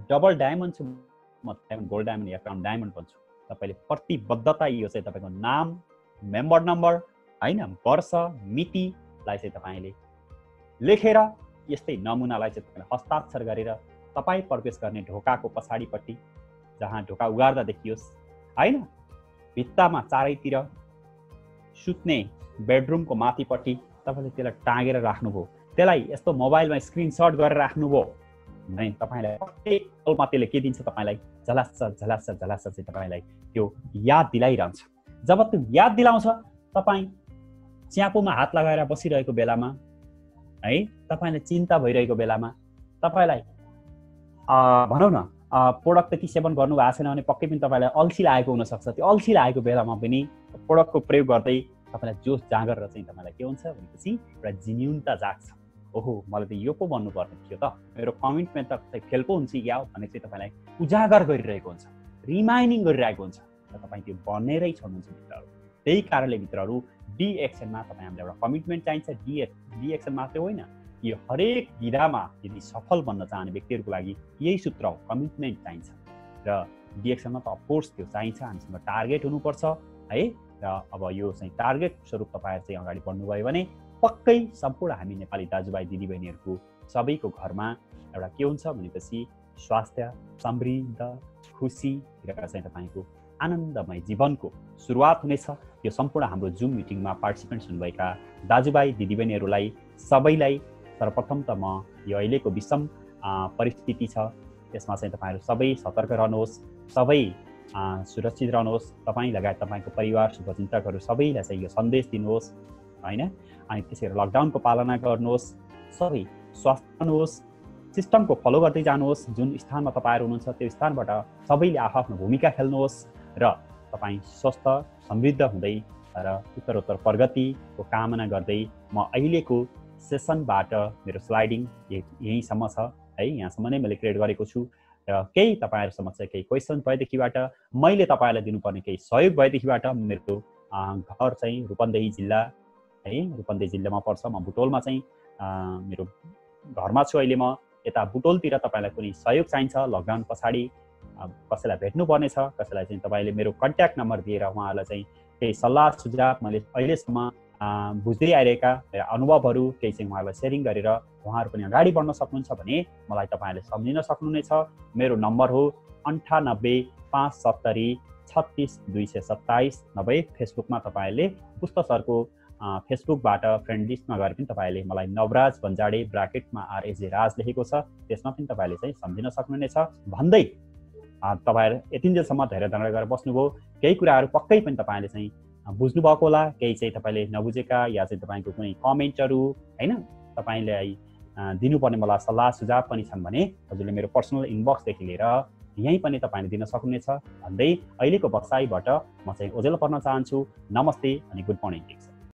Speaker 1: डबल डायमन्ड छु, म गोल्ड डायमन्ड या क्राउन डायमन्ड बन्छु। तपाईँले प्रतिबद्धता, यो चाहिँ तपाईँको नाम, मेम्बर नम्बर हैन, वर्ष, मितिलाई चाहिँ तपाईँले लेखेर यस्तै नमुनालाई चाहिँ तपाईँले हस्ताक्षर गरेर तपाईँ प्रवेश गर्ने ढोकाको पछाडिपट्टि, जहाँ ढोका उगार्दा देखियोस् हैन, भित्तामा चारैतिर सुत्ने बेडरुमको माथिपट्टि तपाईँले त्यसलाई टाँगेर राख्नुभयो। त्यसलाई यस्तो मोबाइलमा स्क्रिनसट गरेर राख्नुभयो भने तपाईँलाई प्रत्येक पलमा त्यसले के दिन्छ? तपाईँलाई झलास्छ झलास्छ झलास्छ चाहिँ तपाईँलाई त्यो याद दिलाइरहन्छ। जब त्यो याद दिलाउँछ, तपाईँ च्यापोमा हात लगाएर बसिरहेको बेलामा है, तपाईँलाई चिन्ता भइरहेको बेलामा, तपाईँलाई भनौँ न प्रोडक्ट त कि सेवन गर्नु भएको छैन भने पक्कै पनि तपाईँलाई अल्छी लागेको हुनसक्छ। त्यो अल्छी लागेको बेलामा पनि प्रोडक्टको प्रयोग गर्दै तपाईँलाई जोस जाँगर र चाहिँ तपाईँलाई के हुन्छ भनेपछि एउटा जिन्युनता जाग्छ। ओहो, मलाई त यो पो भन्नुपर्ने थियो त, मेरो कमिटमेन्ट त फेल पो हुन्छ या भने चाहिँ तपाईँलाई उजागर गरिरहेको हुन्छ, रिमाइन्डिङ गरिरहेको हुन्छ र तपाईँ त्यो बनेरै छोड्नुहुन्छ मित्रहरू। त्यही कारणले मित्रहरू डी एक्सनमा तपाईँ हामीलाई एउटा कमिटमेन्ट चाहिन्छ। डी एक्सन मात्रै होइन, यो हरेक विधामा यदि सफल बन्न चाहने व्यक्तिहरूको लागि यही सूत्र हो, कमिटमेन्ट चाहिन्छ। र डी एक्सनमा त अफकोर्स त्यो चाहिन्छ, हामीसँग टार्गेट हुनुपर्छ है। र अब यो चाहिँ टार्गेट स्वरूप तपाईँहरू चाहिँ अगाडि बढ्नुभयो भने पक्कै सम्पूर्ण हामी नेपाली दाजुभाइ दिदीबहिनीहरूको सबैको घरमा एउटा के हुन्छ भनेपछि स्वास्थ्य, समृद्ध, खुसी र चाहिँ तपाईँको आनन्दमय जीवनको सुरुवात हुनेछ। यो सम्पूर्ण हाम्रो जुम मिटिङमा पार्टिसिपेन्ट्स हुनुभएका दाजुभाइ दिदीबहिनीहरूलाई सबैलाई सर्वप्रथम त म यो अहिलेको विषम परिस्थिति छ, त्यसमा चाहिँ तपाईँहरू सबै सतर्क रहनुहोस्, सबै सुरक्षित रहनुहोस्। तपाईँ लगायत तपाईँको परिवार, शुभचिन्तकहरू सबैलाई चाहिँ यो सन्देश दिनुहोस् होइन। अनि त्यसै गरी लकडाउनको पालना गर्नुहोस्, सबै स्वास्थ्य रहनुहोस्, सिस्टमको फलो गर्दै जानुहोस्। जुन स्थानमा तपाईँहरू हुनुहुन्छ त्यो स्थानबाट सबैले आफ्नो भूमिका खेल्नुहोस् र तपाईँ स्वस्थ समृद्ध हुँदै र उत्तरोत्तर प्रगतिको कामना गर्दै म अहिलेको सेसनबाट मेरो स्लाइडिङ यहीँसम्म छ है, यहाँसम्म नै मैले क्रिएट गरेको छु। र केही तपाईँहरू समक्ष केही क्वेसन भएदेखिबाट, मैले तपाईँलाई दिनुपर्ने केही सहयोग भएदेखिबाट, मेरो घर चाहिँ रूपन्देही जिल्ला है, रूपन्देही जिल्लामा पर्छ। म बुटोलमा चाहिँ मेरो घरमा छु अहिले। म यता बुटोलतिर तपाईँलाई कुनै सहयोग चाहिन्छ, लकडाउन पछाडि कसैलाई भेट्नुपर्ने छ, कसैलाई चाहिँ तपाईँले मेरो कन्ट्याक्ट नम्बर दिएर उहाँहरूलाई चाहिँ केही सल्लाह सुझाव मैले अहिलेसम्म बुझ्दै आइरहेका अनुभवहरू केही चाहिँ उहाँहरूलाई सेयरिङ गरेर उहाँहरू पनि अगाडि बढ्न सक्नुहुन्छ भने मलाई तपाईँहरूले सम्झिन सक्नुहुनेछ। मेरो नम्बर हो 98 570 36 227 नभए फेसबुकमा तपाईँहरूले पुष्प सरको फेसबुकबाट फ्रेन्ड लिस्टमा गएर पनि तपाईँहरूले मलाई नवराज बन्जाडे ब्राकेटमा RAJ राज लेखेको छ, त्यसमा पनि तपाईँहरूले चाहिँ सम्झिन सक्नुहुनेछ भन्दै तपाईँहरू यतिन्जेलसम्म धेरै धन्यवाद गरेर बस्नुभयो। केही कुराहरू पक्कै पनि तपाईँले चाहिँ बुझ्नुभएको होला, केही चाहिँ तपाईँले नबुझेका या चाहिँ तपाईँको कुनै कमेन्टहरू होइन तपाईँले दिनुपर्ने मलाई सल्लाह सुझाव पनि छन् भने हजुरले मेरो पर्सनल इनबक्सदेखि लिएर यहीँ पनि तपाईँले दिन सक्नुहुनेछ भन्दै अहिलेको बसाइबाट म चाहिँ ओजेल पर्न चाहन्छु। नमस्ते अनि गुड मर्निङ।